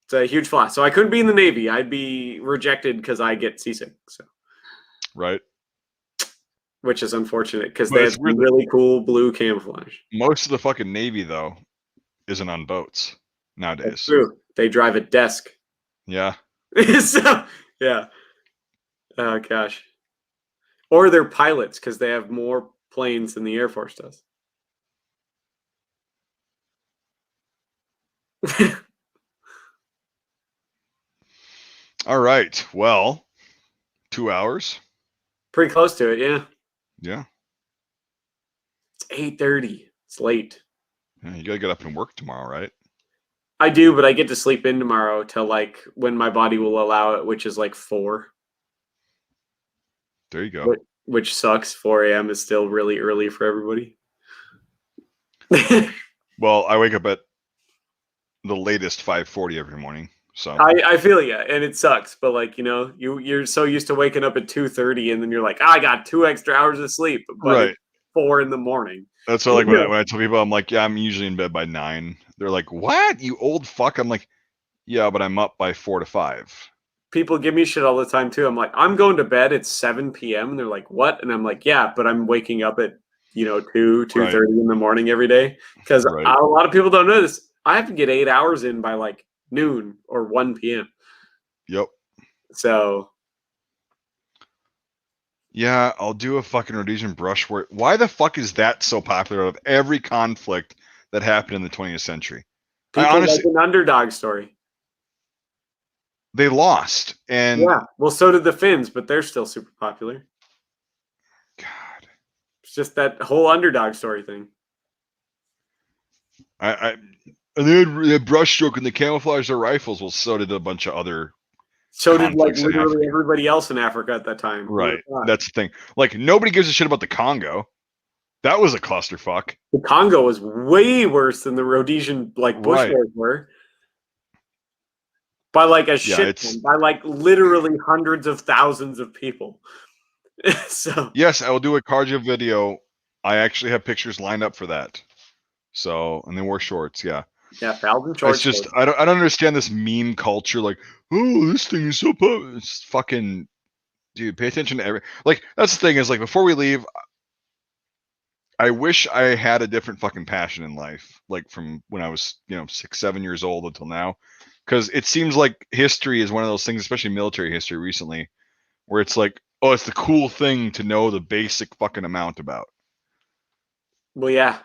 It's a huge flaw. So I couldn't be in the Navy. I'd be rejected because I get seasick. So
right.
Which is unfortunate because they have really cool blue camouflage.
Most of the fucking Navy, though, isn't on boats nowadays.
That's true. They drive a desk.
Yeah.
So, yeah. Oh, gosh. Or they're pilots because they have more planes than the Air Force does.
All right. Well, 2 hours.
Pretty close to it, yeah.
Yeah.
It's 8:30. It's late.
Yeah, you gotta get up and work tomorrow, right?
I do, but I get to sleep in tomorrow till like when my body will allow it, which is like 4.
There you go.
Which sucks. 4 a.m. is still really early for everybody.
Well, I wake up at the latest 5:40 every morning. So
I feel you, and it sucks, but like, you know, you're so used to waking up at 2:30 and then you're like, I got 2 extra hours of sleep, but
right.
It's 4 a.m.
That's what, like when I tell people, I'm like, yeah, I'm usually in bed by 9. They're like, what, you old fuck? I'm like, yeah, but I'm up by 4 to 5.
People give me shit all the time too. I'm like, I'm going to bed at 7 p.m. and they're like, what? And I'm like, yeah, but I'm waking up at 2:30 in the morning every day because a lot of people don't know this. I have to get 8 hours in by like noon or 1 p.m.
Yep.
So
yeah, I'll do a fucking Rhodesian brush work. Why the fuck is that so popular out of every conflict that happened in the 20th century?
People honestly, like an underdog story.
They lost, and
yeah, well, so did the Finns, but they're still super popular.
God,
it's just that whole underdog story thing.
And they had brushstroke and they camouflaged their rifles. Well, so did a bunch of other.
So did like literally everybody else in Africa at that time.
Right. That's the thing. Like nobody gives a shit about the Congo. That was a clusterfuck.
The Congo was way worse than the Rhodesian like bush wars were. By like a shit ton, by like literally hundreds of thousands of people. So
yes, I will do a cardio video. I actually have pictures lined up for that. So, and they wore shorts. Yeah.
yeah, Falcon shorts.
It's just I don't understand this meme culture. Like, oh, this thing is so it's fucking dude. Pay attention to every like. That's the thing is like before we leave, I wish I had a different fucking passion in life, like from when I was 6, 7 years old until now, because it seems like history is one of those things, especially military history recently, where it's like, oh, it's the cool thing to know the basic fucking amount about.
Well, yeah.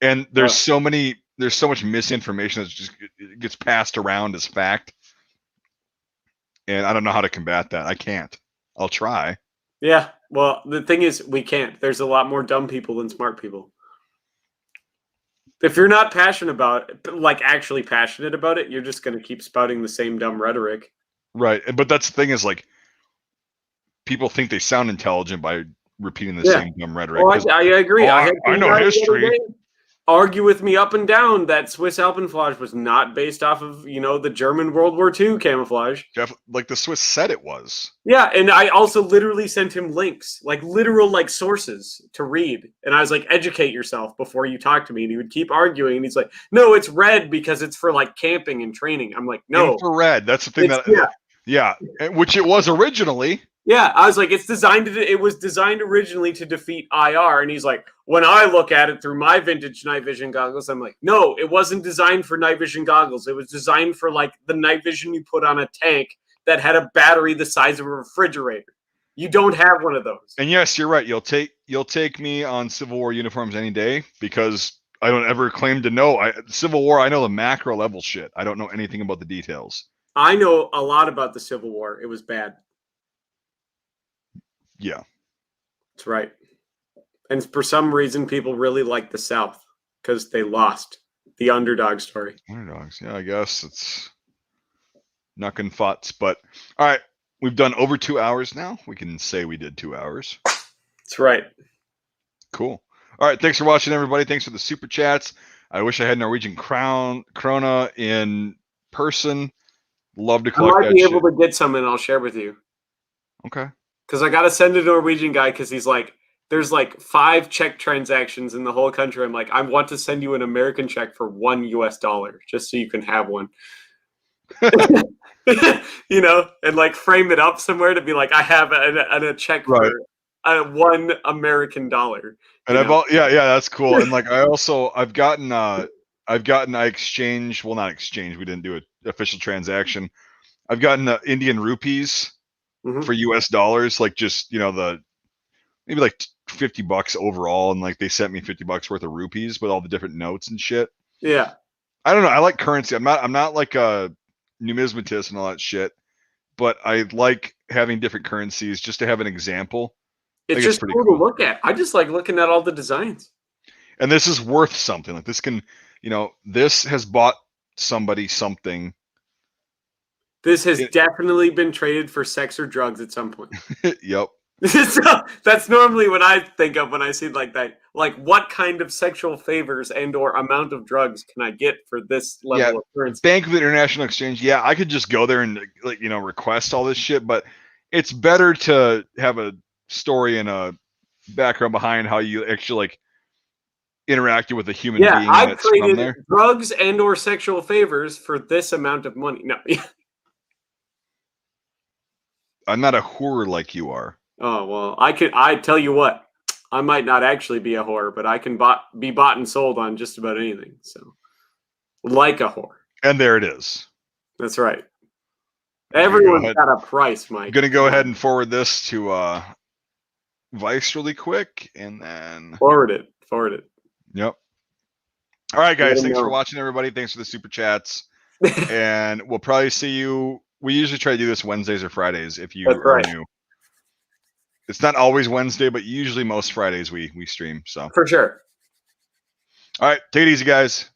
And there's so much misinformation that just gets passed around as fact. And I don't know how to combat that. I can't. I'll try.
Yeah. Well, the thing is, we can't. There's a lot more dumb people than smart people. If you're not passionate about it, like actually passionate about it, you're just going to keep spouting the same dumb rhetoric.
Right. But that's the thing is like, people think they sound intelligent by repeating the same dumb rhetoric.
Well, I agree.
I know history.
Argue with me up and down that Swiss Alpenflage was not based off of, the German World War II camouflage.
Like the Swiss said it was.
Yeah, and I also literally sent him links, like literal like sources to read. And I was like, educate yourself before you talk to me. And he would keep arguing. And he's like, no, it's red because it's for like camping and training. I'm like, no.
Infrared. That's the thing yeah, which it was originally.
Yeah, I was like, it was designed originally to defeat IR. And he's like, when I look at it through my vintage night vision goggles, I'm like, no, it wasn't designed for night vision goggles. It was designed for like the night vision you put on a tank that had a battery the size of a refrigerator. You don't have one of those.
And yes, you're right. You'll take me on Civil War uniforms any day because I don't ever claim to know. Civil War, I know the macro level shit. I don't know anything about the details.
I know a lot about the Civil War. It was bad.
Yeah.
That's right. And for some reason, people really like the South because they lost the underdog story.
Underdogs. Yeah, I guess it's knuckin' futz. But all right, we've done over 2 hours now. We can say we did 2 hours.
That's right.
Cool. All right. Thanks for watching, everybody. Thanks for the super chats. I wish I had Norwegian Krona in person. Love to collect that shit.
I might be able to get some and I'll share with you.
Okay.
Because I got to send a Norwegian guy because he's like, there's like 5 check transactions in the whole country. I'm like, I want to send you an American check for $1 just so you can have one. And like frame it up somewhere to be like, I have a check for $1 American.
And that's cool. And like I've gotten I exchange, well, not exchange, we didn't do an official transaction. I've gotten Indian rupees for US dollars, like just maybe like $50 overall, and like they sent me $50 worth of rupees with all the different notes and shit.
Yeah,
I don't know. I like currency. I'm not like a numismatist and all that shit, but I like having different currencies just to have an example.
It's just cool to look at. I just like looking at all the designs.
And this is worth something. Like this can, this has bought somebody something.
This has definitely been traded for sex or drugs at some point.
Yep.
So that's normally what I think of when I see like that. Like, what kind of sexual favors and or amount of drugs can I get for this level of currency?
Bank of International Exchange. Yeah, I could just go there and request all this shit, but it's better to have a story and a background behind how you actually interacted with a human being.
I've traded drugs and or sexual favors for this amount of money. No.
I'm not a whore like you are.
Oh, well, I tell you what, I might not actually be a whore, but I can be bought and sold on just about anything. So, like a whore.
And there it is.
That's right. Everyone's got a price, Mike.
I'm going to go ahead and forward this to Vice really quick, and then...
Forward it.
Yep. All right, guys. Thanks for watching, everybody. Thanks for the super chats. And we'll probably see you... We usually try to do this Wednesdays or Fridays if you are new. It's not always Wednesday, but usually most Fridays we stream. So
for sure.
All right, take it easy, guys.